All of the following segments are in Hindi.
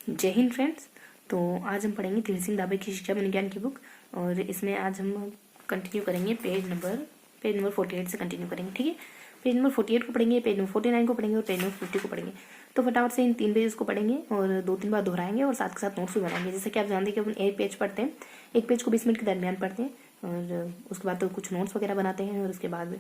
जय हिंद फ्रेंड्स। तो आज हम पढ़ेंगे धीर सिंह दाबे की शिक्षा विज्ञान की बुक, और इसमें आज हम कंटिन्यू करेंगे पेज नंबर 48 से कंटिन्यू करेंगे। ठीक है, पेज नंबर 48 को पढ़ेंगे, पेज नंबर 49 को पढ़ेंगे और पेज नंबर 50 को पढ़ेंगे। तो फटाफट से इन 3 पेजेस को पढ़ेंगे और 2-3 बार दोहराएंगे और साथ के साथ नोट्स भी बनाएंगे। जैसे कि आप जानते हैं कि अपन एक पेज पढ़ते हैं, एक पेज को 20 मिनट के दरमियान पढ़ते हैं और उसके बाद तो कुछ नोट्स वगैरह बनाते हैं और उसके बाद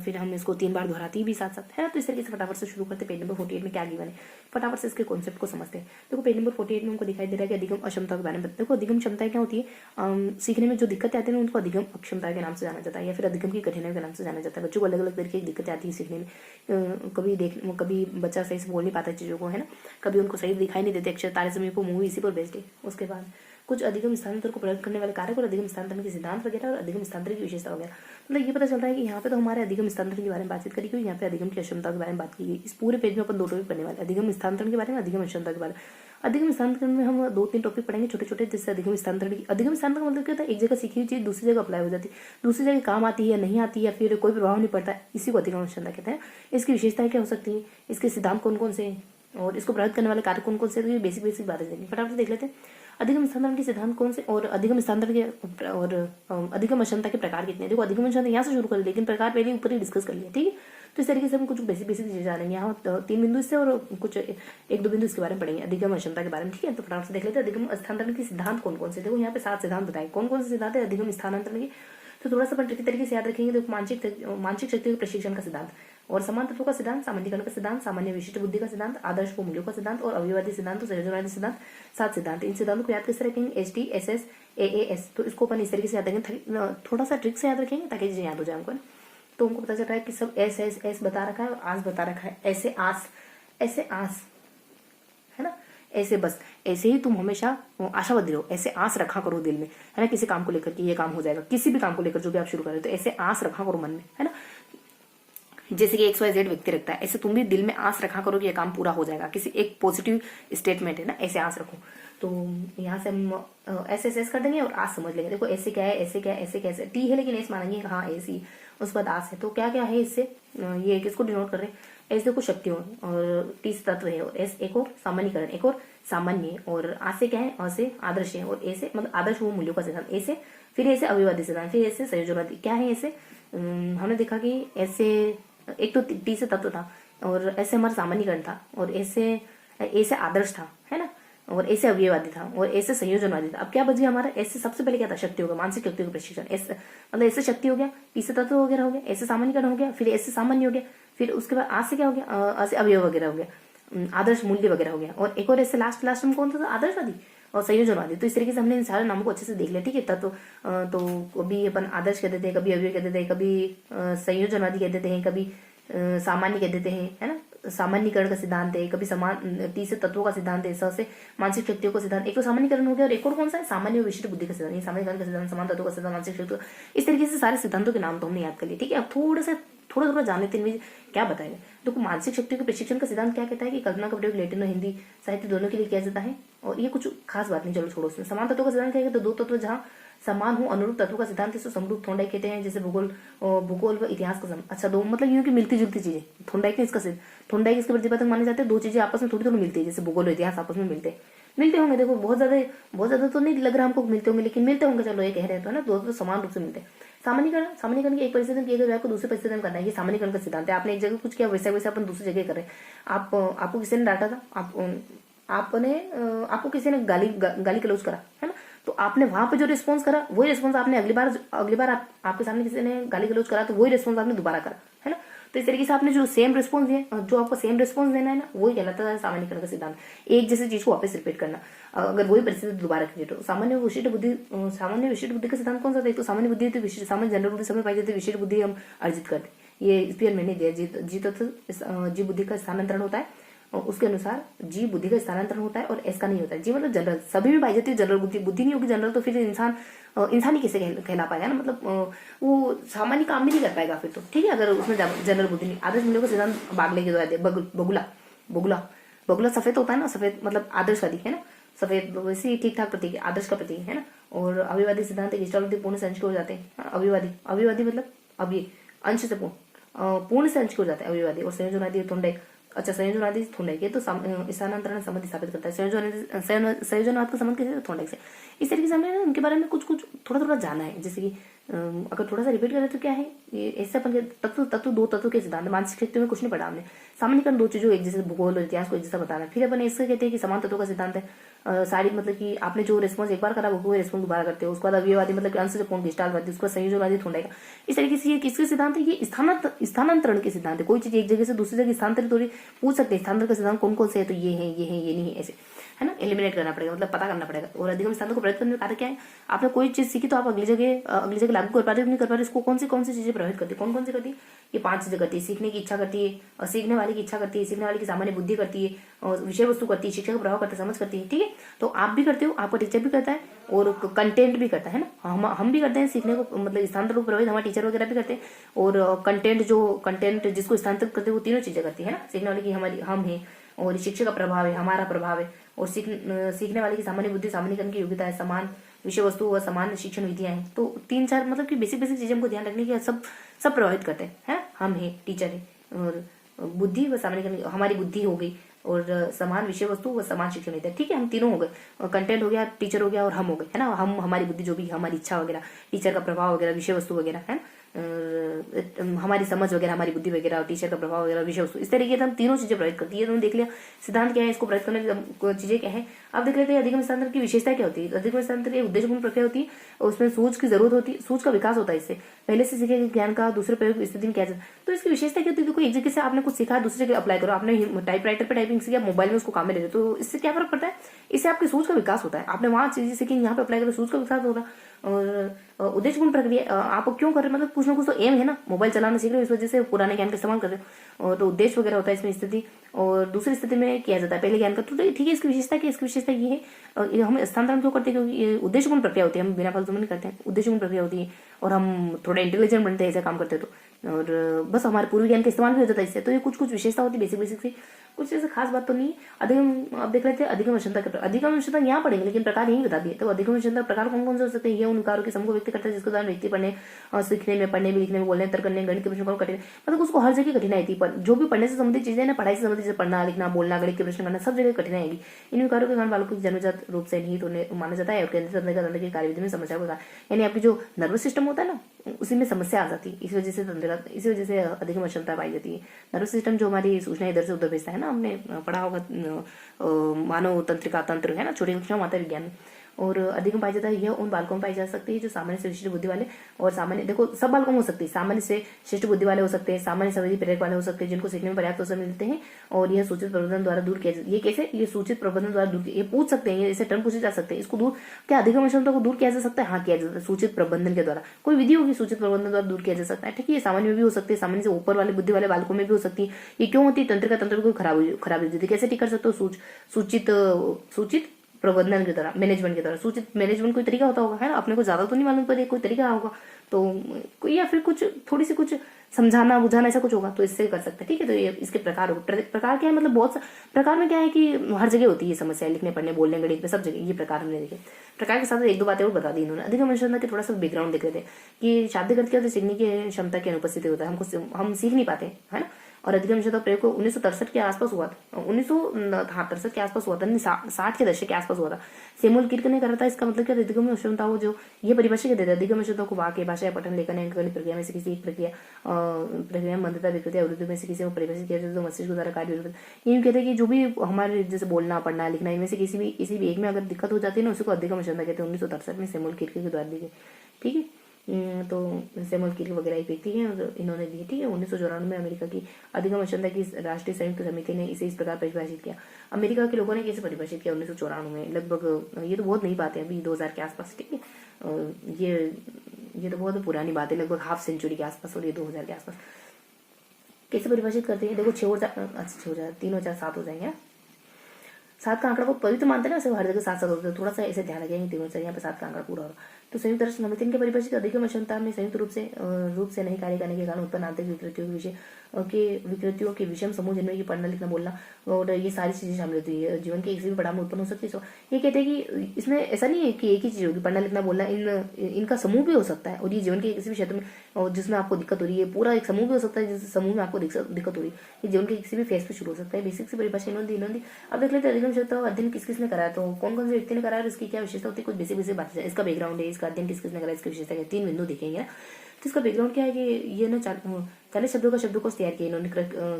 फिर हम इसको 3 बार दोहराते भी साथ साथ, है ना। तो इस तरीके से फटाफट से शुरू करते हैं। पेज नंबर 48 में क्या गिवन है, फटाफट से इसके कॉन्सेप्ट को समझते हैं। देखो पेज नंबर 48 में हमको दिखाई दे रहा है कि अधिगम अक्षमता के बारे में। देखो अधिगम क्षमताएं क्या होती है, सीखने में जो दिक्कतें आती है उनको अधिगम अक्षमता के नाम से जाना जाता है या फिर अधिगम की कठिनाई के नाम से जाना जाता है। बच्चों को अलग अलग तरीके की दिक्कतें आती है सीखने में। कभी बच्चा सही से बोल नहीं पाता चीज़ों को, है ना। कभी उनको सही दिखाई नहीं देते अक्षर, तारे समय को मूवी इसी पर बेस्ड है। उसके बाद कुछ अधिगम स्थानांतर को प्रयोग करने वाले कारक और अधिगम स्थानांतरण के सिद्धांत वगैरह और अधिगम स्थानांतरण की विशेषता वगैरह। मतलब ये पता चल रहा है कि यहाँ पे तो हमारे अधिगम स्थानांतरण के बारे में बातचीत करी गई, यहाँ पे अधिगम की अक्षमता के बारे में बात की गई। इस पूरे पेज में अपन 2 टॉपिक पढ़ने वाले, अधिगम स्थानांतरण के बारे में, अधिगम अक्षमता के बारे में। अधिगम स्थानांतरण में हम 2-3 टॉपिक पढ़ेंगे छोटे छोटे, जिससे अधिगम स्थानांतरण की अधिगम स्थानांतरण का मतलब क्या होता है, एक जगह सीखी हुई चीज दूसरी जगह अप्लाई हो जाती है, दूसरी जगह काम आती है या नहीं आती है, या फिर कोई प्रभाव नहीं पड़ता, इसी को अधिगम अक्षमता कहते हैं। इसकी विशेषताएं क्या हो सकती है, इसके सिद्धांत कौन कौन से हैं और इसको प्रयोग करने वाले कार्य कौन कौन से, तो ये बेसिक बेसिक बातें देंगे। फटाफट से देख लेते हैं अधिगम स्थानांतरण के सिद्धांत कौन से और अधिगम स्थानांतरण के और अधिगम अक्षमता के प्रकार कितने हैं। देखो अधिगम अक्षमता यहाँ से शुरू कर, लेकिन प्रकार पहले ऊपर ही डिस्कस कर लिया। ठीक है, तो इस तरीके से हम कुछ बेसिक बेसिक चीजें जानेंगे। यहाँ 3 बिंदु इससे और कुछ 1-2 बिंदु इसके बारे में पढ़ेंगे, अधिगम अक्षमता के बारे में। ठीक है, तो फटाफट से देख लेते हैं अधिगम स्थानांतरण के सिद्धांत कौन कौन से। देखो यहाँ पे 7 सिद्धांत बताए, कौन कौन से सिद्धांत है अधिगम स्थानांतरण के। तो थोड़ा सा अपन ट्रिकी तरीके से याद रखेंगे। देखो मानसिक शक्ति के प्रशिक्षण का सिद्धांत और समान तत्वों का सिद्धांत, सामान्यीकरण का सिद्धांत, सामान्य विशिष्ट बुद्धि का सिद्धांत, आदर्श को मूल्यों का सिद्धांत और अवयवादी सिद्धांत और संयोजनवादी सिद्धांत। 7 सिद्धांत। इन सिद्धांतों को याद कैसे रखेंगे, ST SS AAS। तो इसको अपन इस तरीके से याद रखेंगे, थोड़ा सा ट्रिक से याद रखेंगे ताकि चीजें याद हो जाए हमको। तो हमको पता चल रहा है कि सब S बता रखा है और आस बता रखा है, ऐसे आस, है ना। ऐसे बस ऐसे ही तुम हमेशा आशावादी रहो, ऐसे आस रखा करो दिल में, है ना। किसी काम को लेकर कि ये काम हो जाएगा, किसी भी काम को लेकर जो भी आप शुरू करें, तो ऐसे आस रखा करो मन में, है ना। जैसे कि XYZ व्यक्ति रखता है, ऐसे तुम भी दिल में आस रखा करो कि ये काम पूरा हो जाएगा। किसी एक पॉजिटिव स्टेटमेंट है ना, ऐसे आस रखो। तो यहाँ से हम ऐसे कर देंगे और आस समझ लेंगे। देखो ऐसे क्या है, ऐसे क्या है, ऐसे कैसे, टी है लेकिन एस मानेंगे, हाँ ऐसी। उसके बाद आस है, तो क्या क्या है इससे, ये किसको डिनोट कर रहे हैं, एस देखो शक्तियों और टी से तत्व है, और एस एक और सामान्यीकरण, एक और सामान्य, और आ से क्या है, अ से आदर्श है, और ए से मतलब आदर्श वो मूल्यों का सिद्धांत, ए से फिर ऐसे अविवादी सिद्धांत, फिर ऐसे संयोजनवादी। क्या है ऐसे, हमने देखा कि ऐसे एक तो टी से तत्व था और ऐसे हमारा सामान्यीकरण था, और ऐसे ए से आदर्श था, है ना, और ऐसे अवयवादी था, और ऐसे संयोजनवादी था। अब क्या बच गया हमारा, ऐसे सबसे पहले क्या था, शक्ति होगा, मानसिक शक्तियों का प्रशिक्षण। ऐसे मतलब ऐसे शक्ति हो गया, पी से तत्व वगैरह हो गया, ऐसे सामान्यीकरण हो गया, फिर ऐसे सामान्य हो गया, फिर उसके बाद आज से क्या हो गया, आज से अवयव वगैरह हो गया, आदर्श मूल्य वगैरह हो गया, और एक और ऐसे लास्ट में कौन था, आदर्शवादी और संयोजनवादी। तो इस तरीके से हमने इन सारे नामों को अच्छे से देख लिया। ठीक है, तत्व तो कभी अपन आदर्श कह देते हैं, कभी अवयव कह देते हैं, कभी संयोजनवादी कह देते हैं, कभी सामान्य कह देते हैं, है ना। सामान्यीकरण का सिद्धांत है, कभी समान टी से तत्वों का सिद्धांत है, स से मानसिक शक्तियों का सिद्धांत। एक तो सामान्यीकरण हो गया और एक और कौन सा है, सामान्य और विशिष्ट बुद्धि का सिद्धांत। सामान्यीकरण का सिद्धांत, समान तत्वों का सिद्धांत, मानसिक शक्ति। इस तरीके से सारे सिद्धांतों के नाम तो हमने याद कर लिए। ठीक है, अब थोड़ा जान लेते हैं क्या बताएगा। देखो मानसिक शक्ति के प्रशिक्षण का सिद्धांत क्या कहता है कि कल्पना का प्रयोग लैटिन और हिंदी साहित्य दोनों के लिए किया जाता है, और ये कुछ खास बात नहीं, चलो छोड़ो। उसमें समान तत्वों का सिद्धांत क्या है, तो 2 तत्व जहाँ समान हो, अनुरूप तत्वों का सिद्धांत इसको समरूप थोंडाई कहते हैं, जैसे भूगोल व इतिहास का अच्छा दो मतलब यूं कि मिलती जुलती चीजें। थोंडाई के इसका थोंडाई इसके प्रतिपादक माने जाते हैं, 2 चीजें आपस में थोड़ी मिलती है, जैसे भूगोल और इतिहास आपस में मिलते होंगे। देखो बहुत ज्यादा तो नहीं लग रहा हमको मिलते होंगे, लेकिन मिलते होंगे, चलो ये कह रहे हैं, तो है ना, 2 तो समान रूप से मिलते हैं। सामान्यीकरण के एक परिस्थिति में किए गए को दूसरे परिस्थिति में करना है, ये सामान्यीकरण का सिद्धांत है। आपने एक जगह कुछ किया, वैसा अपन दूसरी जगह कर रहे हैं। आपको किसी ने डांटा था, आपको किसी ने गाली गलौज करा, है ना, तो आपने वहां पे जो रिस्पॉन्स करा वही रिस्पॉन्स आपने अगली बार आपके सामने किसी ने गाली गलौज करा तो वही रिस्पॉन्स आपने दोबारा करा, है ना। तो इस तरीके से आपने जो सेम रिस्पॉन्स दिया, जो आपको सेम रिस्पॉन्स देना है ना, वही कहलाता है सामान्यीकरण का सिद्धांत। एक जैसी चीज को वापस रिपीट करना, अगर वही परिस्थिति दोबारा कीजिए। तो सामान्य विशिष्ट बुद्धि का सिद्धांत कौन सा था, एक तो सामान्य बुद्धि थी, विशिष्ट सामान्य जनरल बुद्धि समय पाई जाती है, विशिष्ट बुद्धि हम अर्जित करते। ये स्पीयर मैंने दिया, जी बुद्धि का स्थानांतरण होता है, और उसके अनुसार जी बुद्धि का स्थानांतरण होता है और एस का नहीं होता है। जी मतलब जनरल, सभी में पाई जाती है जनरल बुद्धि नहीं होगी जनरल, तो फिर इंसान ही कैसे कहला पाएगा ना, मतलब वो सामान्य काम भी नहीं कर पाएगा फिर तो। ठीक है, अगर उसमें जनरल बुद्धि नहीं। आदर्श मूल्यों का सिद्धांत बागले के द्वारा बगुला सफेद होता है ना, सफेद मतलब आदर्शवादी, है ना, सफेद वैसे ही ठीक ठाक प्रतीक है, आदर्श का प्रतीक है ना। और अविवादी सिद्धांत एक इष्टावृत्ति पूर्ण से अंश के हो जाते हैं। अविवादी मतलब अभी अंश से पूर्ण से अंश के हो जाते हैं अविवादी। और संयोजनवादी थोंडाई अच्छा, संयोजनादि थोंडाइक है तो स्थानांतरण संबंध स्थापित करता है। संयोजनाद का संबंध कैसे? थोंडाइक से। इस तरीके से हमने उनके बारे में कुछ कुछ थोड़ा थोड़ा जाना है। जैसे कि अगर थोड़ा सा रिपीट करें तो क्या है, ऐसे अपन तत्व दो तत्व के सिद्धांत, मानसिक शक्ति में कुछ नहीं पढ़ा हमने। सामान्यकरण दो चीजों एक जैसे भूगोल और इतिहास को एक जैसा बताना। फिर अपन इससे कहते हैं कि समान तत्वों का सिद्धांत है। सारी मतलब कि आपने जो रिस्पॉन्स एक बार करा वो रिस्पॉन्स दोबारा करते हो। उसके बाद अवयवादी मतलब कि अंश से पूर्ण गेस्टाल्टवादी, उसका संयोजनवादी थोंडाइक। इस तरीके से ये किसके सिद्धांत है? ये स्थानांतरण के सिद्धांत है। कोई चीज एक जगह से दूसरी जगह स्थानांतरित हो रही, पूछ सकते हैं स्थानांतरण का सिद्धांत कौन कौन से है, तो ये है, ये है, ये नहीं है, ऐसे है ना, एलिमिनेट करना पड़ेगा, मतलब पता करना पड़ेगा। और अधिगम सिद्धांत को प्रयोग करने का कार्य क्या है? आपने कोई चीज सीखी तो आप अगली जगह लागू कर पा रहे हो, नहीं कर पा रहे, इसको कौन सी चीजें प्रभावित करती है? कौन कौन सी करती है? ये 5 चीजें करती है। सीखने की इच्छा करती है, और सीखने वाले की इच्छा करती है, सीखने वाले की सामान्य बुद्धि करती है, और विषय वस्तु करती है, शिक्षा का प्रभाव करता है, समझ करती है। ठीक है, तो आप भी करते हो, आपका टीचर भी करता है, और कंटेंट भी करता है ना, हम भी करते हैं सीखने को, मतलब स्थानांतरण को प्रभावित हमारे टीचर वगैरह भी करते हैं। और कंटेंट जिसको स्थानांतरित करते हैं वो तीनों चीजें करती है ना। सीखने वाले की हमारी हम है, और शिक्षा का प्रभाव है, हमारा प्रभाव है, और सीखने वाले की सामान्य बुद्धि, सामान्यकरण की योग्यता है, समान विषय वस्तु व समान शिक्षण विधियां हैं। तो 3-4 मतलब कि बेसिक चीजें हमको ध्यान रखने की, सब प्रभावित करते हैं। हम है, टीचर है, और बुद्धि व सामान्यकरण, हमारी बुद्धि हो गई, और समान विषय वस्तु व समान शिक्षण विधियां। ठीक है, हम तीनों हो गए, कंटेंट हो गया, टीचर हो गया, और हम हो गए, है ना। हम हमारी बुद्धि जो भी, हमारी इच्छा वगैरह, टीचर का प्रभाव वगैरह, विषय वस्तु वगैरह, है ना, हमारी समझ वगैरह, हमारी बुद्धि वगैरह, और टीचर का प्रभाव वगैरह, विषय वस्तु, इस तरीके से हम तीनों चीजें प्रयोग करती है। तुमने देख लिया सिद्धांत क्या है, इसको प्रयोग करने की चीजें क्या है। अब देख लेते हैं अधिगम स्थानांतरण की विशेषता क्या होती है। अधिगम स्थानांतरण की उद्देश्यपूर्ण प्रक्रिया होती है, और उसमें सूझ की जरूरत होती है, सूझ का विकास होता है। इससे पहले से सीखे गए ज्ञान का दूसरे प्रयोग स्थिति में किया जाता है। तो इसकी विशेषता क्या होती है? देखो, एक जगह से आपने कुछ सीखा, दूसरी जगह अप्लाई करो। आपने टाइपराइटर पे टाइपिंग सीखी, मोबाइल में उसको काम में ले रहे, तो इससे क्या फर्क पड़ता है? इससे आपकी सूझ का विकास होता है। आपने वहां चीजें सीखी, यहाँ पे अप्लाई करो, सूझ का विकास होगा। और उद्देश्यपूर्ण प्रक्रिया आप क्यों कर रहे हो, मतलब कुछ ना कुछ तो एम है ना। मोबाइल चलाना सीख रहे हो, इस वजह से पुराने ज्ञान का इस्तेमाल कर रहे हो, और तो उद्देश्य वगैरह होता है इसमें स्थिति, और दूसरी स्थिति में किया जाता है पहले ज्ञान का। तो ठीक है, इसकी विशेषता क्या? इसकी विशेषता ये है, हम स्थानांतरण क्यों करते हैं? क्योंकि ये उद्देश्यपूर्ण प्रक्रिया होती है, हम बिना फालतू में नहीं करते हैं, उद्देश्यपूर्ण प्रक्रिया होती है, और हम थोड़ा इंटेलिजेंट बनते हैं ऐसा काम करते हैं तो। और बस हमारे पूर्व ज्ञान का इस्तेमाल भी हो जाता है इससे। तो ये कुछ विशेषता होती है, बेसिक सी, कुछ ऐसे खास बात तो नहीं है। अधिगम, अब देख लेते हैं अधिगम क्षमता के प्रकार। अधिगम क्षमता यहाँ पढ़ेंगे, लेकिन प्रकार यही बता दिए। तो अधिगम क्षमता प्रकार कौन कौन से हो सकते हैं? ये उन कार्यों के समूह को व्यक्त करता है जिसके द्वारा व्यक्ति पढ़ने और सीखने में, पढ़ने में, लिखने में, बोलने, तर्क करने, गणित के प्रश्न को कठिन, मतलब उसको हर जगह कठिनाई थी। पर जो भी पढ़ने से संबंधित चीजें ना, पढ़ाई से संबंधित जैसे पढ़ना, लिखना, बोलना, गणित के प्रश्न करना, सब जगह कठिनाई आएगी। इन कार्यों के कारण बालकों की जन्मजात रूप से निहित होने माना जाता है, और केंद्र तंत्र की कार्यविधि में समस्या होगा। यानी आपकी जो नर्वस सिस्टम होता है ना, उसी में समस्या आ जाती है। इस वजह से अधिगम अक्षमता पाई जाती है। नर्वस सिस्टम जो हमारी सूचना इधर से उधर भेजता है ना, हमने पढ़ा होगा मानव तंत्रिका तंत्र, है ना, छोटी कक्षा माता विज्ञान में। और अधिगम पाई जाता है, यह उन बालकों में पाई जा सकती है जो सामान्य से विशिष्ट बुद्धि वाले, और सामान्य, देखो सब बालकों में हो सकती है, सामान्य से श्रेष्ठ बुद्धि वाले हो सकते हैं, सामान्य संवेदी प्रेरक वाले हो सकते हैं, जिनको सीखने में पर्याप्त अवसर मिलते हैं, और यह सूचित प्रबंधन द्वारा दूर किया। ये कैसे? ये सूचित प्रबंधन द्वारा दूर, ये पूछ सकते हैं, ऐसे टर्म पूछे जा सकते हैं। इसको दूर, क्या अधिगम क्षमता को दूर किया जा सकता है? हाँ, किया जा सकता है, सूचित प्रबंधन के द्वारा। कोई विधि होगी, सूचित प्रबंधन द्वारा दूर किया जा सकता है। ठीक है, सामान्य में भी हो सकते हैं, सामान्य से ऊपर वाले बुद्धि वाले बालकों में भी हो सकती है। ये क्यों होती है? तंत्र को खराबी होती है। कैसे ठीक कर सकते हो? सूचित प्रबंधन के द्वारा, मैनेजमेंट के द्वारा। सूचित मैनेजमेंट कोई तरीका होता होगा, है ना, अपने को ज्यादा तो नहीं मालूम, पर कोई तरीका होगा तो, या फिर कुछ थोड़ी सी कुछ समझाना बुझाना, ऐसा कुछ होगा, तो इससे कर सकते हैं। ठीक है, तो ये इसके प्रकार प्रकार क्या है, मतलब बहुत प्रकार में क्या है कि हर जगह होती है समस्या, लिखने, पढ़ने, बोलने, गणित में, सब जगह ये प्रकार हमने देखे। प्रकार के साथ एक दो बातें और बता दी इन्होंने। अधिगम अनुसंधान के थोड़ा सा बैकग्राउंड देख रहे थे कि शाब्दिक अर्थ क्या होता है? सीखने की क्षमता की अनुपस्थिति होता है, हम सीख नहीं पाते, है ना। और अधिगम क्षमता प्रयोग को 1963 के आसपास हुआ था, 1963 के आसपास हुआ था, 60 के दशक के आसपास हुआ था। सेमुअल किर्क ने करा था। इसका मतलब क्या? अधिगम क्षमता हो जो ये परिभाषा के देते हैं, अधिगम क्षमता को वाक्य, भाषा, पठन, लेखन, अंकगणित प्रक्रिया में से किसी एक प्रक्रिया में मंदता, विकृति, अवरुद्धि में से किसी को परिभाषित किया जाए तो मस्तिष्क द्वारा कार्य। ये कहते हैं कि जो भी हमारे जैसे बोलना, पढ़ना, लिखना, इनमें से किसी भी एक में अगर दिक्कत हो जाती है ना, उसको अधिगम क्षमता कहते हैं। 1963 में सेमुअल किर्क के द्वारा दी गई। ठीक है, तो सेमुअल किर्क वगैरह एक व्यक्ति हैं और इन्होंने दी। ठीक है, 1994 में अमेरिका की अधिगम अनुसंधान की राष्ट्रीय संयुक्त समिति ने इसे इस प्रकार परिभाषित किया। अमेरिका के लोगों ने कैसे परिभाषित किया? 1994 में, लगभग, ये तो बहुत नई बात है, अभी 2000 के आसपास। ठीक है, ये तो बहुत पुरानी बात है, लगभग हाफ सेंचुरी के आसपास, और ये 2000 के आसपास। कैसे परिभाषित करते हैं? देखो, 6 हो जाए, 3 हो जाए, 7 हो जाएंगे। 7 का आंकड़ा वो पवित्र मानते हैं ना, हर जगह 7 होते हैं, थोड़ा सा ऐसे ध्यान रखेंगे, 3 हो जाए, यहाँ पे 7 का आंकड़ा पूरा होगा। तो संयुक्त राष्ट्र समिति के परिभाषित अधिगम क्षमता में संयुक्त रूप से नहीं कार्य करने के कारण उत्पन्न आंतरिक विकृतियों के विषय के विकृतियों के विषम समूह जिनमें कि पढ़ना लिखना बोलना और ये सारी चीजें शामिल होती है, जीवन के किसी भी पड़ाव में उत्पन्न हो सकती है। ये कहते हैं कि इसमें ऐसा नहीं है कि एक ही चीज होगी, पढ़ना लिखना बोलना इनका समूह भी हो सकता है, और ये जीवन के किसी भी क्षेत्र में और जिसमें आपको दिक्कत हो रही है, पूरा एक समूह भी हो सकता है जिस समूह में आपको दिक्कत हो रही है। ये जीवन के किसी भी फेज पे शुरू हो सकता है। बेसिक से परिभाषा इन्होंने अब देख लेते हैं अधिगम क्षमता अध्ययन किस किसने कराया, तो कौन कौन से व्यक्ति ने कराया और इसकी क्या विशेषता होती है, कुछ बेसिक बात है। इसका बैकग्राउंड है, इसका अध्ययन किस किसने कराया, इसकी विशेषता है, 3 बिंदु देखेंगे। तो इसका बैकग्राउंड क्या है कि ये ना 40 शब्दों का शब्दकोश तैयार किया इन्होंने,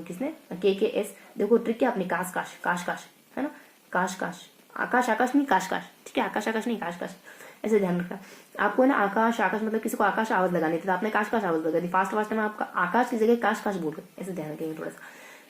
किसने, KKS। देखो ट्रिक क्या अपनी काश काश काश काश है ना, काश काश, आकाश आकाश नहीं काश काश, ठीक है, आकाश आकाश नहीं काश काश, ऐसे ध्यान रखना आपको है ना। आकाश आकाश मतलब किसी को आकाश आवाज लगानी थी तो आपने काश काश आवाज लगा दी, फास्ट में आपका आकाश की जगह काश काश बोल रहे, ऐसे ध्यान रखेंगे थोड़ा सा।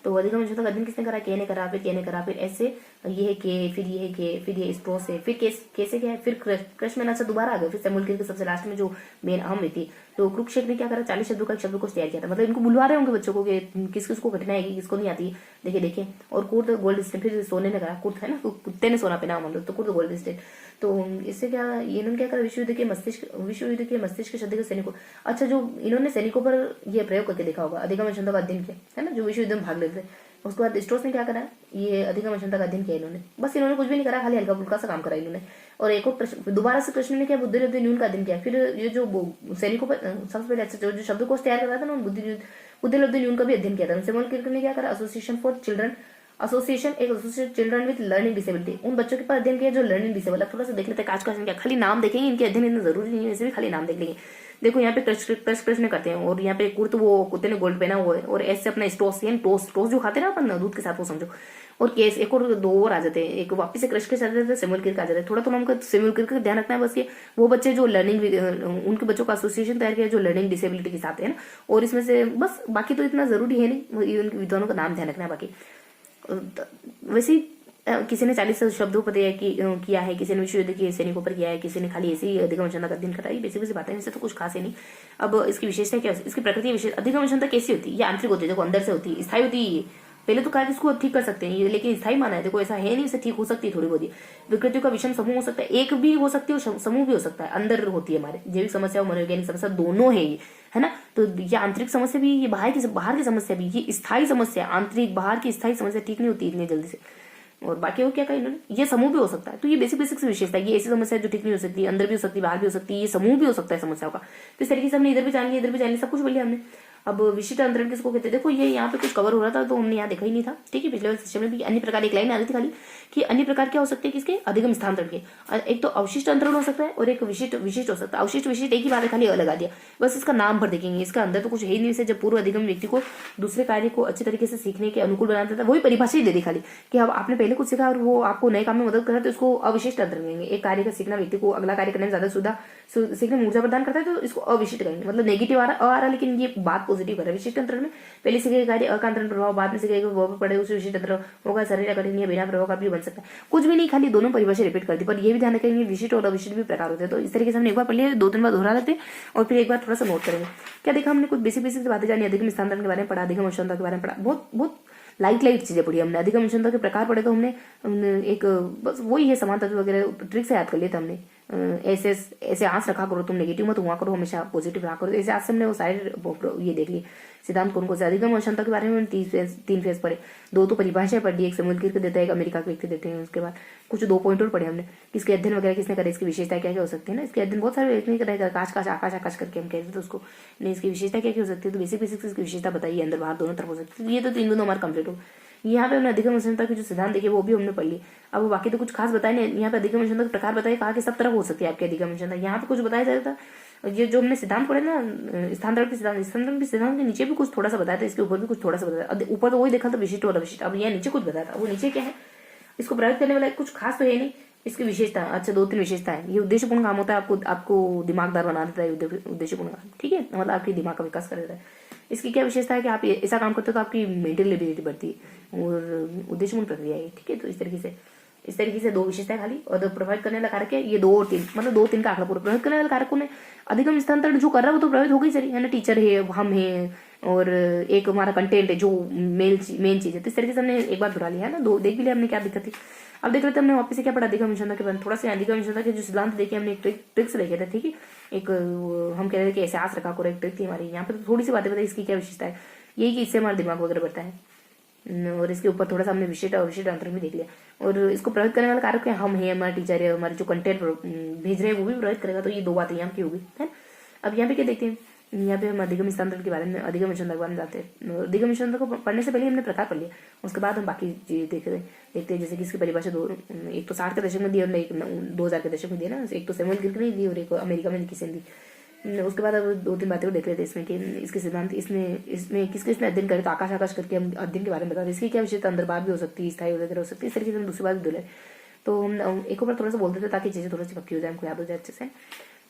तो अधिगम क्षमता का अध्ययन किसने करा, के ने करा, फिर के ने करा, फिर ऐसे ये है के, फिर ये है के, फिर ये स्ट्रोस है, फिर कैसे क्या है, फिर क्रश में ना दोबारा आ गया, फिर सैमुअल के सबसे लास्ट में जो मेन अहम व्यक्ति। तो कुरुक्षेत्र ने क्या करा, 40 शब्दों का एक शब्द को तैयार किया था, मतलब इनको बुलवा रहे होंगे बच्चों को कि किस किस को कठिनाई है, किसको नहीं आती, देखिए देखिए। और कुर्त गोल्ड स्टैंड, फिर सोने ने करा, कुर्त है ना, तो कुत्ते ने सोना पहना मतलब, तो कुर्त गोल्ड स्टैंड। तो इससे क्या इन्होंने क्या करा, विश्व युद्ध के मस्तिष्क के शब्द के सैनिकों, अच्छा जो इन्होंने सैनिकों पर ये प्रयोग करके देखा होगा, अधिगम क्षमता का अध्ययन किया है ना, जो विश्व युद्ध में भाग लेते थे। उसके बाद स्ट्रोस ने क्या करा, ये अधिगम क्षमता का अध्ययन किया इन्होंने, बस इन्होंने कुछ भी नहीं करा, खाली हल्का फुल्का सा काम करा इन्होंने। और एक और प्रश्न दोबारा से कृष्ण ने क्या, बुद्धिलब्धि न्यून का अध्ययन किया। फिर ये जो सैनिकों पर सबसे पहले अच्छा जो शब्दकोश तैयार कर रहा था ना, बुद्धिलब्धि न्यून का भी अध्ययन किया था। सैमुअल क्लिकर ने क्या करा, association children with learning disability, उन बच्चों के पास अध्ययन किया जो लर्निंग डिसेबल। अब थोड़ा सा देख लेते हैं काज का क्या, खाली नाम देखेंगे, इनके अध्ययन इतना जरूरी नहीं है, वैसे भी खाली नाम देख लेंगे। देखो यहाँ पे प्रश्न करते हैं, और यहाँ पे कुर्त वो कुत्ते ने गोल्ड पहना हुआ है, और ऐसे अपना टोस्ट जो खाते हैं ना अपन दूध के साथ, वो समझो। और केस एक और 2 और आ जाते हैं, एक वापस से क्रश के साथ जाते हैं, सैमुअल क्लिकर आ जाते हैं। थोड़ा हमको सैमुअल क्लिकर का ध्यान रखना है बस, ये वो बच्चे जो लर्निंग, उनके बच्चों का एसोसिएशन तैयार किया जो लर्निंग डिसेबिलिटी के साथ है ना। और इसमें से बस बाकी तो इतना जरूरी है नहीं, उनके विद्वानों का नाम ध्यान रखना है। बाकी वैसे किसी ने 40 शब्दों पर किया है, किसी ने विश्व युद्ध के सैनिकों पर किया है, किसी ने खाली ऐसे ही अधिगम क्षमता का अध्ययन करा है। बेसिक बातें हैं, इससे तो कुछ खास है नहीं। अब इसकी विशेषता क्या है, इसकी प्रकृति विशेष, अधिगम क्षमता कैसी होती है, ये आंतरिक होती है, देखो अंदर से होती है, स्थायी होती है। पहले तो कहा इसको ठीक कर सकते हैं, लेकिन स्थायी माना है, देखो ऐसा है नहीं, इसे ठीक हो सकती है थोड़ी बहुत। विकृतियों का विषम समूह हो सकता है, एक भी हो सकती है, समूह भी हो सकता है, अंदर होती है हमारे जैविक समस्या और मनोवैज्ञानिक समस्या दोनों है ये, है ना। तो ये आंतरिक समस्या भी, ये बाहर की समस्या भी, ये स्थायी समस्या, आंतरिक बाहर की स्थायी समस्या ठीक नहीं होती इतनी जल्दी से। और बाकी वो क्या कहा इन्होंने, ये समूह भी हो सकता है। तो ये बेसिक से विशेषता है, ये ऐसी समस्या जो ठीक नहीं हो सकती, अंदर भी हो सकती है, बाहर भी हो सकती है, ये समूह भी हो सकता है समस्याओं का। तो इस तरीके से हमने इधर भी जान लिया, इधर भी जान लिया, सब कुछ बोल लिया हमने। अब विशिष्ट अंतरण किसको कहते हैं, देखो ये यहाँ पे कुछ कवर हो रहा था तो हमने यहाँ देखा ही नहीं था, ठीक है। पिछले वाले सिस्टम में भी अन्य प्रकार एक लाइन आ रही थी खाली कि अन्य प्रकार क्या हो सकते हैं किसके, अधिगम स्थानांतरण के। एक तो अवशिष्ट अंतरण हो सकता है और एक विशिष्ट हो सकता है। अवशिष्ट विशिष्ट एक ही बात है, खाली लगा दिया, बस इसका नाम भर देखेंगे, इसका अंदर तो कुछ है ही नहीं। जब पूर्व अधिगम व्यक्ति को दूसरे कार्य को अच्छे तरीके से सीखने के अनुकूल बनाता था, वही परिभाषा ही दे दी खाली कि अब आपने पहले कुछ सीखा और वो आपको नए काम में मदद करा, तो इसको अविशिष्ट अंतरण कहेंगे। एक कार्य का सीखना व्यक्ति को अगला कार्य करने में ज्यादा सुविधा, सीखने में ऊर्जा प्रदान करता है, तो इसको अविशिष्ट कहेंगे। मतलब नेगेटिव आ रहा, लेकिन ये बात पॉजिटिव कर रहा है। विशिष्ट अंतरण में पहले सीखे कार्य अकांतरण प्रभाव, बाद में सीखे प्रभाव पड़े उसे विशिष्ट अंतरण होगा, शरीर कठिन बिना प्रभाव का भी बन सकता है। कुछ भी नहीं, खाली दोनों परिभाषा रिपीट कर दी, पर ये भी ध्यान रखेंगे विशिष्ट और अविशिष्ट भी प्रकार होते हैं। तो इस तरीके से हमने एक बार पढ़ लिया, 2-3 बार दोहरा लेते हैं और फिर एक बार थोड़ा सा नोट करेंगे। क्या देखा हमने, कुछ बेसिक बातें जानी, अधिगम स्थानांतरण के बारे में पढ़ा, अधिगम क्षमता के बारे में पढ़ा, बहुत लाइट चीजें पढ़ी हमने। अधिगम क्षमता के प्रकार पढ़े तो हमने एक बस वही है, समान तत्व वगैरह ट्रिक से याद कर लिया था हमने। ऐसे आंस रखा करो, तुम नेगेटिव मत हुआ करो, हमेशा पॉजिटिव रहा करो। ऐसे आज से हमने वो सारे ये देख लिए सिद्धांत कौन से। अधिगम क्षमता के बारे में 3 फेज पढ़े, 2 तो परिभाषाएं पढ़ ली, एक सैमुअल क्लिकर देता है, एक अमेरिका के व्यक्ति देते हैं। उसके बाद कुछ 2 पॉइंट और पढ़े हमने, इसके अध्ययन वगैरह किसने करे, इसकी विशेषता क्या क्या हो सकती है ना। इसके अध्ययन बहुत सारे व्यक्ति करेगा, आकाश आकाश करके हम कहते थे उसको, नहीं इसकी विशेषता क्या क्या हो सकती है। तो बेसिक इसकी विशेषता बताइए, अंदर बाहर दोनों तरफ हो सकती है। ये तो 3 हमारा कंप्लीट हो। यहाँ पे हमने अधिगम क्षमता के जो सिद्धांत देखे वो भी हमने पढ़ ली। अब बाकी तो कुछ खास बताए नहीं, यहाँ पे अधिगम क्षमता के प्रकार बताए, कहा कि सब तरफ हो सकती है आपकी अधिगम क्षमता। यहाँ पे कुछ बताया जाता था, ये जो हमने सिद्धांत पढ़े ना, स्थानांतरण के सिद्धांत के नीचे भी कुछ थोड़ा सा बताया था, इसके ऊपर भी कुछ थोड़ा सा बताया। ऊपर तो वही देखा था विशिष्ट और अविशिष्ट, अब यहाँ नीचे कुछ बताया था, वो नीचे क्या है, इसको प्रयोग करने वाला कुछ खास तो है नहीं। इसकी विशेषता, अच्छा 2-3 विशेषता है। ये उद्देश्यपूर्ण काम होता है, आपको दिमागदार बना देता है उद्देश्यपूर्ण काम, ठीक है, मतलब आपके दिमाग का विकास कर देता है। इसकी क्या विशेषता है कि आप ऐसा काम करते हो तो आपकी मेंटल एबिलिटी बढ़ती है और उद्देश्यपूर्ण प्रक्रिया है, ठीक है। तो इस तरीके से 2 विशेषताएं खाली, और प्रभावित करने वाला कारक है ये 2 और 3, मतलब 2-3 का आंकड़ा पूरा। प्रभावित करने वाले कारकों ने अधिगम स्थानांतरण जो कर रहा है वो तो प्रभावित हो गई सही है ना, टीचर है, हम है, और एक हमारा कंटेंट है जो मेन चीज है। तो इस तरीके से हमने एक बार दोहरा लिया है ना, 2 देख भी लिया हमने क्या दिक्कत थी। अब देख लेते हमने वापस से क्या पढ़ा अधिगम क्षमता के बारे में, थोड़ा सा अधिगम क्षमता के जो सिद्धांत देखे हमने, एक ट्रिक से देखे थे, ठीक है। एक हम कह रहे थे कि ऐसे आस रखा करो, एक ट्रिक थी हमारी। यहाँ पे तो थोड़ी सी बातें बताई, इसकी क्या विशेषता है। यही कि इससे हमारा दिमाग वगैरह बढ़ता है। और इसके ऊपर थोड़ा सा हमने विशिष्ट अविशिष्ट अंतर भी देख लिया। और इसको प्रभावित करने वाला कारक क्या हम है, हमारे टीचर है, हमारे जो कंटेंट भेज रहे हैं वो भी प्रभावित करेगा। तो ये दो बातें यहाँ की होगी, है। अब यहाँ पे क्या देखते हैं, यहाँ पे हम अधिगम स्थानांतरण के बारे में, अधिगम अनुसंधान के बारे में जानते हैं। अधिगम अनुसंधान को पढ़ने से पहले हमने प्रकार पढ़ लिया, उसके बाद हम बाकी चीजें देखते हैं। जैसे कि इसकी परिभाषा दो, एक तो 60 के दशक में दी और एक 2000 के दशक में दिया ना, एक तो सैमुअल क्लिक ने दी और एक अमेरिका में किसी ने दी। उसके बाद अब दो तीन बातें देख लेते हैं इसमें कि इसके सिद्धांत, इसमें किसने अध्ययन करे, तो आकाश आकाश करके हम अध्ययन के बारे में बताते हैं। इसकी क्या विशेषता, अंतर्भाव भी हो सकती है, स्थायी वगैरह हो सकती है। इस तरीके से हम दूसरी बात भी बोले, तो हम एक ऊपर थोड़ा सा बोल देते ताकि चीजें थोड़ी सी पक्की हो जाए, हमको याद हो जाए अच्छे से।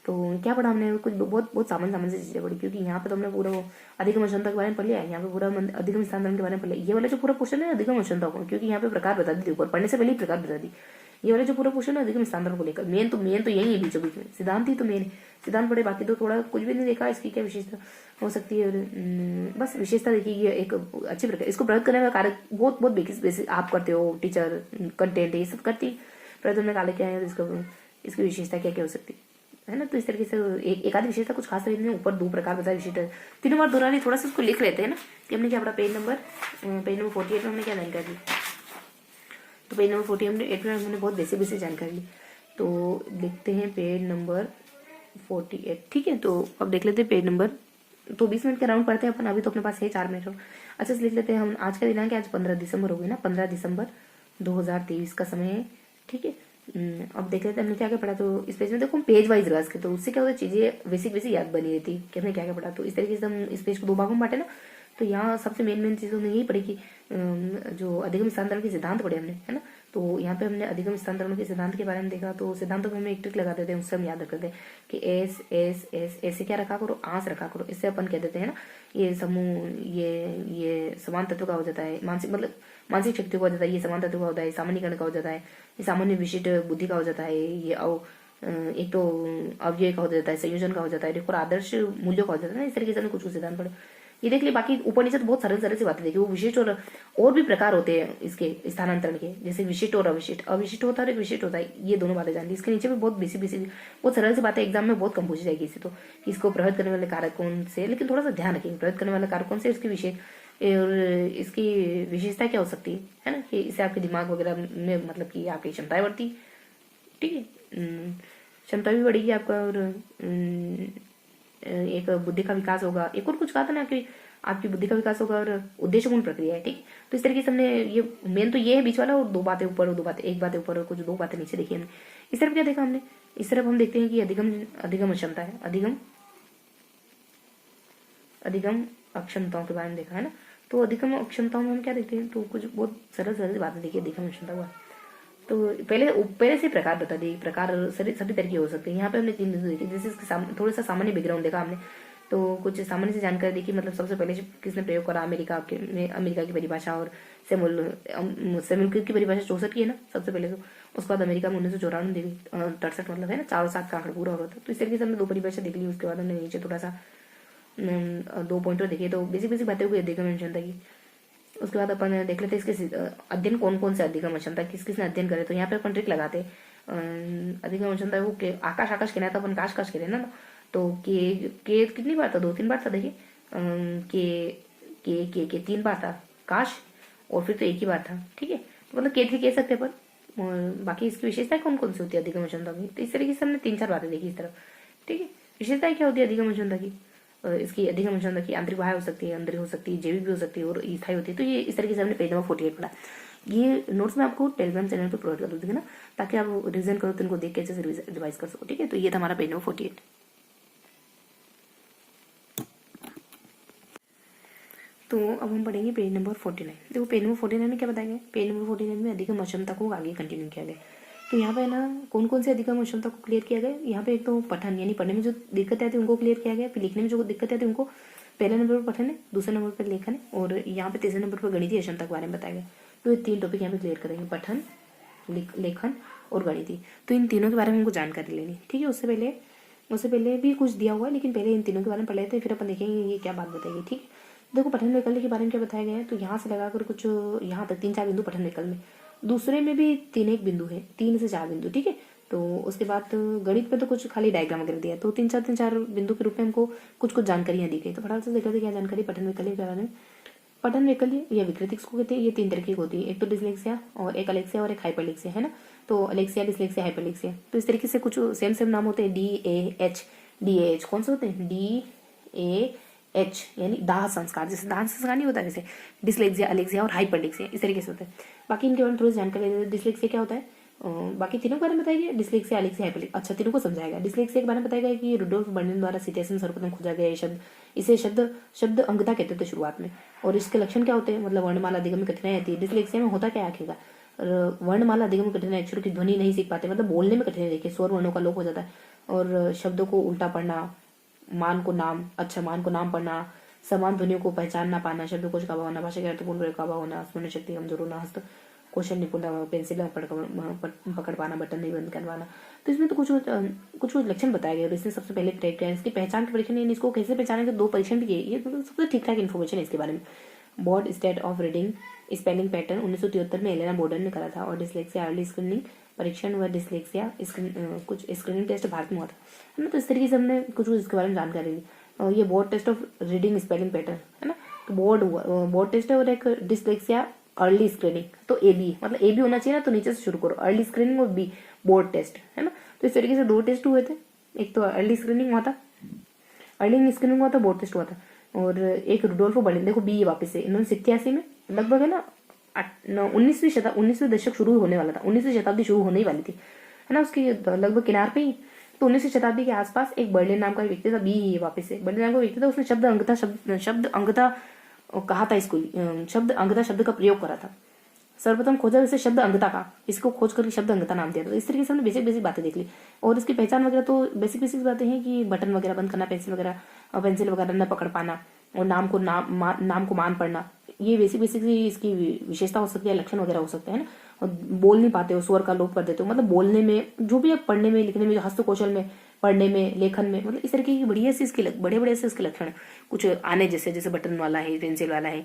तो क्या पढ़ा हमने, कुछ बहुत बहुत सामान्य से चीजें पढ़ी, क्योंकि यहाँ पे तो हमने पूरा अधिगम अनुसंधान के बारे में पढ़ लिया है, यहाँ पे पूरा अधिगम स्थानांतरण के बारे में पढ़ लिया। ये वाला जो पूरा क्वेश्चन है अधिगम अनुसंधान को, क्योंकि यहाँ पे प्रकार बता दी ऊपर, पढ़ने से पहले ही प्रकार बता दी। ये वाला जो पूरा क्वेश्चन है अधिगम स्थानांतरण को लेकर, मेन तो यही है बीचों बीच में, सिद्धांत ही तो मेन सिद्धांत पढ़े, बाकी तो थोड़ा कुछ भी नहीं देखा इसकी क्या विशेषता हो सकती है। और बस विशेषता देखिए, ये एक अच्छी प्रकार, इसको प्रयोग करने का कार्य बहुत बहुत बेसिक आप करते हो, टीचर कंटेंट ये सब करती प्रयोग करने का कार्य क्या है, इसकी विशेषता क्या क्या हो सकती है ना। तो इस तरीके से एक आधी विशेषता कुछ खास नहीं, ऊपर दो प्रकार बताया विशिष्ट, तीनों बार दोहरानी, थोड़ा सा इसको लिख लेते हैं ना कि हमने क्या पढ़ा। पेज नंबर 48 में हमने क्या जानकारी ली, तो पेज नंबर 48 में हमने बहुत बेसिक जानकारी ली। तो लिखते हैं पेज नंबर 48, ठीक है। तो अब देख लेते हैं पेज नंबर, तो 20 मिनट का राउंड पढ़ते हैं अपन, अभी तो अपने पास है 4 मिनट। अच्छा से लिख लेते हैं हम, आज का दिनांक आज 15 दिसंबर हो गई ना, 15 दिसंबर 2023 का समय है, ठीक है। अब देख लेते हैं हमने क्या क्या पढ़ा। तो इस पेज में देखो हम पेज वाइज रस के, तो उससे क्या होता है चीजें बेसिक याद बनी रहती कि हमने क्या क्या पढ़ा। तो इस तरीके से हम इस पेज को दो भागों में बांटे ना, तो यहाँ सबसे मेन चीज़ों में यही पढ़ी कि जो अधिगम स्थानांतरण के सिद्धांत पढ़े हमने, है ना। तो यहाँ पे हमने अधिगम स्थानांतरण के सिद्धांत के बारे में देखा। तो सिद्धांतों में हम एक ट्रिक लगा देते हैं, उससे हम याद रखते हैं कि एस एस एस ऐसे क्या रखा करो, आस रखा करो। इससे अपन कह देते हैं ना, ये समूह ये समान तत्व का हो जाता है, मानसिक शक्ति का हो जाता है, ये समान तत्व का होता है, सामान्यकरण का हो जाता है, ये सामान्य विशिष्ट बुद्धि का हो जाता है, ये एक तो अव्यय का हो जाता है, संयोजन का हो जाता है, और आदर्श मूल्यों का हो जाता है ना। इस तरीके से कुछ सिद्धांत पढ़े, ये देख लिए। बाकी ऊपर नीचे तो बहुत सरल सी बातें देखी। वो विशिष्ट और भी प्रकार होते हैं इसके स्थानांतरण के, जैसे विशिष्ट और अविशिष्ट, अविशिष्ट होता है और एक विशिष्ट होता है, ये दोनों बातें जान ली। इसके नीचे भी बहुत बेसिक बहुत सरल सी बातें एग्जाम में बहुत कम पूछी जाएगी इससे, तो इसको प्रभावित करने वाले कारक कौन से, लेकिन थोड़ा सा ध्यान रखेंगे प्रभावित करने वाला कारक कौन से, इसकी विशेष और इसकी विशेषता क्या हो सकती है ना, कि इससे आपके दिमाग वगैरह में मतलब कि आपकी क्षमताएं बढ़ती, ठीक है, क्षमता भी बढ़ेगी आपका, और एक बुद्धि का विकास होगा। एक और कुछ कहा था ना कि आपकी बुद्धि का विकास होगा और उद्देश्यपूर्ण प्रक्रिया है, ठीक। तो इस तरीके से हमने ये मेन तो ये है बीच वाला, और दो बातें ऊपर और दो बातें, एक बातें ऊपर और कुछ दो बातें नीचे देखी हमने। इस तरफ क्या देखा हमने, इस तरफ हम देखते हैं कि अधिगम अक्षमता है, अधिगम अक्षमताओं के बारे में देखा है ना। तो अधिगम अक्षमताओं में हम क्या देखते हैं, तो कुछ बहुत सरल बातें देखिए अधिगम अक्षमता हुआ। तो पहले से प्रकार बता दिए, प्रकार सभी तरीके हो सकते हैं। यहाँ पे हमने 3 बिंदु देखे, जैसे इसके थोड़ा सा सामान्य बैकग्राउंड देखा हमने, तो कुछ सामान्य से जानकारी देखी, मतलब सबसे पहले किसने प्रयोग करा, अमेरिका की परिभाषा, और सैमुअल क्लिक की परिभाषा 64 की है ना सबसे पहले। तो उसके बाद अमेरिका में 1994 63 मतलब है ना, 4 और 7 का आंकड़ा पूरा हो रहा था। तो इस तरीके से हमने 2 परिभाषा देख ली। उसके बाद हमने नीचे थोड़ा सा 2 पॉइंटर देखे, तो बेसिक बातें हो गई अधिगम क्षमता की। उसके बाद अपन देख लेते इसके अध्ययन कौन से अधिगम क्षमता किसने अध्ययन करे। तो यहाँ पे अपन ट्रिक लगाते अधिगम क्षमता वो आकाश कहना था, अपन काश कहते ना। तो के कितनी बार था, 2-3 बार था देखिए, के 3 बार था, काश और फिर तो एक ही बार था, ठीक है। तो मतलब के कह सकते पर, बाकी इसकी विशेषताएं कौन सी होती है अधिगम क्षमता की। तो इस तरीके से हमने 3-4 बातें देखी इस तरफ, ठीक है। विशेषताएं क्या होती है अधिगम क्षमता की, इसकी अधिगम क्षमता की आंतरिक बाह्य हो सकती है, अंदर हो सकती है, जैविक भी हो सकती है और स्थायी होती है। तो ये इस तरीके से हमने पेज नंबर 48 पढ़ा। ये नोट्स में आपको टेलीग्राम चैनल पर प्रोवाइड कर दूंगी ना, ताकि आप रिविजन करो तो इनको देख के अच्छे से रिवाइज कर सको, ठीक है। तो ये था हमारा पेज नंबर 48। तो अब हम पढ़ेंगे पेज नंबर 49। देखो पेज नंबर 49 में क्या बताया गया, पेज नंबर 49 में अधिगम अक्षमता को आगे कंटिन्यू किया गया। तो यहाँ पे ना कौन से अधिगम अक्षमता को क्लियर किया गया। यहाँ पे एक तो पठन यानी पढ़ने में जो दिक्कत आती है उनको क्लियर किया गया, फिर लिखने में जो दिक्कत आती है उनको पहले नंबर पर पठन है, दूसरे नंबर पर लेखन है, और यहाँ पे तीसरे नंबर पर गणितीय अक्षमता के बारे में बताया गया। तो ये 3 टॉपिक यहाँ पे क्लियर करेंगे, पठन, लेखन और गणितीय। तो इन तीनों के बारे में हमको जानकारी लेनी, ठीक है। उससे पहले भी कुछ दिया हुआ है, लेकिन पहले इन तीनों के बारे में पढ़ लेते हैं, फिर अपन देखेंगे ये क्या बात बताएगी, ठीक है। देखो पठन वैकल्य के बारे में क्या बताया गया है, तो यहाँ से लगाकर कुछ यहाँ तक 3-4 बिंदु पठन वैकल्य में, दूसरे में भी 3-1 बिंदु है, 3 से 4 बिंदु, ठीक है। तो उसके बाद गणित में तो कुछ खाली डायग्राम वगैरह दिया, तो 3-4 बिंदु के रूप में हमको कुछ जानकारियां दी गई। तो फटाफट से देख लेते क्या जानकारी पठन वैकल्य के बारे में। पठन वैकल्य या विकृति किसको कहते हैं, ये 3 तरीके की होती है, एक तो डिसलेक्सिया और एक अलेक्सिया और एक हाइपरलेक्सिया, है ना। तो अलेक्सिया, डिसलेक्सिया, हाइपरलेक्सिया, तो इस तरीके से कुछ सेम नाम होते हैं। DAH कौन से होते हैं, DAH यानी दाह संस्कार, जैसे दाह संस्कार नहीं होता वैसे डिसलेक्सिया, अलेक्सिया और हाइपरलेक्सिया इस तरीके से होते हैं। बाकी इनके बारे में थोड़ी जानकारी दे दें। डिसलेक्सिया क्या होता है, बाकी तीनों के बारे में बताइए, डिसलेक्सिया, अलेक्सिया, हाइपरलेक्सिया, अच्छा तीनों को समझाएगा। डिसलेक्सिया के बारे में बताएगा कि रुडोल्फ बर्निन द्वारा सिटेशन सर्वप्रथम खोजा गया ये शब्द, इसे शब्द अंगता कहते थे शुरुआत में। और इसके लक्षण क्या होते हैं, मतलब वर्णमाला अधिगम में कठिनाई आती है। डिसलेक्सिया में होता क्या आखिरकार, वर्णमाला अधिगम में कठिनाई, अक्षरों की ध्वनि नहीं सीख पाते, मतलब बोलने में कठिनाई, देखिए स्वर वर्णों का लोप हो जाता है। और शब्दों को उल्टा पढ़ना, मान को नाम पढ़ना, समान ध्वनियों को पहचान ना पाना, शब्दकोश का अभाव होना, भाषा के अर्थपूर्ण प्रयोग का अभाव होना, स्मरण शक्ति कमजोर होना, हस्त क्वेश्चन निपुणता, पेंसिल पकड़ पाना, बटन नहीं बंद कर पाना। तो इसमें तो कुछ लक्षण बताए गए। इसने सबसे पहले ट्रैक किया इसकी पहचान के परीक्षण, इसको कैसे पहचाने, 2 परीक्षण भी किए, ये मतलब सबसे ठीक ठाक इन्फॉर्मेशन है इसके बारे में। Board state of reading spelling pattern 1973 में एलेना बोर्डन ने करा था। और डिसलेक्सिया अर्ली स्क्रीनिंग परीक्षण व डिसलेक्सिया कुछ स्क्रीनिंग टेस्ट भारत में हुआ था, है ना। तो इस तरीके से हमने कुछ इसके बारे में जानकारी दी। ये board test of reading spelling pattern, है ना। तो बोर्ड टेस्ट है और एक डिसलेक्सिया अर्ली स्क्रीनिंग, तो AB मतलब AB होना चाहिए ना, तो नीचे से शुरू करो, अर्ली स्क्रीनिंग और B बोर्ड टेस्ट, है ना। तो इस तरीके से 2 टेस्ट हुए थे, एक तो अर्ली स्क्रीनिंग हुआ था, बोर्ड टेस्ट हुआ था। और एक रुडोल्फो बर्लिन, देखो B वापस से 1987 में लगभग, है ना, 19वीं दशक शुरू होने वाला था, 19वीं शताब्दी शुरू होने ही वाली थी, है ना, उसकी लगभग किनार पे ही। तो 19वीं शताब्दी के आसपास एक बर्लिन नाम का व्यक्ति था, B ही वापस से बर्लिन नाम का व्यक्ति था, उसने शब्द अंगता कहा था, इसको शब्द अंगता शब्द का प्रयोग करा था। सर्वप्रथम खोजा वैसे शब्द अंगता का, इसको खोज करके शब्द अंगता नाम दिया था। तो इस तरीके से हमने बेसिक बातें देख ली। और इसकी पहचान वगैरह तो बेसिक बातें हैं कि बटन वगैरह बंद करना, पेंसिल वगैरह न पकड़ पाना, और नाम को मान पढ़ना, ये बेसिक इसकी विशेषता हो सकती है, लक्षण वगैरह हो सकते हैं ना। और बोल नहीं पाते हो, स्वर का लोप कर देते हो, मतलब बोलने में जो भी, पढ़ने में, लिखने में, हस्तकौशल में, पढ़ने में, लेखन में, मतलब इस तरीके की बढ़िया से इसके बड़े से इसके लक्षण कुछ आने जैसे बटन वाला है, पेंसिल वाला है,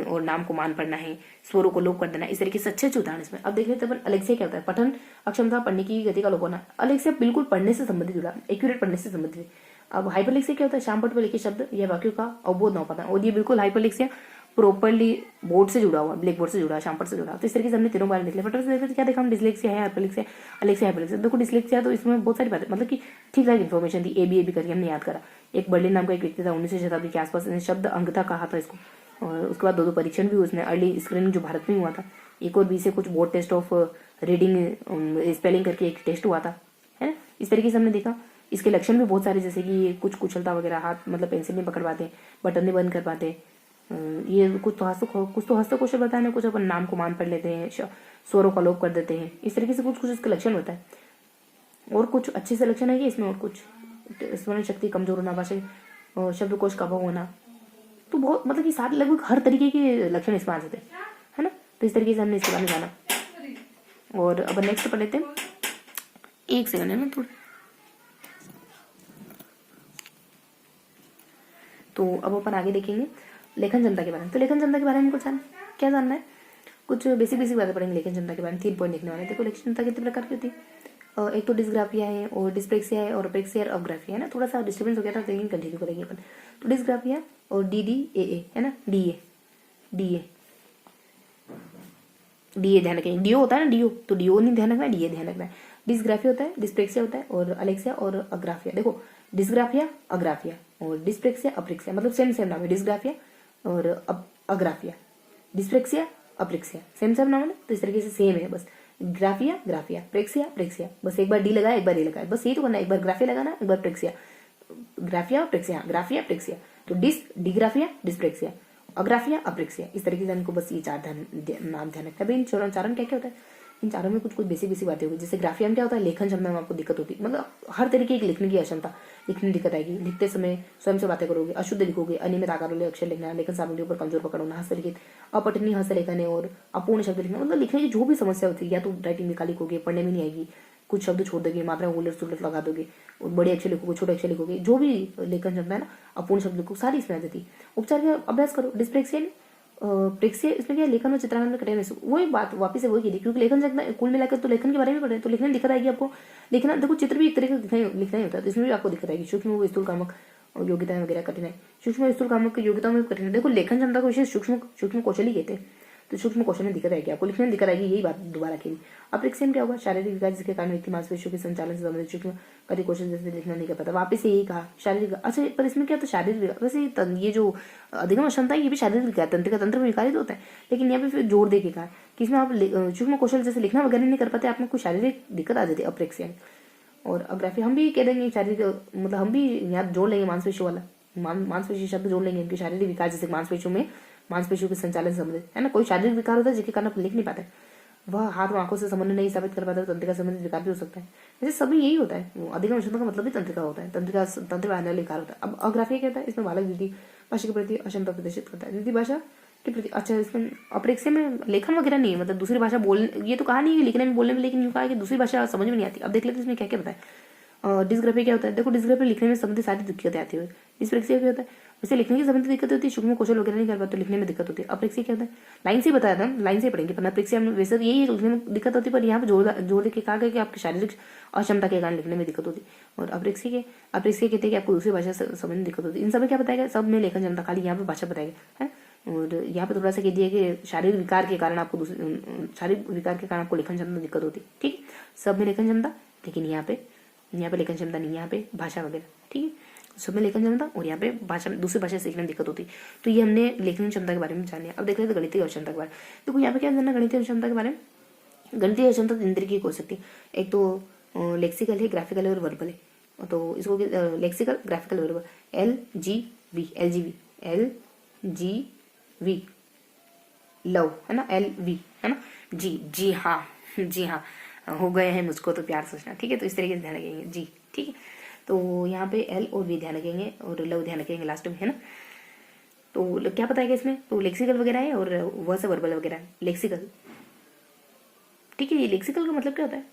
और नाम को मान पढ़ना है, स्वरों को लोप कर देना, इस तरीके से अच्छे उदाहरण इसमें। अब देख लेते हैं अलेक्सिया क्या होता है। पठन अक्षमता, पढ़ने की गति का लोप होना। अलेक्सिया बिल्कुल पढ़ने से संबंधित जुड़ा, एक्यूरेट पढ़ने से संबंधित। अब हाइपरलेक्सिया क्या होता है, श्यामपट्ट पर लिखे शब्द या वाक्यों का अवबोध न हो पाना, और ये बिल्कुल हाइपरलेक्सिया प्रॉपर्ली बोर्ड से जुड़ा हुआ, ब्लैक बोर्ड से जुड़ा, श्यामपट्ट से जुड़ा। तो इस तरीके से हमने तीनों बारे में देख लिया। फटाफट से देखते क्या देखा हम, डिसलेक्सिया है, हाइपरलेक्सिया, अलेक्सिया, हाइपरलेक्सिया। देखो डिसलेक्सिया तो इसमें बहुत सारी बातें, मतलब कि ठीक ठाक इन्फॉर्मेशन थी, AB करके हमने याद करा। एक बर्लिन नाम का एक व्यक्ति था, 19वीं शताब्दी के आसपास, शब्द अंगता कहा था इसको। और उसके बाद 2 परीक्षण भी उसने, अर्ली स्क्रीनिंग जो भारत में हुआ था, एक और B से कुछ board test of reading spelling करके एक टेस्ट हुआ था, है ना। इस तरीके से हमने देखा। इसके लक्षण भी बहुत सारे, जैसे कि कुछ कुशलता वगैरह, हाथ मतलब पेंसिल नहीं पकड़ पाते, बटन नहीं बंद कर पाते, ये कुछ तो हस्तकौशल बताए ना, कुछ अपन नाम को मान पढ़ लेते हैं, स्वरों का लोप कर देते हैं, इस तरीके से कुछ इसके लक्षण होता है। और कुछ अच्छे से लक्षण है कि इसमें, और कुछ स्मरण शक्ति कमजोर होना, भाषा शब्दकोश का अभाव होना, तो बहुत मतलब कि सारे लगभग हर तरीके के लक्षण इसमें आ जाते हैं, है ना। तो इस तरीके से हमने इसके बारे में जाना। और अब नेक्स्ट पढ़ लेते हैं, 1 सेकंड है ना थोड़ा। तो अब अपन आगे देखेंगे लेखन क्षमता के बारे में। तो लेखन क्षमता के बारे में कुछ क्या जानना है, कुछ बेसिक बातें पढ़ेंगे लेखन क्षमता के बारे में। 3 पॉइंट लिखने वाले। देखो लेखन क्षमता कितने प्रकार की होती है, एक तो डिस्ग्राफिया है, और डिस्प्रेक्सिया है, और अपेक्सिया और अवग्राफिया, है ना। थोड़ा सा डिस्टर्बेंस हो गया था, लेकिन कंटिन्यू करेंगे अपन। तो डिस्ग्राफिया और DDAA, है ना, DA ध्यान रखेंगे। DO होता है ना, DO, तो DO नहीं ध्यान रखना है, DA ध्यान रखना है। डिस्ग्राफिया होता है, डिस्प्रेक्सिया होता है, और अलेक्सिया और अग्राफिया। देखो डिस्ग्राफिया, अग्राफिया और डिस्प्रेक्सिया, अप्रेक्सिया, मतलब सेम नाम है, डिस्ग्राफिया और अग्राफिया, डिस्प्रेक्सिया, अप्रेक्सिया, सेम नाम है ना। तो इस तरीके से सेम है, बस ग्राफिया, प्रेक्सिया, बस एक बार D लगाया, एक बार A लगाया, बस यही तो करना है, एक बार ग्राफिया लगाना, एक बार प्रेक्सिया, ग्राफिया, प्रेक्सिया। तो डिग्राफिया, डिस्प्रेक्सिया, अग्राफिया, अप्रेक्सिया, इस तरीके से हमको बस ये 4 नाम ध्यान रखना है। इन चारों क्या होता है, इन चारों में कुछ बेसिक बातें होगी। जैसे ग्राफिया में क्या होता है, लेखन क्षमता में आपको दिक्कत होती है, मतलब हर तरीके की लिखने की अक्षमता, लिखने में दिक्कत आएगी, लिखते समय स्वयं से बातें करोगे, अशुद्ध लिखोगे, अनियमित आकार वाले अक्षर लिखना, लेखन सामग्री पर कमजोर पकड़ होना, हस्तलिखित, अपठनीय हस्तलेखन और अपूर्ण शब्द लिखना, मतलब लिखने की जो भी समस्या होती है, या तो राइटिंग निकाली लिखोगे, पढ़ने में नहीं आएगी, कुछ शब्द छोड़ दोगे, मात्रा उलट सुलट लगा दोगे, और बड़े अक्षर लिखोगे, छोटे अक्षर लिखोगे, जो भी लेखन क्षमता है ना, अपूर्ण शब्द लिखोगे, सारी इसमें आ जाती है। उपचार का अभ्यास करो। डिस्प्रेक्सिया प्रेक्सिया, इसमें क्या, लेखन और चित्रांकन में कठिनाई, वही बात वापस से वही की थी, क्योंकि लेखन सकता कुल मिलाकर तो लेखन के बारे में पढ़ रहे हैं, तो लिखने में दिक्कत आएगी आपको। लिखना देखो, चित्र भी एक तरह का लिखना ही होता है, तो इसमें भी आपको दिक्कत आएगी, क्योंकि वो स्थूल कामक और योग्यताएं वगैरह कठिनाई, सूक्ष्म स्थूल कामों की योग्यताओं में कठिनाई। देखो लेखन क्षमता को विशेष सूक्ष्म कौशल ही कहते हैं। तो सूक्ष्म कौशल में दिक्कत आएगी, आपको लिखने में दिक्कत आएगी, यही बात दोबारा की। अप्रेक्सियम क्या होगा? शारीरिक विकास जिसके कारण व्यक्ति मांसपेशियों के संचालन से संबंधित सूक्ष्म कार्य कौशल जैसे लिखना नहीं कर पाता। वापिस यही कहा शारीरिक। अच्छा, पर इसमें क्या होता है? शारीरिक विकास। वैसे ये जो अधिगम अक्षमता है ये भी शारीरिक विकास, तंत्र में विकारित होता है, लेकिन यहाँ पे फिर जोर दे के कहा कि इसमें आप सूक्ष्म कौशल जैसे लिखना वगैरह नहीं कर पाते, आप में कोई शारीरिक दिक्कत आ जाती है अप्रेक्सियम। और अग्राफी हम भी कह देंगे शारीरिक, मतलब हम भी यहाँ जोड़ लेंगे मांसपेशियों वाला, मांसपेशी शब्द जोड़ लेंगे, इनके शारीरिक विकास जैसे मांसपेशियों में मांसपेशियों के संचालन से संबंधित है ना। कोई शारीरिक विकार होता है जिसके कारण आप लिख नहीं पाते, वह हाथ आंखों से संबंध नहीं स्थापित कर पाता, तंत्रिका संबंधित विकार भी हो सकता है। वैसे सभी यही होता है, अधिगम अक्षमता का मतलब भी तंत्रिका होता है, तंत्र में आने वाले विकार होता है। अब अग्राफी क्या होता है? इसमें बालक द्वितीय भाषा के प्रति अक्षमता प्रदर्शित करता है, द्वितीय भाषा के प्रति। अच्छा, इसमें अप्रेक्सियम में लेखन वगैरह नहीं है, मतलब दूसरी भाषा बोल, ये तो कहा नहीं है लिखने में बोलने में, लेकिन यूँ कहा कि दूसरी भाषा समझ में नहीं आती। अब देख लेते इसमें क्या क्या बताए। डिस्ग्राफी क्या होता है? देखो डिस्ग्राफी लिखने में संबंधित सारी दिक्कतें आती है। डिस्प्रेक्सिया क्या होता है? वैसे लिखने की संबंधित दिक्कत होती है, सूक्ष्म कौशल वगैरह नहीं कर पाते तो लिखने में दिक्कत होती है। अप्रेक्सिया क्या होता है? लाइन से बताया था, लाइन से पढ़ेंगे, पर अप्रेक्सिया में वैसे यही है, लिखने में दिक्कत होती है, पर यहाँ पे जोर देके कहा गया कि आपकी शारीरिक अक्षमता के कारण लिखने में दिक्कत होती है। और अप्रेक्सिया कहते हैं कि आपको दूसरी भाषा समझने में दिक्कत होती है। इन सब में क्या बताया गया? सब में लेखन क्षमता, खाली यहाँ पे भाषा बताया गया है। और यहाँ पे थोड़ा सा कह दिया कि शारीरिक विकार के कारण आपको लेखन क्षमता में दिक्कत होती है। ठीक है, सब में लेखन क्षमता, लेकिन यहाँ पे लेखन क्षमता नहीं, यहाँ पे भाषा वगैरह। ठीक है, सब में लेखन क्षमता और यहाँ पे भाषा, दूसरी भाषा सीखने में दिक्कत होती है। तो ये हमने लेखन क्षमता के बारे में जान लिया। अब देख रहे थे गणितीय अक्षमता के बारे में। देखो यहाँ पे क्या जानना गणितीय अक्षमता के बारे में? गणितीय अक्षमता तीन तरीके की हो सकती है, एक तो लेक्सिकल है, ग्राफिकल है और वर्बल है। तो इसको lexical, graphical, verbal, LGV love है ना, LV है ना, जी हाँ हो गए हैं मुझको तो प्यार सोचना। ठीक है, तो इस तरीके से ध्यान रखेंगे जी। ठीक है, तो यहाँ पे L और V ध्यान रखेंगे और लव ध्यान रखेंगे लास्ट में, है ना। तो क्या बताएगा इसमें? तो लेक्सिकल वगैरह है और वह से वर्बल वगैरह है। लेक्सिकल, ठीक है, ये लेक्सिकल का मतलब क्या होता है?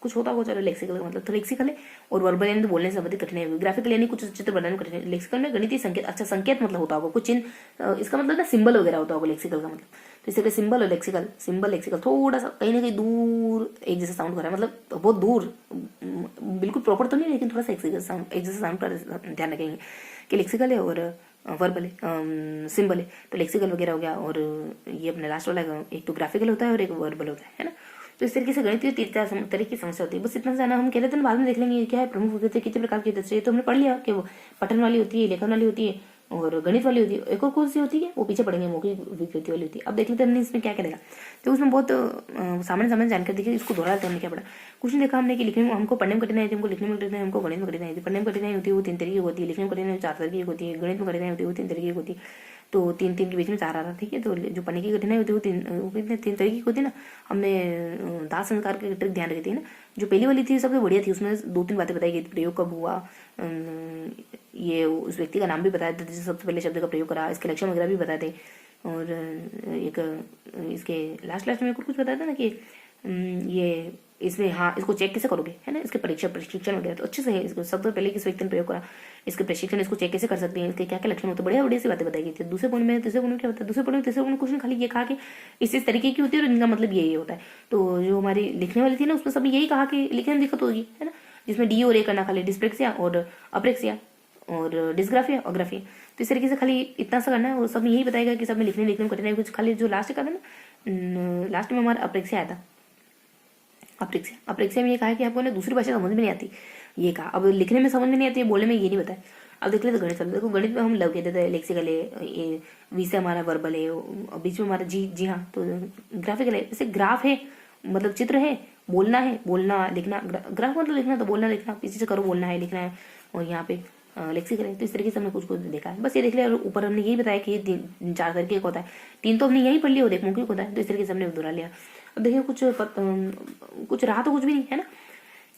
कुछ होता होगा, चलो लेक्सिकल का मतलब तो लेक्सिकल है। और वर्बल यानी तो बोलने से संबंधित कठिनाई होगी। ग्राफिकल यानी कुछ चित्र बनाने में कठिनाई। लेक्सिकल में गणितीय संकेत, अच्छा संकेत मतलब होता होगा कुछ चिन्ह, इसका मतलब ना सिंबल वगैरह होता होगा लेक्सिकल का मतलब। तो इसलिए सिंबल और लेक्सिकल थोड़ा सा कहीं ना कहीं दूर एक जैसा साउंड कर रहा है, मतलब बहुत दूर, बिल्कुल प्रॉपर तो नहीं, लेकिन थोड़ा सा एक जैसा साउंड पर ध्यान रखेंगे कि लेक्सिकल है और वर्बल है, सिंबल है। तो लेक्सिकल वगैरह हो गया, और ये अपने लास्ट वाला एक तो ग्राफिकल होता है और एक वर्बल होता है ना। तो इस तरीके से गणितीय तीन तरह की समस्या होती है। बस इतना जाना, हम कह लेते हैं बाद में देख लेंगे क्या है प्रमुख विकृति, कितने प्रकार की दृष्टि। तो हमने पढ़ लिया कि वो पठन वाली होती है, लेखन वाली होती है और गणित वाली होती है। एक और कौन सी होती है वो पीछे पढ़ेंगे, मौखिक विकृति वाली होती है। अब देख लेते हैं हमने इसमें क्या क्या देखा। तो उसमें बहुत सामान्य जानकारी देखी, इसको दोहरा लेते हमने क्या पढ़ा। कुछ नहीं देखा हमने कि लिखने में हमको पढ़ने में कठिनाई होती है, हमको लिखने में कठिनाई, हमको गणित में कठिनाई होती है। पढ़ने में कठिनाई होती है वो तीन तरीके की होती है, लिखने में कठिनाई 4 तरीके की होती है, गणित में कठिनाई होती है वो 3 तरीके की होती है। तो 3 के बीच में 4 आ रहा। ठीक है, तो जो पढ़ने की कठिनाई होती है वो 3 तरीके की होती है ना। हमने दास संस्कार की ट्रिक ध्यान रखी थी ना। जो पहली वाली थी सबसे बढ़िया थी, उसमें 2-3 बातें बताई गई। प्रयोग कब हुआ, ये उस व्यक्ति का नाम भी बताया था जिसने सबसे पहले शब्द का प्रयोग करा, इसके लक्षण वगैरह भी बताए थे। और एक इसके लास्ट में कुछ बताया था ना कि ये इसमें, हाँ इसको चेक कैसे करोगे, है ना, इसके प्रशिक्षण वगैरह तो अच्छे से है। इसको सबसे पहले किस व्यक्ति ने प्रयोग करा, इसके प्रशिक्षण, इसको चेक कैसे कर सकते हैं, इसके क्या क्या लक्षण होते हैं, बढ़िया सी बातें बताई गई थी। तीसरे पॉइंट में क्या होता है? तीसरे पॉइंट में कुछ नहीं, खाली ये कहा कि इस तरीके की होती है और इनका मतलब यही होता है। तो जो हमारी लिखने वाली थी ना उसमें सब यही कहा कि लिखने में दिक्कत होगी, है ना, जिसमें डी और ए करना, खाली डिस्प्रेक्सिया और अप्रेक्सिया और डिस्ग्राफिया और ग्राफिया। तो इस तरीके से खाली इतना सा करना है और सब में यही बताएगा कि सब में लिखने में कठिनाई। कुछ खाली जो लास्ट का था ना, लास्ट में हमारा अप्रेक्सिया आया था। अप्रेक्सिया में ये कहा कि आपको ना दूसरी भाषा समझ में नहीं आती, ये कहा। अब लिखने में समझ में नहीं आती, बोलने में ये नहीं बताया। अब देख ले तो गणित वाले, देखो गणित में हम लव कहते थे, लेक्सिकल है, वी से हमारा वर्बल है, बीच में हमारा जी हाँ। तो ग्राफिकल है, जैसे ग्राफ है मतलब चित्र है, बोलना लिखना, ग्राफ मतलब लिखना, तो बोलना लिखना पीछे से करो, बोलना है लिखना है। और यहाँ पे लेक्सिकल है। तो इस तरीके से हमने कुछ देखा है, बस ये देख लिया। और ऊपर हमने यही बताया कि ये 4 तरीके का होता है, 3 तो हमने यही पढ़ लिया, देख मौखिक होता है। तो इस तरीके से हमने दोहरा लिया। अब देखिए कुछ रहा तो कुछ भी नहीं, है ना।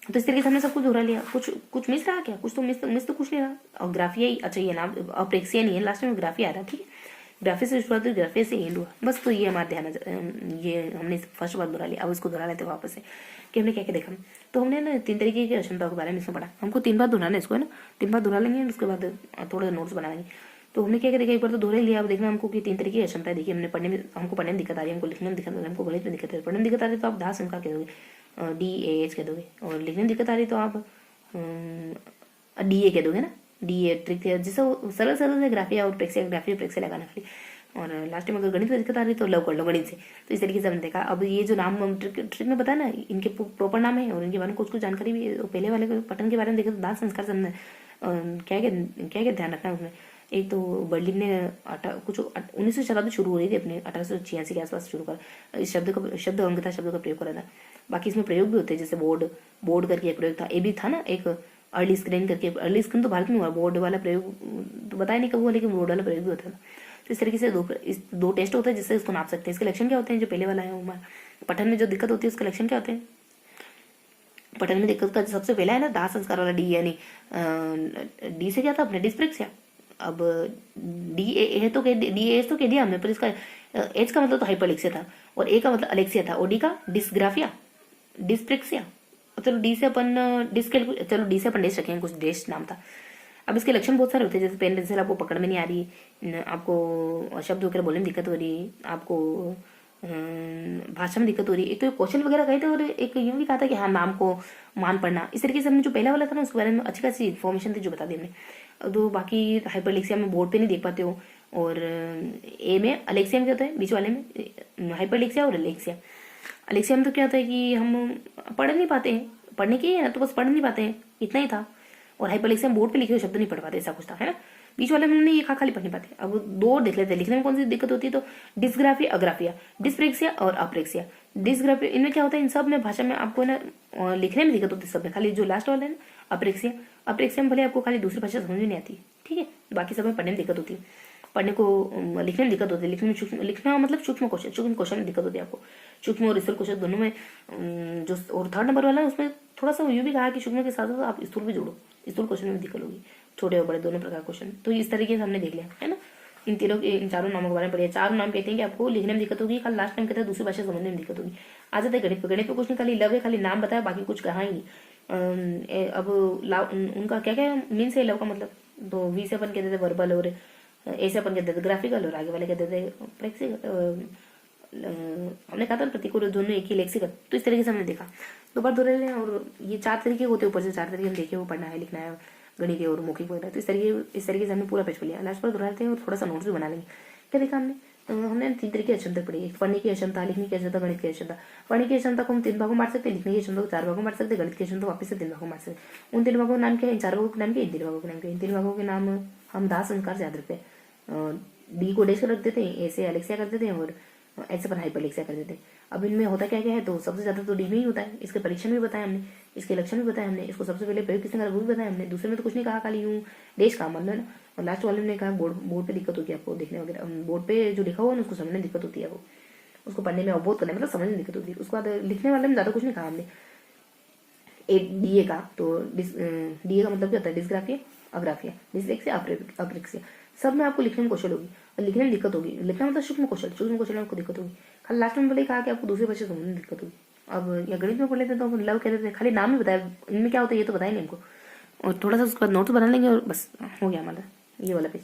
तो इस तरीके से हमने सब कुछ दोहरा लिया। कुछ मिस रहा क्या? कुछ तो कुछ नहीं रहा। और ग्राफिया ही, अच्छा ये नाम अप्रेक्सिया नहीं है, लास्ट में ग्राफिया आ रहा। ठीक है, ग्राफिया से शुरुआत हुई, ग्राफिया से एंड हुआ। बस तो ये हमारा ध्यान, ये हमने फर्स्ट बार दोहरा लिया। अब इसको दोहरा लेते वापस से कि हमने क्या क्या देखा। तो हमने ना 3 तरीके की अक्षमताओं के बारे में इसमें पढ़ा। हमको 3 बार दोहराना है इसको, है ना। 3 बार दोहरा लेंगे, उसके बाद थोड़ा नोट्स बना लेंगे। तो हमने क्या क्या देखा, एक बार तो दोहरा लिया। अब देखना हमको कि 3 तरीके की अक्षमता देखिए। हमने हमको पढ़ने में दिक्कत आ रही है, हमको लिखने में दिक्कत आ रही है, हमको गणित में दिक्कत आ रही है। पढ़ने में दिक्कत आ रही है तो आप दास संस्कार कह दोगे, DAH कह दोगे। और लिखने में दिक्कत आ रही तो आप DA कह दोगे ना, डी ए ट्रिक है, जैसे सरल सरल से ग्राफिया और प्रेक्सिया, ग्राफिया प्रेक्सिया लगाना खाली। और लास्ट में अगर गणित में दिक्कत आ रही तो लव कर लो गणित से। तो इस तरीके से हमने देखा। अब ये जो नाम हम ट्रिक में बताया ना, इनके प्रॉपर नाम है और इनके बारे में कुछ कुछ जानकारी भी पहले वाले पठन के बारे में देखे तो दाह संस्कार से हमने क्या क्या ध्यान रखना है उसमें। एक तो बर्लिन ने कुछ 19वीं शताब्दी शुरू हो रही थी अपने 1886 के आसपास शुरू कर इस शब्द अंगता शब्द का प्रयोग करा था। बाकी इसमें प्रयोग भी होते हैं, जैसे बोर्ड करके एक प्रयोग था, ए भी था ना एक अर्ली स्क्रीन करके। अर्ली स्क्रीन तो भारत में हुआ, बोर्ड वाला प्रयोग तो बताया नहीं कब हुआ, लेकिन बोर्ड वाला प्रयोग भी होता था। तो इस तरीके से दो टेस्ट होते हैं जिससे इसको नाप सकते हैं। इसके लक्षण क्या होते हैं, जो पहले वाला है वो पठन में जो दिक्कत होती है उसके लक्षण क्या होते हैं। पठन में दिक्कत का सबसे पहला है ना दाह संस्कार वाला डी, यानी डी से क्या था अपने डिस्प्रेक्सिया। अब डी ए तो डी एच तो कह दिया हमने, पर इसका एच का मतलब तो हाइपरलेक्सिया था और ए का मतलब अलेक्सिया था और डी का डिस्ग्राफिया डिस्प्रेक्सिया। चलो डी से अपन चलो डी से अपन डेस्ट रखेंगे, कुछ डेस्ट नाम था। अब इसके लक्षण बहुत सारे होते हैं, जैसे पेन पेंसिल आपको पकड़ में नहीं आ रही, आपको शब्द वगैरह बोलने में दिक्कत हो रही, आपको भाषा में दिक्कत हो रही। एक तो क्वेश्चन वगैरह कहे थे और एक यूं भी कहा था कि हाँ नाम को मान पढ़ना। इस तरीके से हमने जो पहला वाला था ना उसके बारे में अच्छी खासी इन्फॉर्मेशन थी जो बता दी हमने। तो बाकी हाइपरलेक्सिया में बोर्ड पे नहीं देख पाते हो, और ए में अलेक्सिया में क्या होता है, बीच वाले में हाइपरलेक्सिया और अलेक्सिया। अलेक्सिया में तो क्या होता है कि हम पढ़ नहीं पाते हैं, पढ़ने की है ना तो बस पढ़ नहीं पाते हैं, इतना ही था। और हाइपरलेक्सिया में बोर्ड पे लिखे हुए शब्द नहीं पढ़ पाते, ऐसा कुछ था, है ना। बीच वाले में हमने ये खाली पढ़ नहीं पाते। अब दो देख लेते हैं लिखने में कौन सी दिक्कत होती है। तो डिस्ग्राफिया, अग्राफिया, डिस्प्रेक्सिया और अप्रेक्सिया। डिस्ग्राफिया इनमें क्या होता है, इन सब में भाषा में आपको ना लिखने में दिक्कत होती है सब में, खाली जो लास्ट वाला है ना अप्रेक्सिया। अप्रेक्सिया में भले आपको खाली दूसरी भाषा समझ में नहीं आती, ठीक है, बाकी सब में पढ़ने में दिक्कत होती है, पढ़ने को लिखने में दिक्कत होती है। लिखना मतलब सूक्ष्म क्वेश्चन में दिक्कत होती है आपको। सूक्ष्म और स्थूल क्वेश्चन दोनों में जो और थर्ड नंबर वाला है उसमें थोड़ा सा यूँ भी कहा कि सूक्ष्म के साथ साथ आप स्थूल भी जोड़ो, स्थूल क्वेश्चन में दिक्कत होगी, छोटे और बड़े दोनों प्रकार क्वेश्चन। तो इस तरीके से हमने देख लिया, है ना। इन चारों नामों के बारे में पढ़िए। चारों नाम कहते हैं कि आपको लिखने में दिक्कत होगी, कल लास्ट टाइम कहते हैं दूसरी भाषा समझने में दिक्कत होगी। आ जाता है गणित पे। गणित पे कुछ नहीं, खाली लव है, खाली नाम बताया, बाकी कुछ कहा ही नहीं। अब उनका क्या क्या मीन्स है लव का मतलब। तो वी से अपन कहते थे वर्बल, और ए से अपन कहते थे ग्राफिकल, और आगे वाले कहते थे प्रेक्सिकल। हमने कहा था प्रतिकूल दोनों एक ही लेक्सिकल। तो इस तरीके से हमने देखा, दो बार दोहरा लें। और ये 4 तरीके होते हैं, ऊपर से 4 तरीके हम देखे, वो पढ़ना है, लिखना है, गणित और मौखिक वगैरह। तो इस तरीके से हमने पूरा पेज पढ़ लिया। लास्ट पर दोहराते हैं और थोड़ा सा नोट्स भी बना लेंगे। क्या देखा हमने, हमने 3 तरीके की अक्षमता पढ़ी। एक पढ़ने की अक्षमता, लिखने की अक्षमता, गणित की अक्षमता। पढ़ने की अक्षमता को हम 3 भागों में बांट सकते हैं, लिखने की अक्षमता को 4 भागों में बांट सकते हैं, गणित की अक्षमता वापस से 3 भागों में बांट सकते हैं। उन 3 भागों के नाम क्या है, इन 4 भागों के नाम क्या है, इन 3 भागों के नाम क्या है। इन 3 भागों के नाम हम दाह संस्कार से याद रखते हैं। डी को डैश कर रख देते हैं, ए से अलेक्सिया कर देते हैं, और ऐसे पर हाइपरलेक्सिया कर देते हैं। अब इनमें होता क्या क्या है, तो सबसे ज्यादा तो डी में ही होता है। इसके परीक्षण भी बताया हमने, इसके लक्षण भी बताया हमने, इसको सबसे पहले प्रयोग किसने करा वो भी बताया हमने। दूसरे में तो कुछ नहीं कहा, खाली यूं देश का मतलब ना। और लास्ट वाले ने कहा बोर्ड पे दिक्कत होती है आपको देखने वगैरह, बोर्ड पे जो लिखा हुआ है उसको समझने में दिक्कत होती है, वो उसको पढ़ने में अवबोध करने मतलब समझने में दिक्कत होती है। उसके बाद लिखने वाले में ज्यादा कुछ नहीं कहा हमने। डीए का तो डीए का मतलब क्या होता है, डिस्ग्राफिया, अग्राफिया, डिस्लेक्सिया, अप्रेक्सिया। सब में आपको लिखने में कौशल होगी और लिखने में दिक्कत होगी। लिखना मतलब सूक्ष्म कौशल में आपको दिक्कत होगी। खाली लास्ट में बोले कहा कि आपको दूसरे भाषा समझने में दिक्कत होगी। अब या गणित में पढ़ लेते तो लव कहते थे, खाली नाम ही बताया, इनमें क्या होता है ये तो बताया नहीं हमको। और थोड़ा सा उसके बाद नोट्स बना लेंगे और बस हो गया हमारा ये वाला पेज।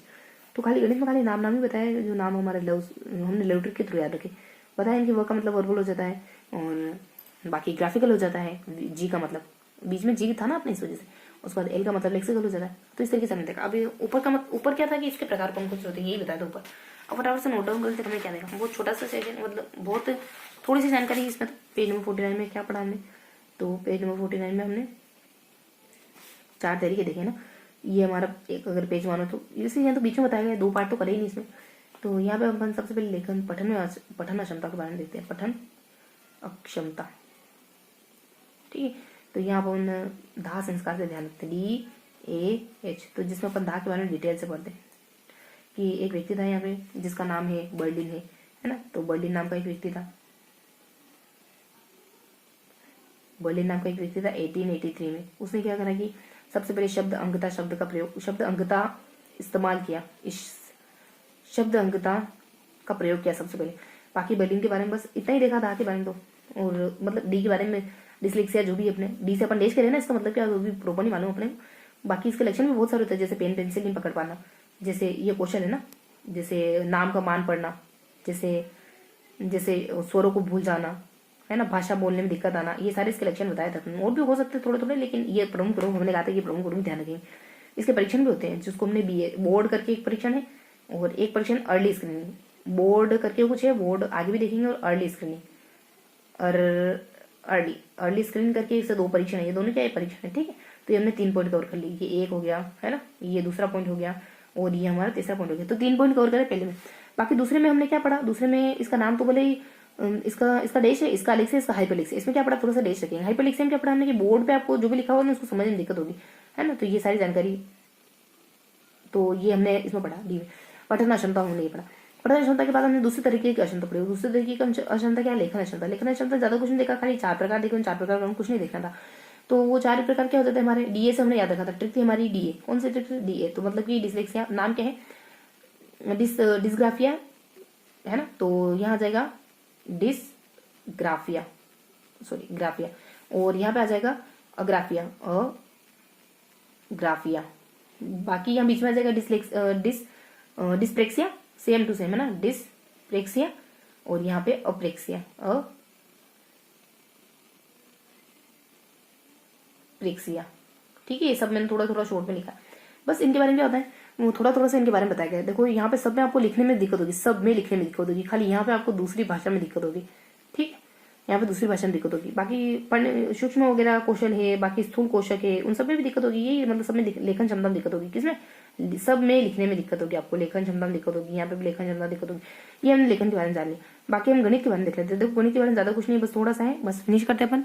तो खाली गणित में खाली नाम ही बताया, जो नाम हमारे लव हमने लव ट्रिक के थ्रू याद रखे। बताया इनकी वर्क का मतलब वर्बल हो जाता है, और बाकी ग्राफिकल हो जाता है। जी का मतलब बीच में जी था ना अपने, इस वजह से। उसके बाद एल का मतलब लेक्सिकल हो जाता है। तो इस तरीके से हमने देखा। अब ऊपर का ऊपर क्या था कि इसके प्रकार कौन कौन से होते हैं यही बताया था ऊपर। अब फटाफट से नोट डाउन करते हमने क्या देखा। बहुत छोटा सा सेशन, मतलब बहुत थोड़ी सी जानकारी इसमें। पेज नंबर 49 में क्या पढ़ा हमने, तो पेज नंबर 49 में हमने 4 तरीके देखे ना। ये हमारा एक अगर पेज मानो तो इसी यहाँ तो बीच में बताया गया, 2 पार्ट तो करे ही नहीं इसमें। तो यहाँ पे अपन सबसे पहले लेखन पठन अक्षमता के बारे में देखते हैं। पठन अक्षमता, ठीक है। तो यहाँ पर अपन दाह संस्कार से ध्यान रखते हैं, DAH। तो जिसमें अपन दाह के बारे में डिटेल से पढ़ते हैं कि एक व्यक्ति था यहाँ पे जिसका नाम है बर्लिन है ना। तो बर्लिन नाम का एक व्यक्ति था, बर्लिन नाम का एक व्यक्ति था 1883 में। उसने क्या करा कि सबसे पहले शब्द अंगता शब्द का प्रयोग, शब्द अंगता इस्तेमाल किया, इस शब्द अंगता का प्रयोग किया सबसे पहले। बाकी बर्लिन के बारे में बस इतना ही देखा था के बारे में तो। और मतलब डी के बारे में डिस्लेक्सिया जो भी अपने डी से अपन डेश करें ना, इसका मतलब क्या वो भी प्रॉपर नहीं मालूम अपने। बाकी इसके लक्षण भी बहुत सारे होते हैं, जैसे पेन पेंसिल नहीं पकड़ पाना, जैसे ये क्वेश्चन है ना, जैसे नाम का मान पढ़ना, जैसे स्वरों को भूल जाना, है ना, भाषा बोलने में दिक्कत आना, ये सारे इसके लक्षण बताए थे। और भी हो सकते थोड़े थोड़े, लेकिन ये प्रमुख हमने कहा था कि प्रमुख ध्यान रखेंगे। इसके परीक्षण भी होते हैं, जिसको हमने बीए बोर्ड करके एक परीक्षण है और एक परीक्षण अर्ली स्क्रीनिंग। बोर्ड करके कुछ है, बोर्ड आगे भी देखेंगे, और अर्ली स्क्रीनिंग और अर्ली स्क्रीनिंग करके इससे 2 परीक्षण है, ये दोनों क्या है परीक्षण है, ठीक है। तो ये हमने 3 पॉइंट कवर कर ली, ये एक हो गया है ना, ये दूसरा पॉइंट हो गया और ये हमारा तीसरा पॉइंट हो गया। तो 3 पॉइंट कवर करे पहले में। बाकी दूसरे में हमने क्या पढ़ा, दूसरे में इसका नाम तो बोले ही इसका डैश है, इसका अलेक्स है, इसका हाइपरलिंक्स है। इसमें क्या पढ़ा, थोड़ा सा डैश रखेंगे। हाइपरलिंक्स में क्या पढ़ा हमने कि बोर्ड पे आपको जो भी लिखा होगा ना उसको समझने में दिक्कत होगी, है ना। तो ये सारी जानकारी तो ये हमने इसमें पढ़ा डी में। पठन अक्षमता हमने ये पढ़ा। पठन अक्षमता के बाद हमने दूसरे तरीके की अक्षमता पढ़ी। दूसरे तरीके की अक्षमता क्या, लेखन अक्षमता। लेखन अक्षमता ज्यादा कुछ नहीं देखा, खाली 4 प्रकार देखे, 4 प्रकार का कुछ नहीं देखना था। तो वो 4 प्रकार क्या होते थे हमारे, डीए से हमने याद रखा था। ट्रिक थी हमारी डीए। कौन सी ट्रिक थी, डीए। तो मतलब कि डिसलेक्सिया नाम क्या है, डिसग्राफिया है ना। तो यहाँ आ जाएगा डिसग्राफिया, सॉरी ग्राफिया, और यहाँ पे आ जाएगा अग्राफिया, अग्राफिया। बाकी यहाँ बीच में आ जाएगा डिस्प्रेक्सिया, सेम टू सेम है ना, डिस्प्रेक्सिया, और यहाँ पे अप्रेक्सिया, अप्रेक्सिया, ठीक है। ये सब मैंने थोड़ा थोड़ा शॉर्ट में लिखा है। बस इनके बारे में क्या होता है वो थोड़ा थोड़ा सा इनके बारे में बताया गया है। देखो यहाँ पे सब में आपको लिखने में दिक्कत होगी, सब में लिखने में दिक्कत होगी, खाली यहाँ पे आपको दूसरी भाषा में दिक्कत होगी, ठीक है। यहाँ पे दूसरी भाषा में दिक्कत होगी। बाकी पढ़ने सूक्ष्म वगैरह कौशल है, बाकी स्थूल कोशक है, उन सब में भी दिक्कत होगी। ये मतलब सब में लेखन क्षमता में दिक्कत होगी। किसमें, सब में लिखने में दिक्कत होगी आपको, लेखन क्षमता में दिक्कत होगी, यहाँ पे भी लेखन क्षमता दिक्कत होगी। ये हमने लेखन के बारे में जान लिया। बाकी हम गणित के बारे में देख लेते हैं। देखो गणित के बारे में ज्यादा कुछ नहीं, बस थोड़ा सा है, बस फिनिश करते हैं अपन।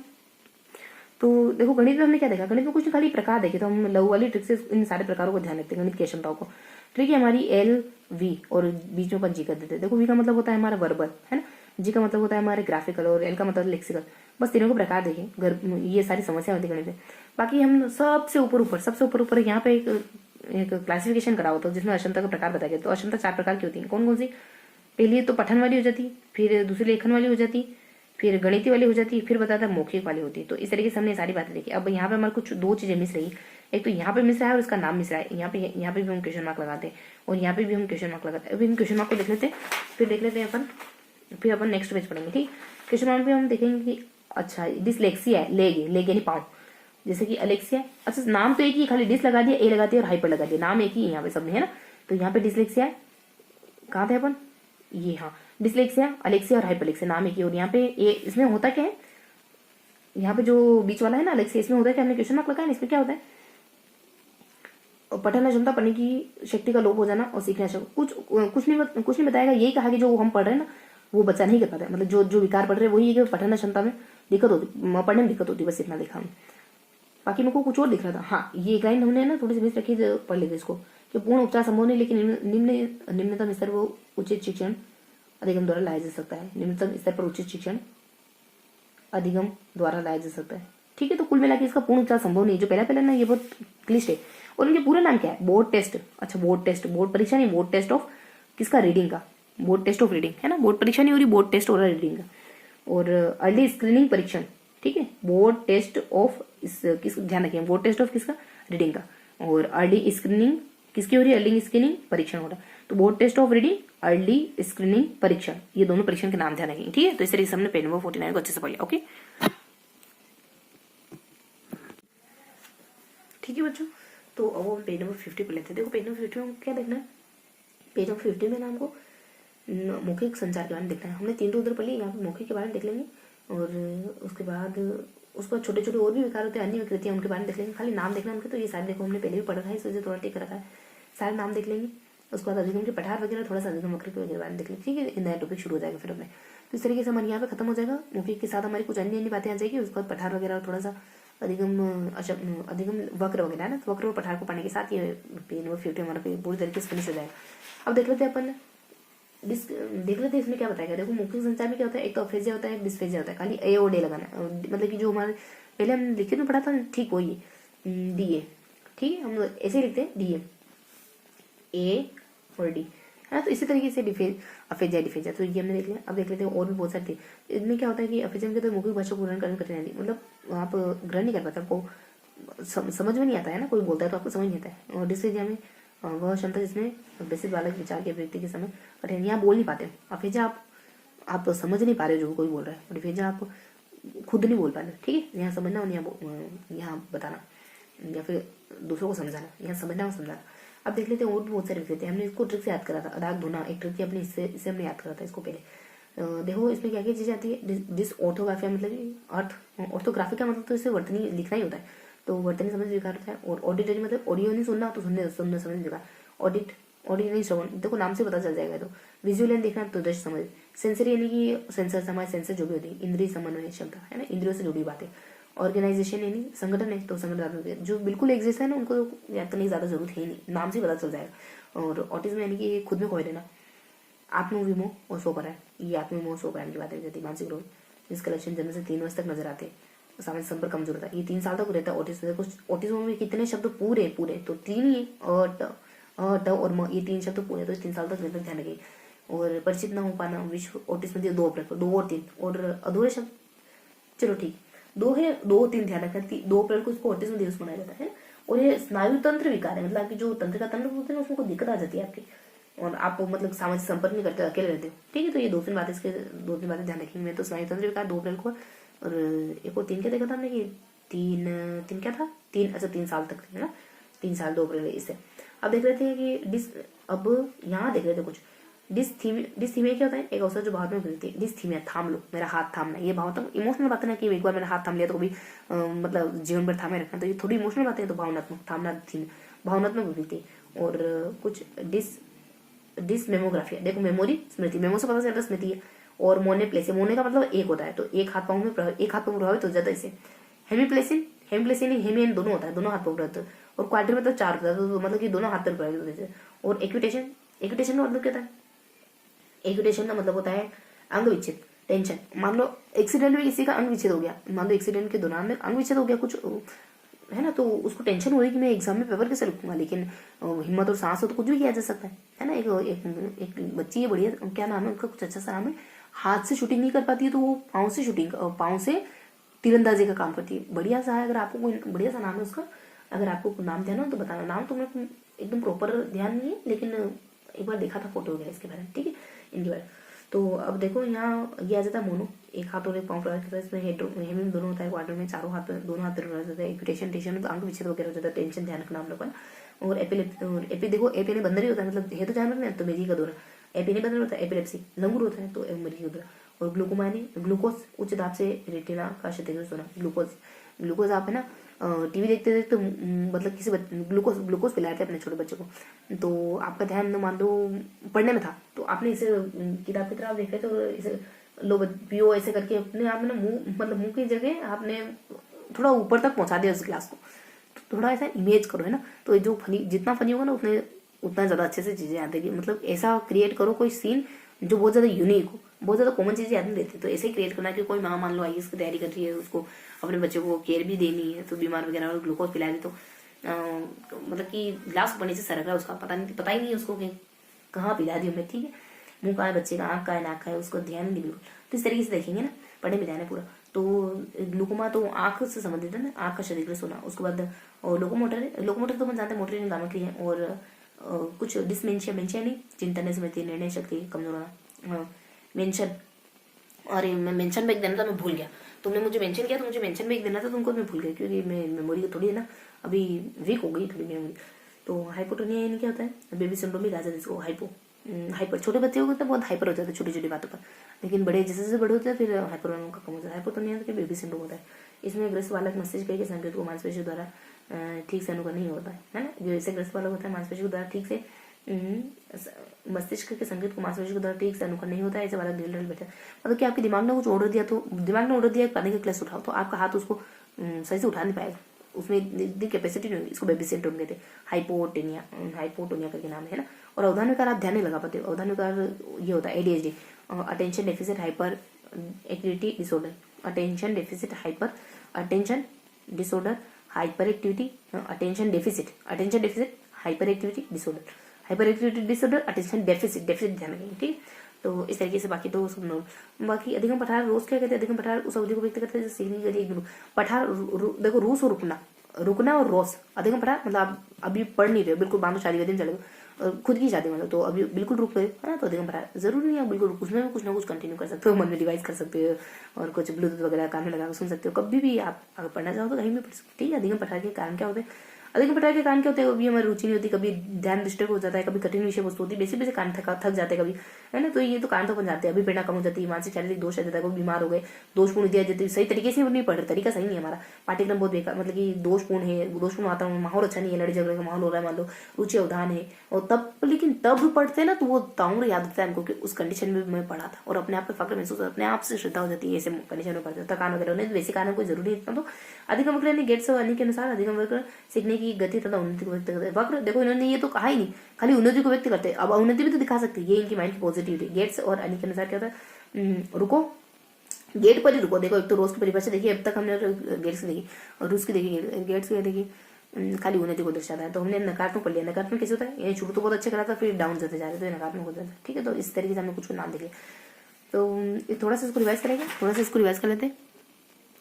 तो देखो गणित में हमने क्या देखा, गणित में कुछ खाली प्रकार देखे। तो हम लघु वाली ट्रिक से इन सारे प्रकारों को ध्यान रखते हैं, गणित की क्षमताओं को। ट्रिक है हमारी एल वी, और बीच में अपन जी कर देते हैं। देखो वी का मतलब होता है हमारा वर्बल, है ना, जी का मतलब होता है हमारे ग्राफिकल, और एल का मतलब लेक्सिकल। बस तीनों को प्रकार देखें, ये सारी समस्या होती है गणित में। बाकी हम सबसे ऊपर ऊपर यहाँ पे एक क्लासिफिकेशन करा होता है जिसमें अक्षमता का प्रकार बताया गया। तो अक्षमता 4 प्रकार की होती है। कौन कौन सी, पहली तो पठन वाली हो जाती, फिर दूसरी लेखन वाली हो जाती, फिर गणितीय वाली हो जाती, फिर बताता है मौखिक वाली होती है। तो इस तरीके से हमने सारी बातें देखी। अब यहाँ पे हमारे कुछ 2 चीजें मिस रही। एक तो यहाँ पे मिस रहा है और इसका नाम मिस रहा है। यहाँ पे भी हम क्वेश्चन मार्क लगाते हैं, और यहाँ पे भी हम क्वेश्चन मार्क लगाते हैं। अभी हम क्वेश्चन मार्क को देख लेते हैं, फिर देख लेते हैं अपन, फिर अपन नेक्स्ट पेज पढ़ेंगे, ठीक। क्वेश्चन मार्क में हम देखेंगे कि अच्छा डिसलेक्सिया है, लेग यानी पाँव, जैसे कि अलेक्सिया। अच्छा नाम तो एक ही, खाली डिस लगा दिया, ए लगा दिया और हाइपर लगा दिया, नाम एक ही यहाँ पे सब में, है ना। तो यहाँ पे डिसलेक्सिया है, कहाँ थे अपन, ये हाँ डिसलेक्सिया, अलेक्सिया और हाइपरलेक्सिया नाम एक ही। और यहाँ पे इसमें होता क्या है, यहाँ पे जो बीच वाला है ना अलेक्सिया, इसमें होता है क्या, हमने क्वेश्चन मार्क लगाया, इसमें क्या होता है, पठन क्षमता, पढ़ने की शक्ति का लोप हो जाना और सीखना कुछ नहीं बताएगा। यही कहा कि जो हम पढ़ रहे हैं ना वो बच्चा नहीं कर पाता है, मतलब जो विकार पढ़ रहे हैं वही है कि पठन क्षमता में दिक्कत होती, पढ़ने में दिक्कत होती, बस इतना दिखा हमने। बाकी मेरे को कुछ और दिख रहा था, हाँ ये एक लाइन हमने ना थोड़ी सी मिस रखी, पढ़ लेते इसको, कि पूर्ण उपचार संभव नहीं, लेकिन निम्नतम स्तर वो उचित शिक्षण अधिगम द्वारा लाया जा सकता है। निम्नतम स्तर पर उचित शिक्षण अधिगम द्वारा लाया जा सकता है, ठीक है। तो कुल मिला के इसका पूर्ण उपचार संभव नहीं। जो पहला ना ये बहुत क्लिष्ट है। और इनके पूरा नाम क्या है, बोर्ड टेस्ट। अच्छा बोर्ड टेस्ट, बोर्ड परीक्षा नहीं, बोर्ड टेस्ट ऑफ किसका, रीडिंग का, बोर्ड टेस्ट ऑफ रीडिंग, है ना। बोर्ड परीक्षा नहीं हो रही, बोर्ड टेस्ट हो रहा है रीडिंग का। और अर्ली स्क्रीनिंग परीक्षण, ठीक है। बोर्ड टेस्ट ऑफ किस, ध्यान रखिए, बोर्ड टेस्ट ऑफ किसका, रीडिंग का। और अर्ली स्क्रीनिंग किसकी हो रही है, अर्ली स्क्रीनिंग परीक्षण हो रहा है। तो board test of reading, early screening परीक्षण, ये दोनों परीक्षण के नाम ध्यान रखेंगे, ठीक है। तो इस तरीके से हमने पेज नंबर 49 को अच्छे से पढ़ लिया, ओके ठीक है बच्चों। तो अब हम पेज नंबर 50 पर लेते हैं। देखो पेज नंबर 50 में क्या देखना है, पेज नंबर 50 में ना हमको मौखिक संचार के बारे में देखना है। हमने 3 तो उधर पढ़ ली, यहाँ पे मौखिक के बारे में देख लेंगे, और उसके बाद छोटे छोटे और भी विकार होते हैं, अन्य विकृतियां, उनके बारे में देख लेंगे। खाली नाम देखना उनके, तो ये सारे देखो हमने पहले भी पढ़ा था, इस वजह से थोड़ा टिक रखा है, सारे नाम देख लेंगे। उसके बाद अधिगम के पठार वगैरह, थोड़ा सा अधिगम वक्र के बारे में देख लेंगे, ठीक है। नया टॉपिक शुरू हो जाएगा फिर अपने। तो इस तरीके से हमारे यहाँ पे खत्म हो जाएगा। मौखिक के साथ हमारी कुछ अन्य बातें आ जाएगी, उसके बाद पठार वगैरह और थोड़ा सा अधिगम वक्र वगैरह है ना। तो वक्र और पठार को पढ़ने के साथ ये पेज नंबर 50 हमारा पूरी तरीके से फिनिश हो जाएगा। अब देख लेते हैं अपन, देख लेते हैं इसमें क्या बताया गया। देखो मौखिक संचार में क्या होता है, एक तो अफेजिया होता है, एक डिस्फेजिया होता है। खाली ए और डे लगाना, मतलब कि जो हमारे पहले हम लिखित में पढ़ा था ठीक वही डी ए, ठीक है। हम ऐसे लिखते हैं डी ए और डी, है ना। तो इसी तरीके से अफेजिया डिफेजिया, तो ये हमने देख लिया। अब देख लेते हैं और भी बहुत सारे थे। इनमें क्या होता है कि अफेजिया में तो मौखिक भाषा को ग्रहण करने में कठिनाई, मतलब आप ग्रहण नहीं कर पाते, आपको समझ में नहीं आता है ना, कोई बोलता है तो आपको समझ नहीं आता है। और डिस्फेजिया में वह क्षमता जिसमें बेसिक बालक विचार के अभिव्यक्ति के समय कठिन, यहाँ बोल नहीं पाते। अफेजिया आप समझ नहीं पा रहे हो जो कोई बोल रहा है, और डिफेजिया आप खुद नहीं बोल पा रहे, ठीक है। यहाँ समझना और यहाँ बताना। या फिर दूसरों को समझाना, यहाँ समझना और समझाना। अब देख लेते हैं और भी बहुत सारे विषय थे, हमने इसको ट्रिक से याद करा था, दाग धोना एक ट्रिक थी अपनी, इससे हमने याद करा था इसको पहले। देखो इसमें क्या क्या चीज़ आती है, डिस ऑर्थोग्राफी मतलब अर्थ, ऑर्थोग्राफी का मतलब तो इसे वर्तनी लिखना ही होता है, तो वर्तनी समझ विकार होता है। और ऑडिटरी मतलब ऑडियो नहीं सुनना तो सुनने समझ विकार, ऑडिट नहीं श्रवण, देखो नाम से पता चल जाएगा। तो विजुअल यानी देखना तो दृश्य समझ, सेंसरी यानी कि सेंसर हमारे सेंसर जो भी होती है, इंद्रिय समन्वय क्षमता है ना, इंद्रियों से जुड़ी बातें। ऑर्गेनाइजेशन यानी संगठन है, तो संगठन जो बिल्कुल एग्जिस्ट है ना उनको याद करने की ज़्यादा जरूरत है नहीं, नाम से पता चल जाएगा। और ऑटिज्म यानी कि खुद में खोए रहना, आत्मविमोह और स्वपरायण, ये आत्मविमोह स्वपरायण की बात है। मानसिक रोग जिसका लक्षण जन्म से 3 वर्ष तक नजर आते हैं, सामाजिक संपर्क कमजोर होता है, ये 3 साल तक रहता है ऑटिज्म। कुछ ऑटिज्म में कितने शब्द पूरे तो 3 ही, ट और म, ये 3 शब्द पूरे, तो 3 साल तक रहते, ध्यान रखिए। और परिचित न हो पाना, विश्व ऑटिज्म 2 अप्रैल को, 2 और 3, और अधूरे शब्द चलो ठीक 2 है, 2 और 3 ध्यान रखना, 2 अप्रैल को इसको ऑटिज्म दिवस मनाया जाता है। और ये स्नायु तंत्र विकार है, मतलब आपकी जो तंत्रिका तंत्र होते हैं उसमें कोई दिक्कत आ जाती है आपकी, और आप मतलब सामाजिक संपर्क नहीं करते, अकेले रहते हो, ठीक है। तो ये 2-3 बातें, इसके 2-3 बातें ध्यान रखेंगे। मैं तो स्नायु तंत्र विकार 2 अप्रैल को, और एक और 3 क्या देखा था हमने कि 3 क्या था, 3 अच्छा 3 साल तक है ना, 3 साल 2 अप्रैल इससे। अब देख लेते हैं कि अब यहाँ देख लेते हैं कुछ डिस्थीमिया क्या होता है, एक अवसर जो भावना में मिलती है। डिस्थीमिया थाम लो, मेरा हाथ थामना, ये भावनात्मक इमोशनल बात है ना, कि एक बार मेरा हाथ थाम लिया तो कभी मतलब जीवन भर थामे रखना, तो ये थोड़ी इमोशनल बातें हैं, तो भावनात्मक थामना थी, भावनात्मक विकृति। और कुछ डिसमेमोग्राफी, देखो मेमोरी स्मृति, मेमो से पता चलता है स्मृति है। और मोनेप्लेसिया, मोने का मतलब एक होता है, तो एक हाथ पाँव में प्रभावित हो जाता है इसे। हेमिप्लेसिया हेमियन दोनों होता है, दोनों हाथ पाँव प्रभावित, और क्वाड्री मतलब 4 होता है, तो मतलब कि दोनों हाथ पर प्रभावित होते हैं। और एक्विटेशन का मतलब क्या होता है, एक्विटेशन का मतलब होता है अंग विच्छेद, टेंशन। मान लो एक्सीडेंट में किसी का अंग विच्छेद हो गया, मान लो एक्सीडेंट के दौरान में अंग विच्छेद हो गया कुछ है ना, तो उसको टेंशन हो रही कि मैं एग्जाम में पेपर कैसे लिखूंगा, लेकिन हिम्मत और साहस हो तो कुछ भी किया जा सकता है ना। एक बच्ची है बढ़िया, क्या नाम है उनका, कुछ अच्छा सा नाम है, हाथ से शूटिंग नहीं कर पाती है तो वो पाँव से तीरंदाजी का काम करती है, बढ़िया सा है। अगर आपको कोई बढ़िया सा नाम है उसका, अगर आपको नाम ध्यान हो तो बताना, नाम तो मेरे को एकदम प्रॉपर ध्यान नहीं है, लेकिन एक बार देखा था फोटो वगैरह इसके बारे में, ठीक है, इनके बारे में। तो अब देखो यहाँ ये आ जाता है मोनो, एक हाथ और एक पाँव प्रभावित होता है, इसमें हेमिंग दोनों होता है, क्वाड्रल में दोनों हाथ प्रभावित होता है। एक्विटेशन टेंशन में तो अंग विच्छेद वगैरह हो जाता है, टेंशन ध्यान रखना हम लोग का। और एपी देखो, एपी ने बंदर ही होता है, मतलब है तो जानवर में, तो मेरी का दौरा, एपी ने बंदर होता है, एपिलेप्सी लंगूर होता है, तो मरी का दौरा। और ग्लूकोमा यानी ग्लूकोज, उच्च दाब से रेटिना का क्षतिग्रस्त होना। ग्लूकोज आप है ना टीवी देखते देखते मतलब किसी ग्लूकोज पिलाए थे अपने छोटे बच्चे को, तो आपका ध्यान मान लो पढ़ने में था, तो आपने इसे किताब की तरफ देखे, तो इसे लो पियो ऐसे करके अपने आप ना मुंह की जगह आपने थोड़ा ऊपर तक पहुंचा दिया उस ग्लास को, तो थोड़ा ऐसा इमेज करो है ना, तो जो फनी जितना फनी होगा ना उतना ज्यादा अच्छे से चीजें याद रहेगी। मतलब ऐसा क्रिएट करो कोई सीन जो बहुत ज्यादा यूनिक हो, बहुत ज्यादा कॉमन चीजें याद नहीं रहती, तो ऐसे क्रिएट करना कि कोई माँ मान लो आईएएस की तैयारी कर रही है, उसको अपने बच्चे को केयर भी देनी है, तो बीमार वगैरह और ग्लूकोज पिला दे, तो मतलब कि ग्लास ऊपर नीचे सरक रहा है, उसका पता ही नहीं उसको कि कहाँ पिला दी मैं, ठीक है, मुंह कहाँ है बच्चे का, आँख का है, नाक का है, उसको ध्यान नहीं बिल्कुल। तो इस तरीके से देखेंगे ना, पढ़ने में ध्यान है पूरा। तो ग्लूकोमा तो आँख से संबंधित है ना, आँख का क्षतिग्रस्त होना। उसके बाद लोकोमोटर तो अपन जानते हैं मोटर निगामों की है। और कुछ डिसमेंशिया नहीं, चिंतन स्मृति निर्णय शक्ति कमजोर होना। मेंशन, अरे मैं मेंशन में एक देना था, मैं भूल गया, तुमने मुझे मेंशन किया तो मुझे मेंशन में एक देना था तुमको, मैं भूल गया, क्योंकि मैं मेमोरी थोड़ी है ना अभी वीक हो गई थोड़ी मेमोरी। तो हाइपोटोनिया यानी क्या होता है, बेबी सिंड्रोम भी कहा जाता है इसको। हाइपर छोटे बच्चे को तो बहुत हाइपर हो जाते हैं छोटी छोटी बातों पर, लेकिन बड़े जैसे जैसे बड़े होते हैं फिर हाइपर उनका कम हो जाता है। हाइपोटोनिया तो बेबी सिंड्रोम होता है, इसमें ग्रस्त बालक मस्तिष्क के संकेत को मांसपेशियों द्वारा ठीक से अनुकरण नहीं होता है ना। जो ऐसे ग्रस्त बालक होता है मांसपेशियों द्वारा ठीक से मस्तिष्क के संकेत को मांसपेशियों द्वारा ठीक से अनुकरण नहीं होता है, ऐसे बालक ढील ढील बैठा है। मतलब कि आपके दिमाग ने कुछ ऑर्डर दिया, तो दिमाग ने ऑर्डर दिया पानी का ग्लास उठाओ, तो आपका हाथ उसको सही से उठा नहीं पाएगा, उसमें इतनी कैपेसिटी नहीं होगी। इसको बेबी सिंड्रोम कहते हैं, हाइपोटोनिया करके नाम है ना। और अवधान विकार आप ध्यान नहीं लगा पाते, अवधान विकार ये होता है ADHD, attention deficit hyper activity disorder, attention deficit hyper activity attention deficit hyper activity disorder attention deficit ध्यान रखेंगे, ठीक। तो इस तरीके से बाकी तो सब बाकी अधिगम पठार रोज क्या कहते हैं, अधिगम पठार उस अवधि को व्यक्त करते हैं जो सीखने के लिए एकदम पठार देखो रूस और रुकना और रोस। अधिगम पठार मतलब आप अभी पढ़ नहीं रहे हो, बिल्कुल बांधो शादी का दिन चलेगा, खुद की शादी मतलब, तो अभी बिल्कुल रुक गए है ना, तो अधिगम पठार जरूरी नहीं है बिल्कुल रुक, उसमें भी कुछ ना कुछ कंटिन्यू कर सकते हो, मन में डिवाइस कर सकते हो और कुछ ब्लूटूथ वगैरह कान में लगा कर सुन सकते हो, कभी भी आप अगर पढ़ना चाहो तो कहीं भी पढ़ सकते हो। ठीक है, अधिगम पठार के कारण क्या होते हैं, अधिगम पठार के कारण क्या होते हैं, कभी हमारी रुचि नहीं होती, कभी ध्यान डिस्टर्ब हो जाता है, कभी कठिन विषय वस्तु होती है, बेसिक बेसिक कारण थक जाते हैं कभी, है ना, तो ये तो कारण तो बन जाते हैं, अभी प्रेरणा कम हो जाती है, मानसिक शारीरिक दोष आ जाता है, कोई बीमार हो गए, दोषपूर्ण दिया जाती है, सही तरीके से नहीं पढ़ रहे, तरीका सही नहीं है हमारा, पाठ्यक्रम बहुत बेकार मतलब कि दोषपूर्ण है, दोषपूर्ण वातावरण, माहौल अच्छा नहीं है, लड़ाई झगड़े का माहौल हो रहा है मान लो, रुचि अवधान है, और तब लेकिन तब पढ़ते हैं ना तो वो ताउम्र याद आता है हमको कि उस कंडीशन में मैं पढ़ा था, और अपने आप पे फक्र महसूस, अपने आप से श्रद्धा हो जाती है ऐसे कंडीशन में पढ़ते, थकान वगैरह होने, वैसे कारण कोई जरूरी नहीं। तो अधिगम वक्र ने गेट्स वाणी के अनुसार अधिगम वक्र सीखने की गति तथा उन्नति को व्यक्त करते हैं। वक्र देखो इन्होंने ये तो कहा ही नहीं, खाली उन्नति को व्यक्त करते हैं, अब उन्नति भी तो दिखा सकते हैं, ये इनकी माइंड की पॉजिटिविटी। गेट्स और अनी के अनुसार क्या होता है, रुको गेट पर ही रुको। देखो एक तो रोज की परिभाषा देखिए, अब तक हमने गेट्स की देखी और रूस की देखी, गेट्स की देखी, खाली उन्नति को दर्शाता है, तो हमने नकारात्मक पढ़ लिया। नकारात्मक कैसे होता है, ये शुरू तो बहुत अच्छे करा था, फिर डाउन जाते जा रहे, तो नकारात्मक होता है। ठीक है, तो इस तरीके से हमने कुछ नाम देख लिया, तो थोड़ा सा इसको रिवाइज करेंगे, थोड़ा सा इसको रिवाइज कर लेते हैं।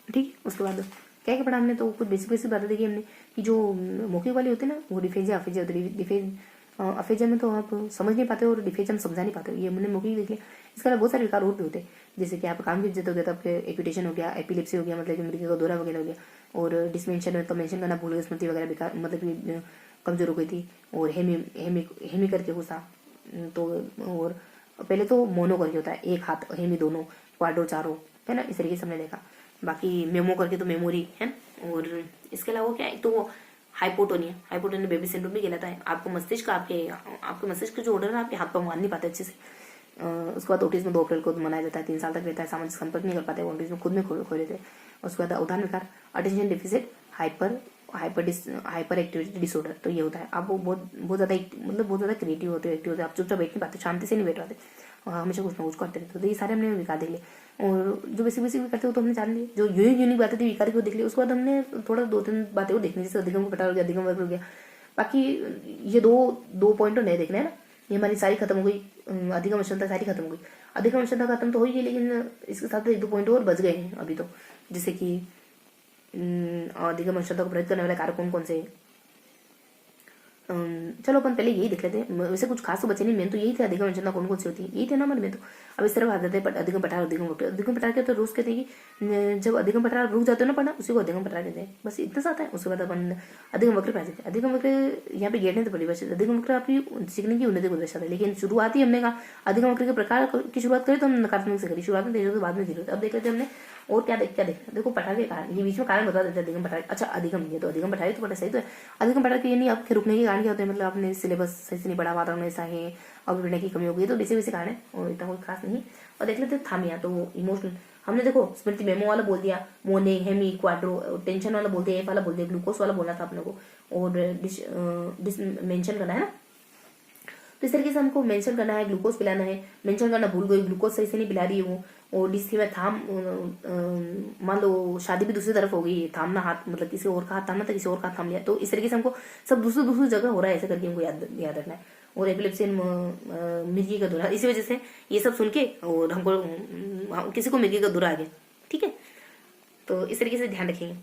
ठीक है, उसके बाद क्या क्या पढ़ा हमने, तो कुछ बेसिक बेसिक बातें देखी हमने कि जो मौखिक वाली होती है ना, वो डिफेजिया अफेजिया होती है। डिफेज अफेजिया में तो आप समझ नहीं पाते और डिफेजिया में समझा नहीं पाते, ये हमने मौखिक देख लिया। इसके अलावा बहुत सारे विकार और भी होते हैं, जैसे कि आप काम की इज्जत हो गया, तो आपके एपिटेशन हो गया, एपिलेप्सी हो गया मतलब कि मृत्यु का दौरा वगैरह हो गया, और डिसमेंशन में तो मेंशन करना भूल गए, स्मृति वगैरह बेकार मतलब कि कमजोर हो गई थी, और हेमी हेमी हेमी करके गुस्सा, तो और पहले तो मोनो करके होता है, एक हाथ, हेमी दोनों, क्वाड्रो चारों, है ना, इस तरीके से हमने देखा। बाकी मेमो करके तो मेमोरी है ना, और इसके अलावा क्या है, तो वो हाइपोटोनिया बेबी सिंड्रोम भी कहलाता है। आपको मस्तिष्क आपके मस्तिष्क जो ऑर्डर है आपके हाथ पर मान नहीं पाते अच्छे से। उसके बाद ऑटिज्म 2 अप्रैल को मनाया जाता है, 3 साल तक रहता है, सामाजिक संपर्क नहीं कर पाते, ऑटिज्म खुद में खो लेते हैं। उसके बाद अवधान विकार, attention deficit hyper activity disorder, तो ये होता है। आप बहुत ज्यादा मतलब बहुत ज्यादा क्रिएटिव होते हो, एक्टिव होते हो, आप चुपचाप बैठ नहीं पाते, शांति से नहीं बैठ पाते, हमेशा कुछ ना कुछ करते रहते, तो ये सारे हमने विकार देख लिए। और जो बेसिक बेसिक करते हो तो हमने जान लिए, जो यूनिक बातें थी विकार की वो देख ली। उसके बाद हमने थोड़ा 2-3 बातें और देखनी, जैसे अधिगम को पटा हो गया, अधिगम वर्ग हो गया। बाकी ये दो पॉइंट नए देखने हैं ना, ये हमारी सारी खत्म हो गई, अधिगम अक्षमता सारी खत्म हो गई। अधिगम अक्षमता खत्म तो हो ही गई, लेकिन इसके साथ 1-2 पॉइंट और बच गए हैं अभी तो, जैसे कि अधिगम अक्षमता को प्रभावित करने वाले कारक कौन कौन से। चलो अपन पहले यही देख लेते हैं, वैसे कुछ खास तो बचे नहीं, मेन तो यही थे, अधिगम अक्षमता कौन कौन सी होती है, यही थे ना हमारे में तो। अब इस तरफ आ जाते हैं अधिगम पठार, अधिगम पठार के तो रूस कहते हैं कि जब अधिगम पठार रुक जाते हो ना पढ़ना, उसी को अधिगम पठार कहते हैं, बस इतना सा आता है। उसके बाद अपन अधिगम वक्र पे आ जाते हैं। अधिगम वक्र यहाँ पे गेट नहीं तो बड़ी बात, अधिगम वक्र आपकी सीखने की उन्नति को दर्शाता है, लेकिन शुरुआत ही हमने कहा अधिगम वक्र के प्रकार की शुरुआत करें तो हम नकारात्मक से करी, शुरुआत में तेज बाद में धीरे। अब देख लेते हैं हमने और क्या देखना, देखो पठार के कारण, ये बीच में कारण बता देते हैं अधिगम पठार। अच्छा अधिगम, ये तो अधिगम पठार तो बड़ा सही तो है। अधिगम पठार के ये नहीं आपके रुकने के कारण क्या होते हैं, मतलब आपने सिलेबस सही से नहीं पढ़ा, वातावरण ऐसा है, अब पढ़ने की कमी हो गई, तो बेसिक कारण है और इतना कोई खास नहीं। और देख लेते थामिया, तो इमोशनल, हमने देखो स्मृति मेमो वाला बोल दिया, मोने हेमी क्वाड्रो, टेंशन वाला बोल दिया, एफ वाला बोल दिया, ग्लूकोज वाला बोलना था अपने को, और डिस मेंशन करना है ना, तो इस तरीके से हमको मेंशन करना है, ग्लूकोज पिलाना है, मेंशन करना भूल गई, ग्लूकोज सही से नहीं पिला रही है वो, और डिस में थाम, मान लो शादी भी दूसरी तरफ हो गई, थामना हाथ मतलब किसी और का हाथ थामना था, किसी और का हाथ थाम लिया, तो इस तरीके से हमको सब दूसरी जगह हो रहा है, ऐसा करके हमको याद रखना है। और एपिलेप्सी मिर्गी का दौरा, इसी वजह से ये सब सुन के और हमको किसी को मिर्गी का दौरा आ गया, ठीक है, तो इस तरीके से ध्यान रखेंगे।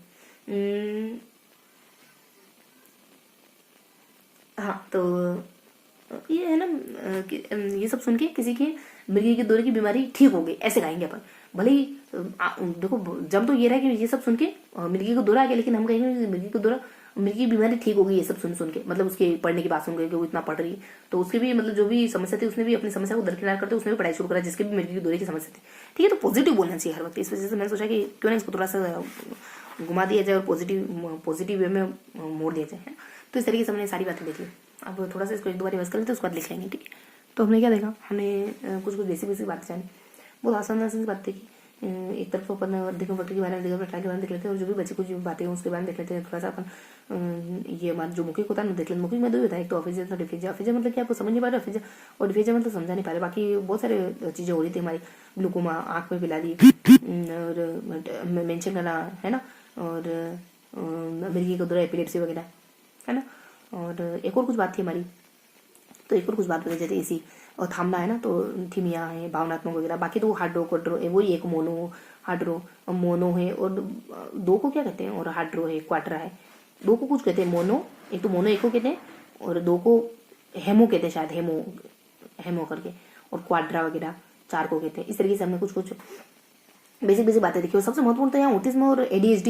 हाँ, तो ये है ना कि ये सब सुन के किसी की मिर्गी के दौरे की बीमारी ठीक हो गई, ऐसे गाएंगे अपन। भले ही देखो जब तो ये रहा कि ये सब सुन के मिर्गी को दौरा आ गया, लेकिन हम कहेंगे मिर्गी की बीमारी ठीक हो गई, ये सब सुन के, मतलब उसके पढ़ने की बात सुन के कि वो इतना पढ़ रही, तो उसके भी मतलब जो भी समस्या थी उसने भी अपनी समस्या को दरकिनार करते उसने भी पढ़ाई शुरू करा, जिसके भी मिर्गी के दौरे की समस्या थी। ठीक है, तो पॉजिटिव बोलना चाहिए हर वक्त। इस वजह से मैंने सोचा कि क्यों ना इसको थोड़ा सा घुमा दिया जाए और पॉजिटिव वे में मोड़ दिया जाए, तो इस तरीके से हमने सारी बातें देखी। अब थोड़ा सा इसको 1-2 बार रिवर्स कर लेते, उसके बाद लिख लेंगे। ठीक है, तो हमने क्या देखा, हमने कुछ बेसिक बातें जानी, बहुत आसान बात देखी। एक तरफ अपन अधिगम वक्र के बारे में, अधिगम पठार के बारे में देख लेते हैं, और जो भी बची कुछ बातें हैं उसके बारे में देख लेते हैं। थोड़ा सा अपन ये हमारा जो मौखिक होता है ना देख लेते हैं। मौखिक में 2 होता है, एक तो अफेजिया और डिफेजिया। अफेजिया मतलब कि आपको समझ नहीं पा रहे, अफेजिया और डिफेजिया मतलब समझा नहीं पा रहे, बाकी बहुत सारे चीजें हो रही थी हमारी, ग्लूकोमा, आँख में पिला दी, और मेंशन करना है ना, और मिर्गी का दौरा, एपिलेप्सी वगैरह है ना, और एक और कुछ बात थी हमारी, तो एक और कुछ बात बताई जाती है इसी, और थामना है ना, तो थीमिया है, भावनात्मक वगैरह। बाकी तो हार्ड्रो क्वाड्रो है, वही एक मोनो हार्ड्रो मोनो है, और 2 को क्या कहते हैं, और हार्ड्रो है, क्वाट्रा है। 2 को कुछ कहते हैं मोनो, एक तो मोनो एक को कहते हैं, और 2 को हेमो कहते हैं शायद, हेमो करके, और क्वाड्रा वगैरह 4 को कहते हैं। इस तरीके से हमने कुछ कुछ बेसिक बेसिक बातें देखी। और सबसे महत्वपूर्ण तो यहाँ ऑटिज्म और ADHD,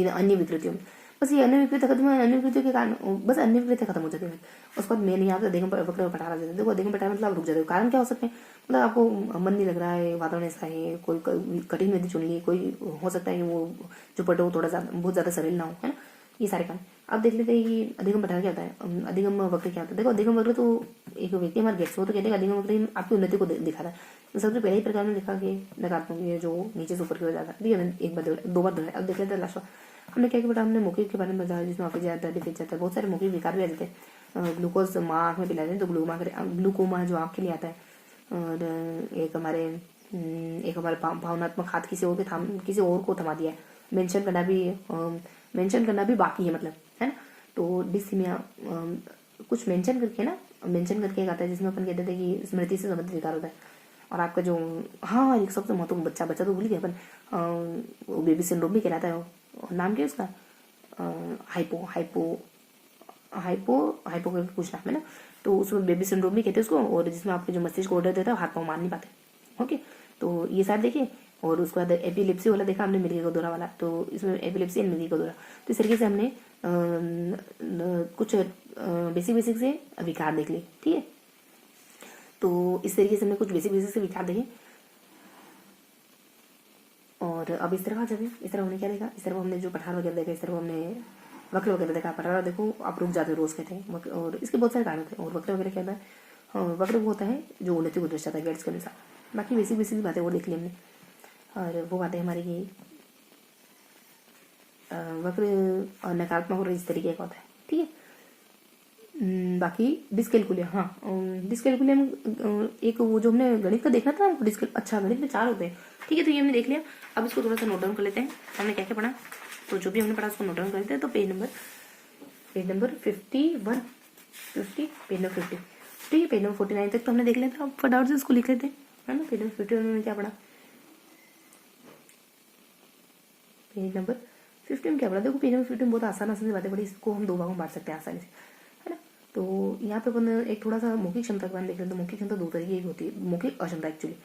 अन्य विकृतियों में, बस ये अन्य विकृति खत्म है, अन्य विकृतियों के कारण बस अन्य विकृति खत्म हो जाती है। उसके बाद मेन यहाँ पे अधिगम वक्र पठार आ जाते हैं। देखो अधिगम पठार मतलब आप रुक जाते हो। कारण क्या हो सकते हैं, मतलब आपको मन नहीं लग रहा है, वातावरण ऐसा है, कोई कठिन विधि चुन ली, कोई हो सकता है कि वो जो पढ़ो वो थोड़ा सा बहुत ज़्यादा सरल ना हो, है ना, ये सारे कारण। अब देख लेते हैं कि अधिगम पठार क्या होता है, अधिगम वक्र क्या होता है। देखो अधिगम वक्र तो एक व्यक्ति हमारे गेट्स वो तो कहते हैं अधिगम वक्र आपकी उन्नति को दिखा रहा है। तो सबसे पहले ही प्रकार में देखा कि नकारात्मक ये जो नीचे से ऊपर की ओर जाता है, ठीक है, एक बार 2 बार दोहराया। अब देख लेते हैं लास्ट बार हमने क्या बताया, हमने मौखिक के बारे में बताया जिसमें ऑफिस जाता है, डिफेक्ट जाता है, बहुत सारे मौखिक विकार भी आ जाते हैं। ग्लूकोज माँ आँख में पिलाते हैं तो ग्लूकोमा जो आँख के लिए आता है। और एक हमारे भावनात्मक हाथ किसी और को थमा दिया है, मेंशन करना भी बाकी है, मतलब, है ना। तो डिसथीमिया कुछ मेंशन करके एक आता है जिसमें अपन कहते थे कि स्मृति से संबंधित विकार होता है। और आपका जो एक सबसे महत्वपूर्ण बच्चा तो भूल गया अपन, वो बेबी सिंड्रोम भी कहलाता है। नाम क्या है उसका, हाइपो करके कुछ नाम है ना। तो उसमें बेबी सिंड्रोम भी कहते हैं उसको, और जिसमें आपके जो मस्तिष्क को ऑर्डर देता है, हाथ पाँव मार नहीं पाते। ओके, तो ये सारे देखिए। और उसके बाद एपिलेप्सी वाला देखा हमने, मिर्गी का दौरा वाला, तो इसमें एपिलेप्सी एंड मिर्गी का दौरा। तो इस तरीके से हमने कुछ बेसिक से विकार देख लिए, ठीक है। तो इस तरीके से हमने कुछ बेसिक से विकार देखे। और अब इस तरह जाते, इस तरह हमने क्या देखा, इस तरह हमने जो पठार वगैरह देखा, इस तरह हमने वक्र वगैरह देखा। पठार देखो आप रुक जाते हो रोज कहते हैं, और इसके बहुत सारे कारण होते हैं। और वक्र वगैरह क्या होता है, वक्र वो होता है जो उन्नति को दर्शाता है गेट्स के अनुसार। बाकी बेसिक बातें वो देख ली हमने। और वो बातें हमारी की वक्र नकारात्मक और इस तरीके का होता है, ठीक है। बाकी डिस्कैलकुलियम, डिस्कैलकुलियम एक वो जो हमने गणित का देखना था, अच्छा गणित में 4 होते हैं, ठीक है। तो ये हमने देख लिया। अब इसको थोड़ा सा नोट डाउन कर लेते हैं, हमने क्या क्या पढ़ा। तो जो भी हमने पढ़ा उसको नोट डाउन कर लेते हैं। तो पेज नंबर 51, पेज नंबर 50, ठीक है। पेज नंबर 49 तक तो हमने देख लेते हैं। अब फटाफट से इसको लिख लेते हैं, है ना। पेज नंबर 51 में क्या पढ़ा, पेज नंबर 50 में क्या पढ़ा। देखो पेज नंबर 50 में बहुत आसान से बातें पढ़ी, इसको हम 2 भागों में बांट सकते हैं आसानी से, है ना। तो यहाँ पे अपन एक थोड़ा सा मौखिक क्षमता के बारे में देख लेते हैं। तो मौखिक क्षमता 2 तरीके की होती है, मौखिक अक्षमता एक्चुअली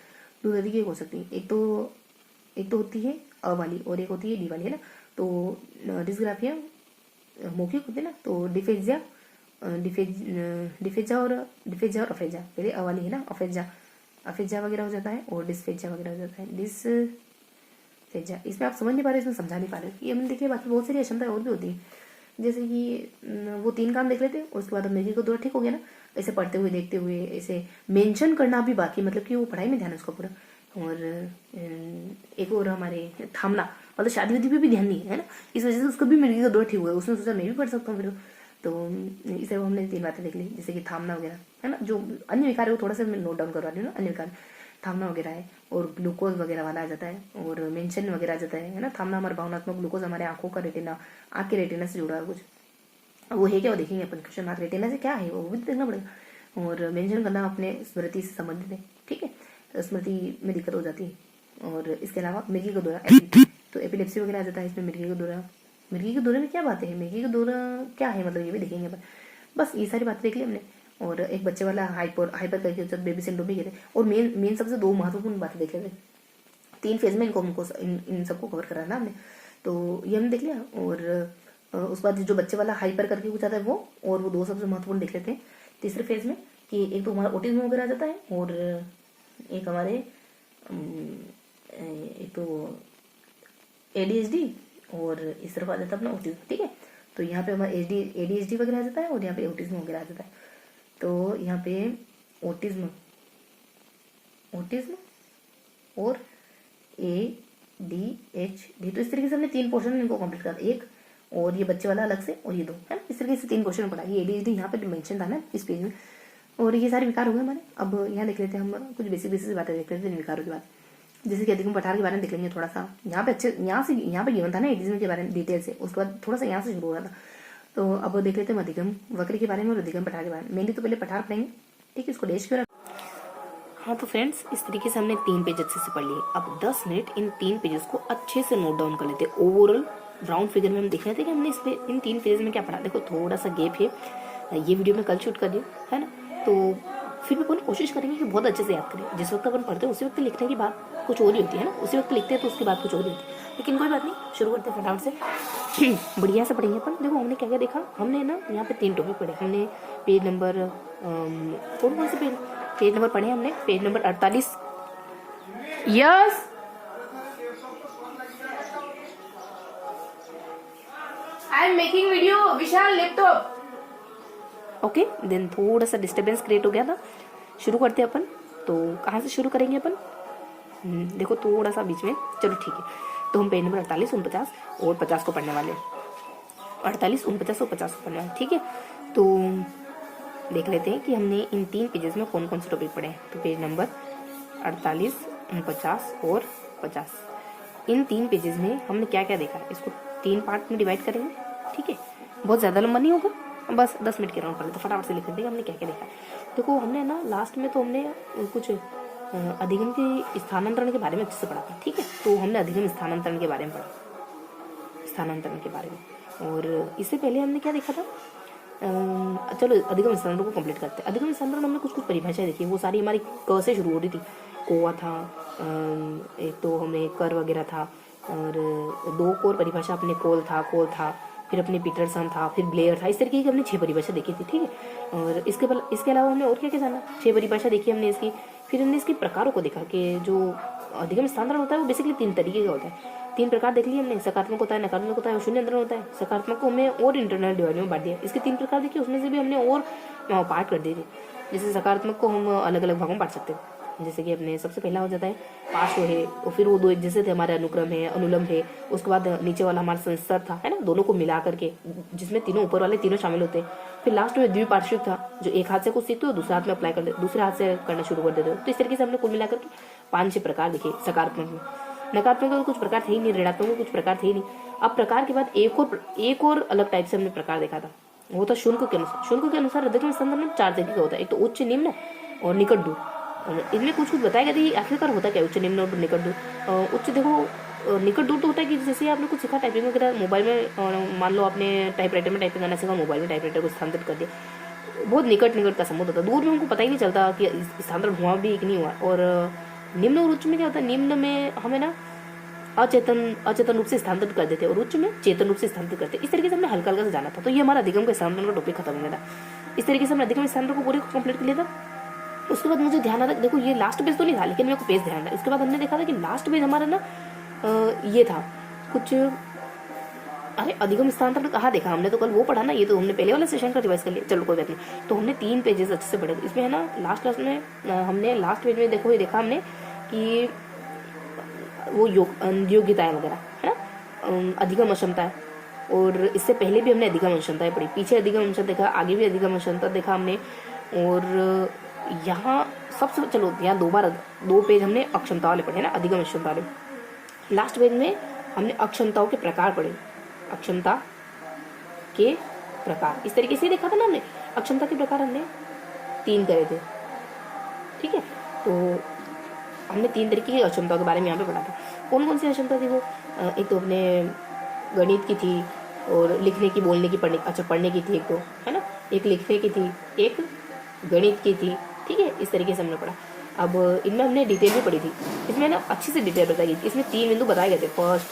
2 तरीके की हो सकती है। एक तो होती है अ वाली, और एक होती है डी वाली, है ना। तो डिस्ग्राफिया मौखिक होती है ना, तो डिफेजिया और अफेजा, पहले अ वाली है ना, अफेजा वगैरह हो जाता है, और डिस्फेजा वगैरह हो जाता है, डिस्फेजा। इसमें आप समझ नहीं पा रहे, इसमें समझा नहीं पा रहे, ये हमने देखिए। बाकी बहुत सारी अक्षमताएं और भी होती है, जैसे कि वो 3 काम देख लेते हैं। उसके बाद मिर्गी को दौरा ठीक हो गया ना, ऐसे पढ़ते हुए देखते हुए ऐसे मेंशन करना भी बाकी, मतलब कि वो पढ़ाई में ध्यान है उसका पूरा। और एक और हमारे थामना, मतलब शादी विधि पे भी ध्यान नहीं है ना, इस वजह से उसको भी मिर्गी का दौरा ठीक हुआ है। उसने सोचा मैं भी पढ़ सकता हूँ फिर। तो इस तरह हमने 3 बातें देख ली, जैसे कि थामना वगैरह, है ना। जो अन्य विकार है वो थोड़ा सा मैं नोट डाउन करवा रही हूँ ना, अन्य विकार थामना वगैरह है, और ग्लूकोज वगैरह वाला आ जाता है, और मेंशन वगैरह आ जाता है ना। थामना हमारा भावनात्मक, ग्लूकोज हमारे आंखों का रेटिना, आँख के रेटिना से जुड़ा है कुछ, वो है क्या वो देखेंगे अपन, क्वेश्चन मार्क रेटिना से क्या है वो भी देखना पड़ेगा। और मेंशन करना अपने स्मृति से संबंधित है, ठीक है, स्मृति में दिक्कत हो जाती है। और इसके अलावा मिर्गी का दौरा, तो एपिलेप्सी वगैरह आ जाता है इसमें। मिर्गी के दौरे में क्या बातें हैं, मिर्गी का दौरा क्या है, मतलब ये भी देखेंगे अपन। बस ये सारी बातें देख ली हमने। और एक बच्चे वाला हाइपर करके बेबी सिंड्रोम भी कहते हैं। और मेन सबसे 2 महत्वपूर्ण बातें देख लेते हैं। 3 फेज में इन सबको कवर करा ना हमने, तो ये हमने देख लिया। और उसके बाद जो बच्चे वाला हाइपर करके कुछ आता है वो, और वो 2 सबसे महत्वपूर्ण देख लेते हैं तीसरे फेज में, कि एक तो हमारा ऑटिज्म वगैरह आ जाता है, और एक हमारे एक तो ADHD, और इस तरफ आ जाता है अपना ऑटिज्म, ठीक है। तो यहाँ पे हमारा ADHD वगैरह आ जाता है, और यहाँ पे ऑटिज्म वगैरह आ जाता है। तो यहाँ पे ऑटिज्म और ADHD, तो इस तरीके से हमने 3 पोर्शन इनको कंप्लीट कर, एक और ये बच्चे वाला अलग से, और ये 2, है ना। इस तरीके से 3 क्वेश्चन पढ़ा। ये ADHD यहाँ पे मेंशन था ना इस पेज में, और ये सारे विकार हो गए हमारे। अब यहाँ देख लेते हैं हम कुछ बेसिक बातें देख लेते हैं विकारों के बाद, जैसे कि अधिगम पठार के बारे में देख लेंगे थोड़ा सा। यहाँ पे यहाँ पे गिवन था ना एडिज्म के बारे में डिटेल से, उसके बाद थोड़ा सा यहाँ से शुरू हो रहा था। तो अब देख लेते हैं अधिगम वक्र के बारे में और अधिगम पठार के बारे में। मेनली तो पहले पठार पढ़ेंगे, ठीक है, इसको डेश क्यों। हाँ तो फ्रेंड्स, इस तरीके से हमने 3 पेज अच्छे से पढ़ लिए। अब 10 मिनट इन 3 पेजेस को अच्छे से नोट डाउन कर लेते हैं। ओवरऑल ब्राउन फिगर में हम देख रहे थे कि हमने इन 3 पेज में क्या पढ़ा। देखो थोड़ा सा गैप है, ये वीडियो मैं कल शूट कर रही हूँ, है ना। तो फिर भी अपन कोशिश करेंगे कि बहुत अच्छे से याद करें। जिस वक्त अपन पढ़ते हैं उसी वक्त लिखने की बात कुछ और ही होती है ना, उसी वक्त लिखते हैं तो उसकी बात कुछ और ही होती है। लेकिन कोई बात नहीं, शुरू करते हैं फटाफट से। बढ़िया से पढ़ेंगे अपन। देखो हमने क्या क्या देखा, हमने ना यहाँ पे 3 टॉपिक पढ़े। हमने पेज नंबर कौन कौन से पेज नंबर पढ़े हमने? Page number 48। Yes, I am making video, Vishal laptop. Okay, then थोड़ा सा डिस्टर्बेंस क्रिएट हो गया था। शुरू करते हैं अपन। तो कहाँ से शुरू करेंगे अपन? देखो थोड़ा सा बीच में, चलो ठीक है। तो हम पेज नंबर 48, 49 और 50 को पढ़ने वाले हैं। 48, 49 और 50 को पढ़ने वाले, ठीक है। तो देख लेते हैं कि हमने इन 3 पेजेस में कौन कौन से टॉपिक पढ़े हैं। तो पेज नंबर 48, 49 और 50, इन 3 पेजेस में हमने क्या क्या देखा। इसको 3 पार्ट में डिवाइड करेंगे, ठीक है। बहुत ज़्यादा लंबा नहीं होगा, बस 10 मिनट के राउंड पढ़े। तो फटाफट से लिख लेते हैं हमने क्या क्या देखा। देखो हमने ना लास्ट में तो हमने कुछ अधिगम के स्थानांतरण के बारे में अच्छे से पढ़ा था, ठीक है। तो हमने अधिगम स्थानांतरण के बारे में पढ़ा, स्थानांतरण के बारे में। और इससे पहले हमने क्या देखा था? चलो अधिगम स्थानांतरण को कंप्लीट करते हैं। अधिगम स्थानांतरण हमने कुछ परिभाषाएं देखी, वो सारी हमारी क से शुरू हो रही थी। कोआ था, एक तो हमें कर वगैरह था, और 2 कोर परिभाषा अपने कोल था, फिर अपने पीटरसन था, फिर ब्लेयर था। इस तरीके की हमने 6 परिभाषा देखी थी, ठीक है। और इसके अलावा हमने और क्या क्या जाना? 6 परिभाषा देखी हमने इसकी। फिर हमने इसके प्रकारों को देखा कि जो अधिगम स्थानांतरण होता है वो बेसिकली 3 तरीके का होता है। 3 प्रकार देख लिए हमने, सकारात्मक होता है, नकारात्मक होता है और शून्य अंतरण होता है। सकारात्मक को हमने और इंटरनल डिवाइड में बांट दिया। इसके 3 प्रकार देखिए, उसमें से भी हमने और पार्ट कर दिए थे। जैसे सकारात्मक को हम अलग अलग भागों में बांट सकते हैं। जैसे कि अपने सबसे पहला हो जाता है पार्श्व है, और फिर वो 2 एक जैसे थे हमारे, अनुक्रम है, अनुलंब है। उसके बाद नीचे वाला हमारा संस्तर था, है ना, दोनों को मिला करके, जिसमें तीनों ऊपर वाले तीनों शामिल होते हैं। फिर लास्ट में द्विपार्श्विक था, जो एक हाथ से कुछ सीखते हो दूसरे हाथ में अप्लाई कर दे, दूसरे हाथ से करना शुरू कर देते हो। तो इस तरीके से हमने कुल मिलाकर के 5-6 प्रकार देखे सकारात्मक में। नकारात्मक में कुछ प्रकार थे ही नहीं, ऋणात्मक में कुछ प्रकार थे ही नहीं। अब प्रकार के बाद एक और अलग टाइप से हमने प्रकार देखा था, वो था शुल्क के अनुसार। शुल्क के अनुसार अधिगम स्थानांतरण 4 तरीके का होता है। एक तो उच्च, निम्न और निकट दूर। इनमें कुछ बताया गया था आखिरकार होता क्या उच्च, निम्न और निकट दूर। उच्च देखो, निकट दूर तो होता है कि जैसे आपने कुछ सीखा टाइपिंग वगैरह मोबाइल में, मान लो आपने टाइपराइटर में टाइपिंग करना सीखा, मोबाइल में टाइपराइटर को स्थानांतरित कर दिया, बहुत निकट का संबंध होता है। दूर में हमको पता ही नहीं चलता कि स्थानांतरण हुआ भी कि नहीं हुआ। और निम्न और उच्च में क्या होता है? निम्न में हमें ना अचेतन रूप से स्थानांतरित कर देते और उच्च में चेतन रूप से स्थानांतरित करते। इस तरीके से हमने हल्का हल्का से जाना था। तो ये हमारा अधिगम का स्थानांतरण का टॉपिक खत्म हो गया था। इस तरीके से हमने अधिगम स्थानांतरण को पूरे कंप्लीट कर लिया था। उसके बाद मुझे ध्यान आता, देखो ये लास्ट पेज तो नहीं था, लेकिन मेरे को पेज ध्यान था। उसके बाद हमने देखा था कि लास्ट पेज हमारा ना ये था कुछ, अरे अधिगम स्थानांतरण कहाँ देखा हमने? तो कल वो पढ़ा ना, ये तो हमने पहले वाला सेशन का रिवाइज कर लिया। चलो कोई बात नहीं। तो हमने 3 पेजेस अच्छे से पढ़े। इसमें है ना लास्ट क्लास में हमने लास्ट पेज में देखो ये देखा हमने कि वो योग्यताएं वगैरह, है ना, अधिगम अक्षमता है। और इससे पहले भी हमने अधिगम अक्षमताएं पढ़ी, पीछे अधिगम अक्षमता देखा, आगे भी अधिगम अक्षमता देखा हमने। और यहाँ सबसे चलो यहाँ 2 पेज हमने अक्षमता वाले पढ़े ना, अधिगम अक्षमता वाले। लास्ट पेज में हमने अक्षमताओं के प्रकार पढ़े, अक्षमता के प्रकार। इस तरीके से देखा था ना हमने। अक्षमता के प्रकार हमने 3 करे थे, ठीक है। तो हमने 3 तरीके की अक्षमताओं के बारे में यहाँ पे पढ़ा था। कौन कौन सी अक्षमता थी वो? एक तो अपने गणित की थी, और लिखने की, बोलने की, पढ़ने की थी एक तो, है ना। एक लिखने की थी, एक गणित की थी, ठीक है। इस तरीके से हमने पढ़ा। अब इनमें हमने डिटेल भी पढ़ी थी। इसमें ना अच्छी से डिटेल बताई गई थी। इसमें 3 बिंदु बताए गए थे, फर्स्ट,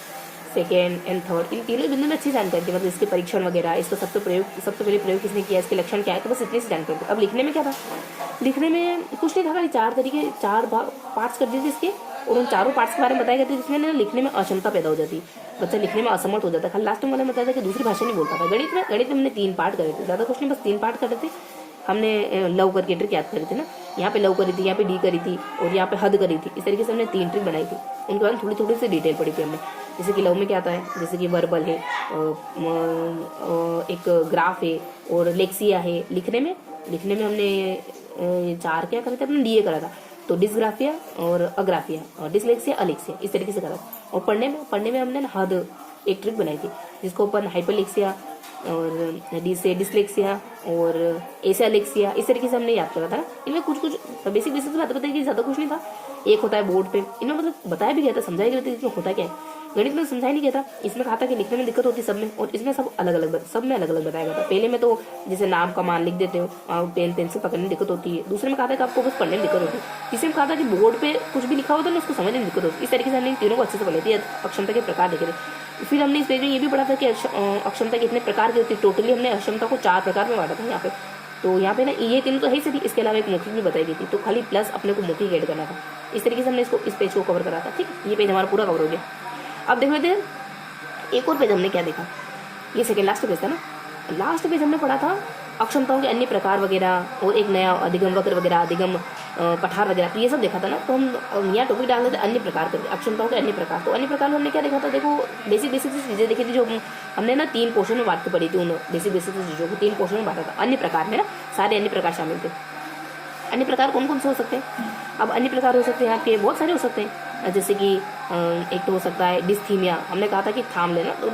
सेकेंड एंड थर्ड। इन तीनों बिंदु में अच्छी जानकारी थी, मतलब इसके परीक्षण वगैरह, इसका सबसे पहले प्रयोग किसने किया, इसके लक्षण क्या है, तो बस इतनी सी जानकारी थी। अब लिखने में क्या था? लिखने में कुछ नहीं था, खाली 4 पार्ट्स कर दिए थे इसके, और उन 4 पार्ट्स के बारे में बताया गया था, जिसमें ना लिखने में अक्षमता पैदा हो जाती, बच्चा लिखने में असमर्थ हो जाता। खाली लास्ट में मैंने बताया था कि दूसरी भाषा नहीं बोलता था। गणित में हमने 3 पार्ट करे थे, ज़्यादा कुछ नहीं, बस 3 पार्ट करे थे हमने। लव करके ट्रिक याद करी थी ना, यहाँ पे लव करी थी, यहाँ पे डी करी थी, और यहाँ पे हद करी थी। इस तरीके से हमने 3 ट्रिक बनाई थी। उनके बाद थोड़ी सी डिटेल पढ़ी थी हमने। जैसे कि लव में क्या आता है, जैसे कि वर्बल है, एक ग्राफ है, और लेक्सिया है। लिखने में हमने 4 क्या करे थे, अपने डीए करा था। तो डिसग्राफिया और अग्राफिया, और डिसलेक्सिया, अलेक्सिया, इस तरीके से करा। और पढ़ने में हमने हद एक ट्रिक बनाई थी, जिसको अपन हाइपरलेक्सिया और डी से डिसलेक्सिया और ए से अलेक्सिया, इस तरीके से हमने याद करा था ना। इनमें कुछ बेसिक बातें बताई कि ज़्यादा कुछ नहीं था। एक होता है बोर्ड पे, इनमें मतलब बताया भी गया था, समझाया गया था कि होता क्या है। गणित में समझाई नहीं गया था, इसमें कहा था कि लिखने में दिक्कत होती है सब में, और इसमें सब में अलग अलग बताया गया था। पहले में तो जैसे नाम का मान लिख देते हो, पेन पेंसिल पकड़ने में दिक्कत होती है। दूसरे में कहा था कि आपको बस पढ़ने में दिक्कत होती है। तीसरे में कहा था कि बोर्ड पे कुछ भी लिखा होता है ना उसको समझने में दिक्कत होती है। इस तरीके से हमने तीनों को अच्छे से पढ़े थे, अक्षमता के प्रकार देखे थे। फिर हमने इस पेज में ये भी पढ़ा था कि अक्षमता कितने प्रकार की होती है। टोटली हमने अक्षमता को 4 प्रकार में बांटा था यहाँ पे। तो यहाँ पे ना ये तीनों तो है ही सही, इसके अलावा एक मौखिक भी बताई गई थी, तो खाली प्लस अपने को मौखिक ऐड करना था। इस तरीके से हमने इस पेज को कवर करा था। ठीक, ये पेज हमारा पूरा कवर हो गया। अब देख लेते हैं एक और पेज हमने क्या देखा, ये सेकेंड लास्ट पेज था ना। लास्ट पेज हमने पढ़ा था अक्षमताओं के अन्य प्रकार वगैरह, और एक नया अधिगम वक्र वगैरह, अधिगम पठार वगैरह, तो ये सब देखा था ना। तो हम यहाँ टॉपिक डाल रहे थे अन्य प्रकार करके, अक्षमताओं के अन्य प्रकार। तो अन्य प्रकार में हमने क्या देखा था, देखो बेसिक चीज़ें देखी थी जो हमने ना 3 पोर्शन में बांट के पढ़ी थी। उन बेसिक चीज़ों को 3 पोर्शन में बांटा था। अन्य प्रकार में ना सारे अन्य प्रकार शामिल थे। अन्य प्रकार कौन कौन से हो सकते हैं? अब अन्य प्रकार हो सकते हैं आपके बहुत सारे हो सकते हैं, जैसे कि एक तो हो सकता है डिस्थीमिया। हमने कहा था कि थाम लेना, तो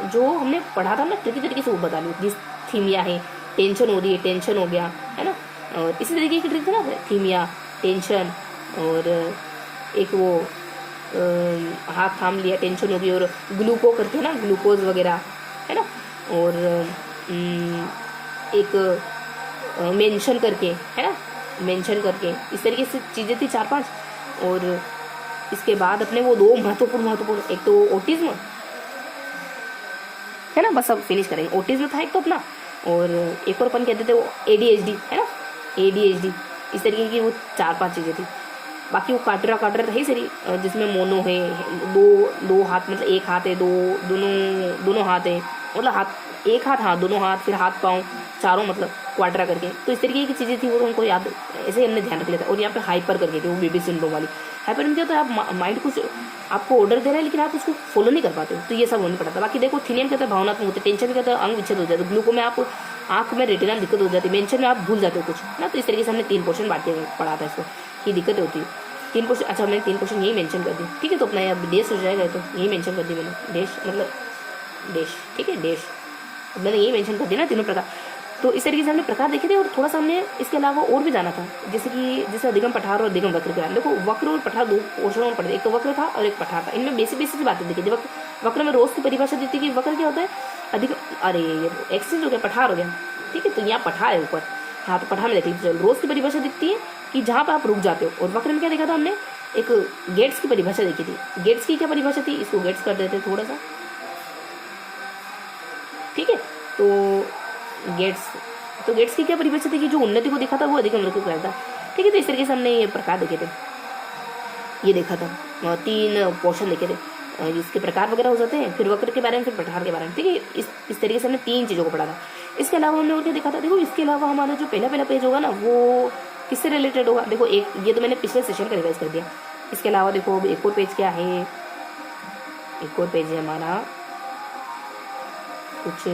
जो हमने पढ़ा था ना ट्रिकी तरीके से वो बता ली। डिस्थीमिया है, टेंशन हो रही है, टेंशन हो गया है ना, और इसी तरीके की ट्रिक थी ना, थीमिया, टेंशन, और एक वो हाथ थाम लिया, टेंशन हो गई, और ग्लूको करते हैं ना, ग्लूकोज वगैरह है ना, और एक मेंशन करके है ना, मेंशन करके, इस तरीके से चीज़ें थी 4-5। और इसके बाद अपने वो 2 महत्वपूर्ण, एक तो ऑटिज्म है ना, बस अब फिनिश करेंगे। ऑटिज्म था एक तो अपना, और एक और अपन कहते थे वो ADHD है ना, ADHD। इस तरीके की वो 4-5 चीज़ें थी। बाकी वो काटरा था ही सही, जिसमें मोनो है, दो हाथ, मतलब एक हाथ है, दोनों हाथ है, मतलब हाथ एक हाथ, हाँ दोनों हाथ, फिर हाथ पाँव चारों, मतलब क्वाड्रा करके। तो इस तरीके की चीज़ें थी, वो हमको याद ऐसे ही हमने ध्यान रख लिया था। और यहाँ पे हाइपर करके थी, वो बेबी सिंड्रोम वाली। हाइपर में क्या होता है, आप माइंड कुछ आपको ऑर्डर दे रहा है लेकिन आप उसको फॉलो नहीं कर पाते हो, तो ये सब होने पड़ा था। बाकी देखो थिनियम क्या होता है, भावनात्मक होते हैं। टेंशन क्या होता है, अंग विच्छेद हो जाता है। ग्लूको में आप आँख में रेटिना में दिक्कत हो जाती है। मेंशन में आप भूल जाते हो कुछ ना। तो इस तरीके से हमने 3 पोर्शन बांट के पढ़ा था इसको, की दिक्कत होती है 3 पोर्शन। अच्छा, मैंने 3 पोर्शन यही मेंशन कर दी, ठीक है। तो अपना अब देश हो जाएगा, तो यही मेंशन कर दी मैंने, देश मतलब देश, ठीक है, देश मैंने यही मेंशन कर दिया ना, तीनों प्रकार। तो इस तरीके से हमने प्रकार देखे थे, और थोड़ा सा हमने इसके अलावा और भी जाना था, जैसे अधिगम पठार और अधिगम वक्र के बारे में। देखो वक्र और पठार 2 पोर्शन में पढ़े, एक तो वक्र था और एक पठार था। इनमें बेसिक बातें देखी थी। वक्र में रोज की परिभाषा दी थी कि वक्र क्या होता है, अधिगम, अरे ये एक्सचेंज हो गया, पठार हो गया, ठीक है। तो यहाँ पठार है ऊपर, हाँ तो पठार में देख लीजिए। रोज की परिभाषा दिखती है कि जहाँ पर आप रुक जाते हो। और वक्र में क्या देखा था हमने, एक गेट्स की परिभाषा देखी थी। गेट्स की क्या परिभाषा थी, इसको गेट्स कर देते थोड़ा सा, ठीक है। तो गेट्स की क्या परिभाषा थी कि जो उन्नति को दिखा था वो अधिगम वक्र कहता था, ठीक है। तो इस तरीके से हमने ये प्रकार देखे थे, ये देखा था, 3 पोर्शन देखे थे, इसके प्रकार वगैरह हो जाते हैं, फिर वक्र के बारे में, फिर पठार के बारे में, ठीक है। इस तरीके से हमने 3 चीज़ों को पढ़ा था। इसके अलावा हमने और क्या देखा था, देखो इसके अलावा हमारा जो पहला पेज होगा ना, वो किससे रिलेटेड होगा। देखो एक ये तो मैंने पिछले सेशन का रिवाइज कर दिया। इसके अलावा देखो एक और पेज क्या है, एक और पेज है हमारा, कुछ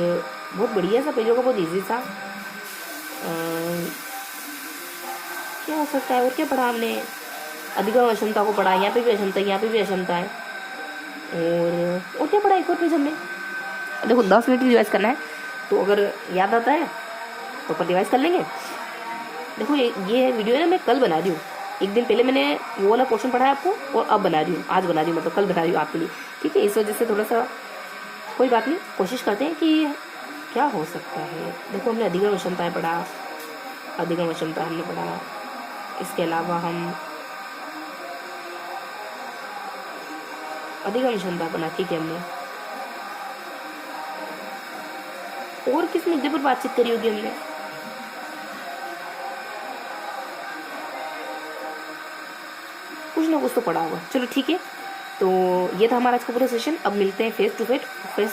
बहुत बढ़िया सा पेज होगा, बहुत ईजी सा। क्या हो सकता है, और क्या पढ़ा हमने, अधिगम अक्षमता को पढ़ा, यहाँ पे भी अक्षमता, यहाँ पे भी अक्षमता है, और क्या पढ़ा, एक और पेज हमने। देखो 10 मिनट रिवाइज करना है, तो अगर याद आता है तो अपन रिवाइज कर लेंगे। देखो ये वीडियो है ना, मैं कल बना रही हूँ, एक दिन पहले मैंने वो वाला क्वेश्चन पढ़ा है आपको, और अब बना रही हूँ, आज बना रही हूँ, मतलब कल बना रही हूँ आपके लिए, ठीक है। इस वजह से थोड़ा सा, कोई बात नहीं, कोशिश करते हैं कि क्या हो सकता है। देखो हमने अधिगम अक्षमताएँ पढ़ा, अधिगम अक्षमता हमने पढ़ा। इसके अलावा हम अधिगम क्षमता पढ़ा, ठीक है। हमने और किस मुद्दे पर बातचीत करी होगी हमने, कुछ ना कुछ तो पढ़ा होगा, चलो ठीक है। तो ये था हमारा आज का पूरा सेशन। अब मिलते हैं face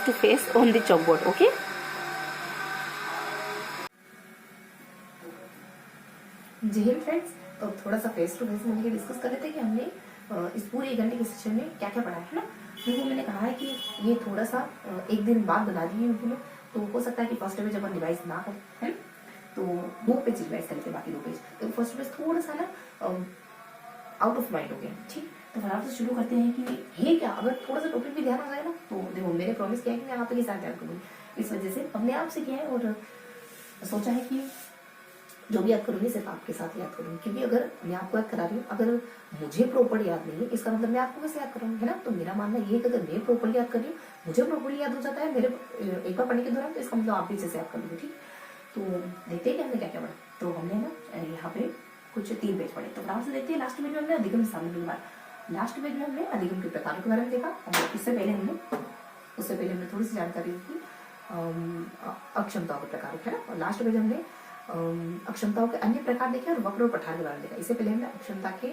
to face on the chalk board, okay. जय हिंद फ्रेंड्स। तो थोड़ा सा फेस टू फेस मिलकर डिस्कस कर लेते हैं कि हमने इस पूरे 1 घंटे के सेशन में क्या क्या पढ़ा है ना। देखो मैंने कहा है कि ये थोड़ा सा एक दिन बाद बना दी है वीडियो, तो हो सकता है कि फर्स्ट पेज अपन रिवाइज ना करें, है तो 2 पेज रिवाइज कर लेते हैं, बाकी 2 पेज। तो फर्स्ट पेज थोड़ा सा ना आउट ऑफ माइंड हो गया, ठीक। तो फटाफट से शुरू करते हैं कि ये क्या, अगर थोड़ा सा टॉपिक भी ध्यान हो जाए ना, तो देखो मैंने प्रॉमिस किया है कि मैं आप के साथ ध्यान करूँगी, इस वजह से अपने आप से किया है, और सोचा है कि जो भी याद करूंगी सिर्फ आपके साथ याद करूंगी, क्योंकि अगर मैं आपको याद करा रही हूँ, अगर मुझे प्रॉपर याद नहीं है इसका मतलब मैं आपको कैसे याद करूंगी, है ना। तो मेरा मानना ये है कि अगर मैं प्रॉपर्ली याद कर रही हूँ, मुझे प्रॉपर्ली याद हो जाता है मेरे एक बार पढ़ने के दौरान, तो इसका मतलब आप भी इसे याद कर लोगे, ठीक। तो देखते हैं कि हमने क्या क्या पढ़ा। तो हमने ना यहाँ पे कुछ 3 पेज पढ़े, तो फटाफट से देखते हैं। लास्ट पेज में हमने अधिगम सामने के बारे, लास्ट पेज में हमने अधिगम के प्रकारों के बारे में देखा, और उससे पहले हमने थोड़ी सी जानकारी दी अक्षमताओं के प्रकार, है ना। और लास्ट पेज हमने अक्षमताओं के अन्य प्रकार देखे और वक्र और पठार के बारे में देखा। इससे पहले हमने अक्षमता के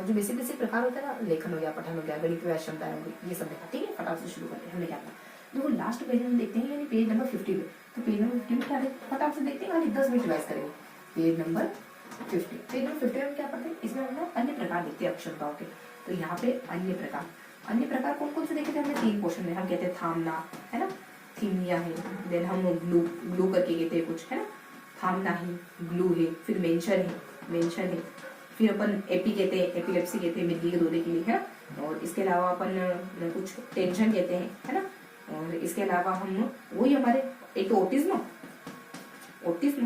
जो बेसिक प्रकार होते हैं ना, लेखन हो गया, पठन हो गया, गणित में अक्षमता होगी, ये सब देखा, ठीक है। फटाफट से शुरू करते हैं। हमने क्या किया, देखो लास्ट पेज में देखते हैं, यानी पेज नंबर 50 में। तो पेज नंबर 50 में क्या देखते हैं, फटाफट से देखते हैं, खाली 10 मिनट रिवाइज करेंगे। पेज नंबर 50, पेज नंबर 50 में क्या पढ़ते हैं, इसमें हमने अन्य प्रकार देखते हैं अक्षमताओं के। तो यहाँ पे अन्य प्रकार कौन कौन से देखे थे हमने, 3 क्वेश्चन में। हम कहते हैं थामना, है ना, थीमिया है, देन हम ग्लू करके कहते हैं कुछ, है ना, थामना है, ग्लू है, फिर मेंशन है, फिर अपन एपी कहते हैं, एपिलेप्सी कहते हैं मिर्गी के दौरे के लिए, है ना। और इसके अलावा अपन कुछ टेंशन कहते हैं, है ना। और इसके अलावा हम वही हमारे एक तो ऑटिज्म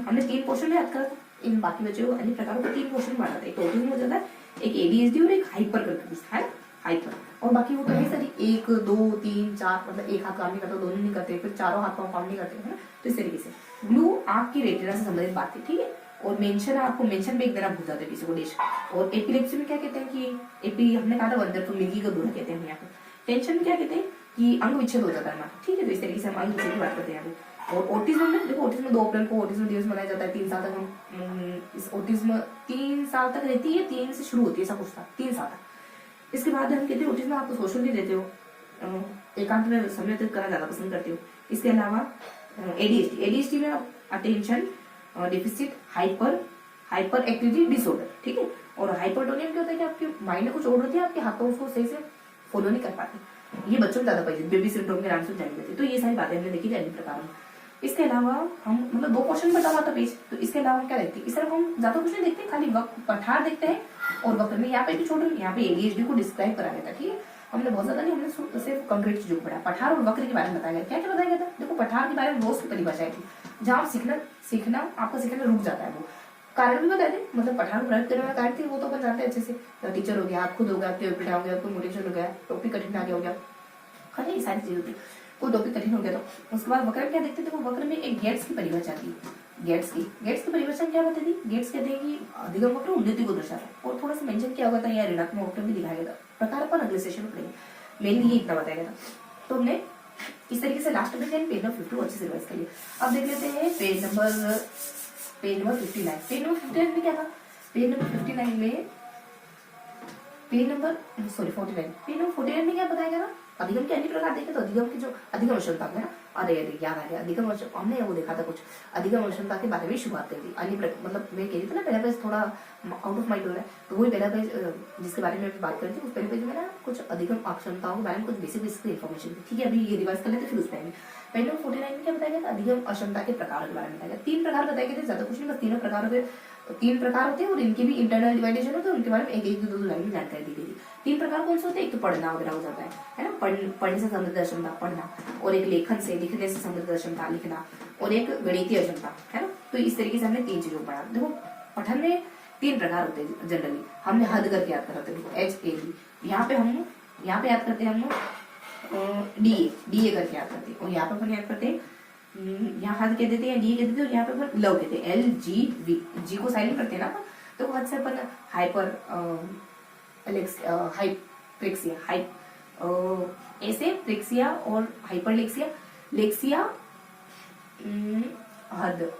हमने 3 क्वेश्चन याद करा था। इन बाकी बच्चों को अन्य प्रकारों को 3 क्वेश्चन बांटा था, एक तो ऑटिज्म हो जाता है, एक एडीएचडी और एक हाइपर करके कुछ, है ना, हाइपर। और बाकी वो तो है सारी 1 2 3 4, मतलब एक हाथ काम नहीं करता, दोनों नहीं करते, फिर चारों हाथ पाँव काम नहीं करते, है ना। तो इस तरीके से ग्लू आंख की रेटिना से संबंधित बात है, ठीक है। और मेंशन आपको मेंशन में एक तरह भूल जाते हैं किसी को देश। और एपिलेप्सी में क्या कहते हैं कि एपी हमने कहा था वंदर, तो मिर्गी का दौरा कहते हैं हम यहाँ पे। टेंशन में क्या कहते हैं कि अंग विच्छेद हो जाता है हमारा, ठीक है। तो इस तरीके से हम अंग विच्छेद की बात करते हैं यहाँ पे। और ऑटिज्म में देखो, ऑटिज्म 2 अप्रैल को ऑटिज्म दिवस मनाया जाता है। 3 साल तक हम इस ऑटिज्म 3 साल तक रहती है, 3 से शुरू होती है, ऐसा कुछ था, 3 साल तक। इसके बाद हम कहते हैं ऑटिज्म आपको सोशल नहीं देते हो, एकांत में समय व्यतीत करना ज्यादा पसंद करते हो। इसके अलावा एडीएचडी में attention deficit hyper activity disorder, ठीक है। और हाइपरटोनियम क्या होता है कि आपके माइंड में कुछ और होती है, आपके हाथों उसको सही से फॉलो नहीं कर पाते। ये बच्चों में ज्यादा परिचित बेबी सिंड्रोम के नाम से जानी जाती है। तो ये सारी बातें हमने देखी जानी प्रकार में। इसके अलावा हम मतलब 2 क्वेश्चन बता हुआ था पेज, तो इसके अलावा हम क्या देखते हैं, इस तरफ हम ज्यादा कुछ नहीं देखते, खाली पठार देखते हैं। और वक्र में यहाँ पे छोटे, यहाँ पे एडीएचडी को डिस्क्राइब करा गया था, ठीक है। हमने बहुत ज्यादा नहीं, हमने सिर्फ कंक्रीट चीजों को पढ़ा। पठार और वक्र के बारे में बताया गया, क्या क्या बताया गया था। देखो पठार के बारे में रोज की परिभाषाएं थी, जहाँ सीखना आपका सीखना रुक जाता है। वो कारण भी बताए थे, मतलब पठार को प्रयोग करने वाला कारण थी, वो तो अपन जानते हैं अच्छे से। टीचर हो गया, आप खुद हो गया, आपके पिटा हो गया, आपको मोटिवेशन हो गया, टॉपिक कठिन आगे हो गया, खाली ये सारी चीजें होती। कोई टॉपिक कठिन हो गया तो उसके बाद वक्र क्या देखते थे। वो वक्र में एक गेट्स की परिभाषा थी। गेट्स की परिभाषा क्या बताती थी, गेट्स कहते हैं कि अधिगम वक्र उन्नति को दर्शाता है। और थोड़ा सा मेंशन किया हुआ था, या ऋणात्मक वक्र भी दिखाया गया था। प्रकार पर अगले सेशन में पढ़ेंगे, मेनली ये इतना बताया गया था। तो हमने इस तरीके से लास्ट में पेज नंबर 52 अच्छे से रिवाइज कर लिया। अब देख लेते हैं पेज नंबर 59। पेज नंबर 59 में क्या था, पेज नंबर 59 में पेज नंबर 49 में क्या बताया गया था, अधिगम के अन्य प्रकार देखे। तो अधिगम की जो अधिगम अक्षमता है ना, अरे याद आ गया, अधिगम हमने वो देखा था कुछ अधिगम अक्षमता के बारे में शुरुआत करी थी। अन्य मतलब मैं कह रही थी ना, पहला पेज थोड़ा आउट ऑफ माइंड हो रहा है, तो वही पहला पेज जिसके बारे में बात करी थी, उस पहले पेज में ना कुछ अधिगम अक्षमताओं के बारे में कुछ बेसिक इन्फॉर्मेशन थी, ठीक है। अभी ये रिवाइज कर लेते फिर उस टाइम में। पेज नंबर 49 में क्या बताया गया था, अधिगम अक्षमता के प्रकार के बारे में बताया गया। 3 प्रकार बताए गए थे, ज्यादा कुछ नहीं, बस 3 प्रकार होते, 3 प्रकार होते हैं। और इनके भी इंटरनल डिवाइडेशन होते हैं, उनके बारे में एक 2 लाइन में जानकारी दी गई थी। 3 प्रकार कौन से होते हैं, एक तो पढ़ना वगैरह हो जाता है ना, पढ़ने से संबंधित अक्षमता पढ़ना, और एक लेखन से लिखने से संबंधित अक्षमता लिखना, और एक गणितीय अक्षमता, है ना। तो इस तरीके से हमने 3 चीजों को पढ़ा। देखो पठन में 3 प्रकार होते हैं जनरली, हमने हद करके याद करा था, HAD। यहाँ पे याद करते हैं हम DA करके याद करते हैं। और यहाँ पे अपन याद करते हैं, यहाँ हद कह देते हैं, DA कह देते हैं, और यहाँ पे अपन लव कहते हैं, LG G को साइलेंट करते हैं ना। तो हद से अपन ऐसे प्रेक्सिया और हाइपरलेक्सिया, लेक्सिया हद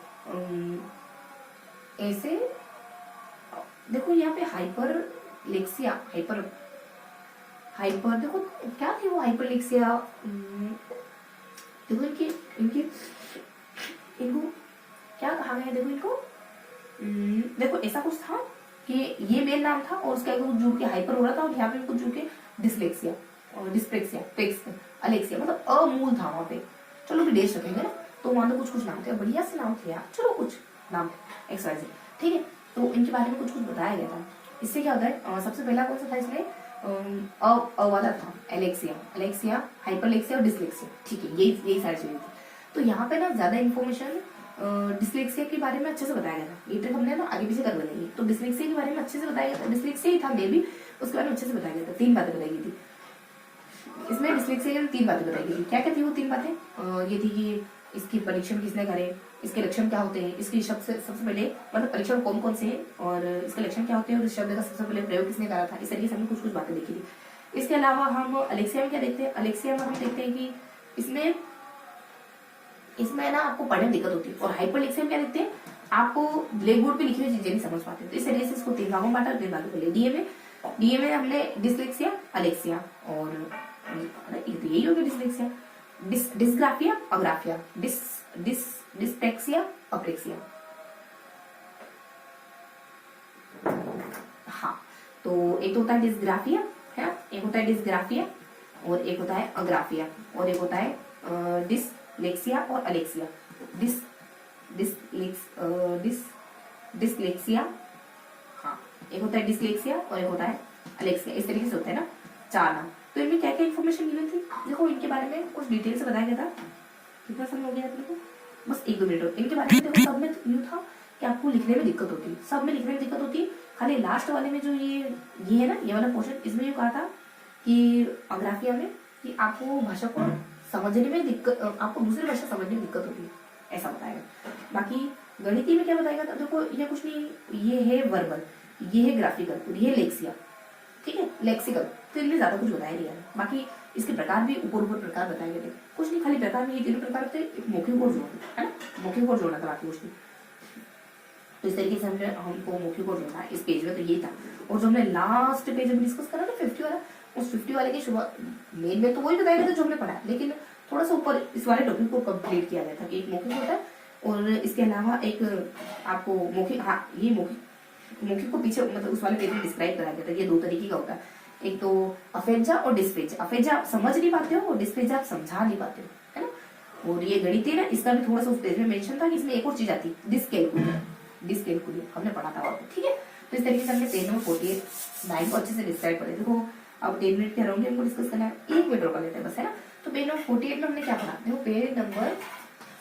ऐसे। देखो यहाँ पे हाइपरलेक्सिया हाइपर देखो क्या थी वो हाइपरलेक्सिया, देखो इनको क्या कहा गया, देखो इनको देखो ऐसा कुछ था कि ये मेन नाम था, और उसके आगे कुछ जुड़ के हाइपर हो रहा था, और यहाँ पे कुछ जुड़ के डिसलेक्सिया और डिस्प्रेक्सिया अलेक्सिया, मतलब अमूल था वहां पे। चलो भी देश रखेंगे ना, तो वहां तो कुछ नाम थे, बढ़िया से नाम थे यार, चलो कुछ नाम थे XYZ, ठीक है। तो इनके बारे में कुछ बताया गया था। इससे क्या होता है, सबसे पहला कौन सा था इसमें, वाला था अलेक्सिया हाइपरलेक्सिया और डिसलेक्सिया, ठीक है। यही सारी चीजें थी। तो यहाँ पे ना ज्यादा इन्फॉर्मेशन डिस्लेक्सिया के बारे में अच्छे से बताया गया था। ये ट्रिक हमने ना आगे पीछे कर लेंगे। तो डिस्लेक्सिया के बारे में अच्छे से बताया गया था, डिस्लेक्सिया ही था मे भी, उसके बारे में अच्छे से बताया गया था। 3 बातें बताई गई थी इसमें। डिस्लेक्सिया की 3 बातें बताई गई थी। क्या क्या थी वो 3 बातें? ये थी कि इसकी परीक्षण किसने करे, इसके लक्षण क्या होते हैं, इसकी शब्द सबसे पहले मतलब परीक्षण कौन कौन से हैं और इसके लक्षण क्या होते हैं और इस शब्द का सबसे पहले प्रयोग किसने करा था। इस तरीके से हमने कुछ कुछ बातें देखी थी। इसके अलावा हम अलेक्सिया में क्या देखते हैं? अलेक्सिया में हम देखते हैं कि इसमें ना आपको पढ़ने में दिक्कत होती है। और हाइपरलेक्सिया में क्या देखते हैं? आपको ब्लैक बोर्ड पे लिखी हुई चीजें नहीं समझ पाते। तो इस तरीके से इसको 3 भागों में बांटा, 3 भागों को ले। डीए में हमने डिस्लेक्सिया, अलेक्सिया और ये तो यही हो गया dyslexia. Dysgraphia, agraphia, dyspraxia, apraxia. हाँ, तो एक तो होता है डिस्ग्राफिया है, एक होता है डिस्ग्राफिया और एक होता है अग्राफिया और एक होता है डिसलेक्सिया और अलेक्सिया। डिसलेक्सिया, हाँ, एक होता है डिसलेक्सिया और एक होता है अलेक्सिया। इस तरीके से होता है ना 4 नाम। तो इनमें क्या क्या इन्फॉर्मेशन गिवन थी देखो, इनके बारे में कुछ डिटेल से बताया गया था। कितना समय हो गया अपने को? बस 1-2 मिनट। इनके बारे में देखो, सब में यूँ था कि आपको लिखने में दिक्कत होती है, सब में लिखने में दिक्कत होती है। खाली लास्ट वाले में जो ये है ना, ये वाला पोर्शन, इसमें ये कहा था कि अग्राफिया में कि आपको भाषा को समझने में दिक्कत, आपको दूसरी भाषा समझने में दिक्कत होती है, ऐसा बताएगा। बाकी गणितीय में क्या बताएगा? तो देखो ये कुछ नहीं, ये है वर्बल, ये है ग्राफिकल, ये है लेक्सिया, ठीक है, लेक्सिकल। तो इनमें ज्यादा कुछ बताया नहीं है। बाकी इसके प्रकार भी ऊपर प्रकार बताए गए थे। कुछ नहीं, खाली प्रकार में ये 3 प्रकार थे। एक मौखिक और जोड़ है ना, मौखिक और जोड़ना था, बाकी कुछ नहीं। तो इस तरीके से हमको मौखिक और जोड़ना इस पेज में, तो ये था। और जो हमने लास्ट पेज में डिस्कस करा ना 50 वाला, उस 50 वाले की शुरुआत मेन में तो वही बताया गया था जो हमने पढ़ा, लेकिन थोड़ा सा ऊपर इस वाले टॉपिक को कंप्लीट किया गया था कि एक मौखिक होता है और इसके अलावा एक आपको मौखिक, हाँ, ये मौखिक को पीछे मतलब उस वाले पेज में डिस्क्राइब कराया गया था। ये 2 तरीके का होता है, एक तो अफेजा और डिस्पेजा। अफेजा आप समझ नहीं पाते हो और डिस्पेजा आप समझा नहीं पाते हो, है ना। और ये गणित है ना, इसका भी थोड़ा सा उस पेज में मेंशन था कि इसमें एक और चीज आती है, डिस्कैलकुलेट हमने पढ़ा था आपको, ठीक है। तो इस तरीके से हमने पेज नंबर 49 को अच्छे से डिस्क्राइब कर। देखो अब 10 मिनट के अराउंड हमको डिस्कस करना है, 1 मिनट रोका लेते हैं बस, है ना। तो पेज नंबर 48 में हमने क्या पढ़ा? देखो पेज नंबर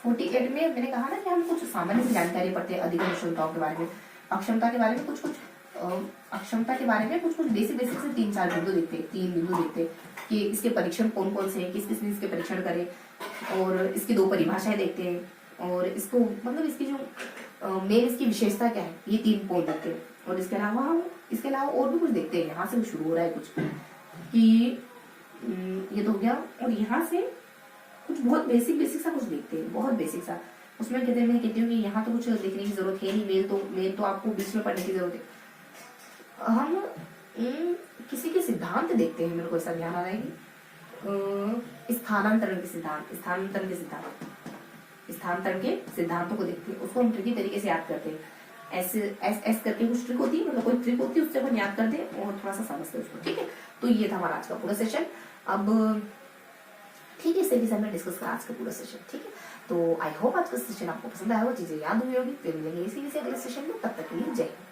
48 में मैंने कहा ना कि हम कुछ सामान्य जानकारी पढ़ते हैं अधिगम क्षमताओं के बारे में, अक्षमता के बारे में कुछ अक्षमता के बारे में कुछ बेसिक से 3-4 बिंदु देखते हैं, 3 बिंदु देखते हैं कि इसके परीक्षण कौन कौन से हैं, किस किस ने इसके परीक्षण करे, और इसकी 2 परिभाषाएं देखते हैं और इसको मतलब इसकी जो मेन इसकी विशेषता क्या है, ये 3 पॉइंट देखते हैं। और इसके अलावा और भी कुछ देखते हैं। यहाँ से शुरू हो रहा है कुछ कि ये तो हो गया, और यहाँ से कुछ बहुत बेसिक सा कुछ देखते हैं, बहुत बेसिक सा। उसमें कहती हूँ कि यहाँ तो कुछ देखने की जरूरत है नहीं, मेन तो आपको बीच में पढ़ने की जरूरत है। हम किसी के सिद्धांत देखते हैं, मेरे को ऐसा ध्यान आ रहा है कि स्थानांतरण के सिद्धांतों को देखते हैं, उसको हम ट्रिकी तरीके से याद करते हैं। एस करके कुछ ट्रिक होती है, मतलब कोई ट्रिक होती है, उससे अपन याद करते हैं और थोड़ा सा समझते हैं उसको, ठीक है। तो ये था हमारा आज का पूरा सेशन। अब ठीक है, इस तरीके से हमने डिस्कस करा आज का पूरा सेशन, ठीक है। तो आई होप आज का सेशन आपको पसंद आया हो, चीजें याद हुई होगी। फिर मिलेंगे इसी अगले सेशन में, तब तक के लिए जय हिंद।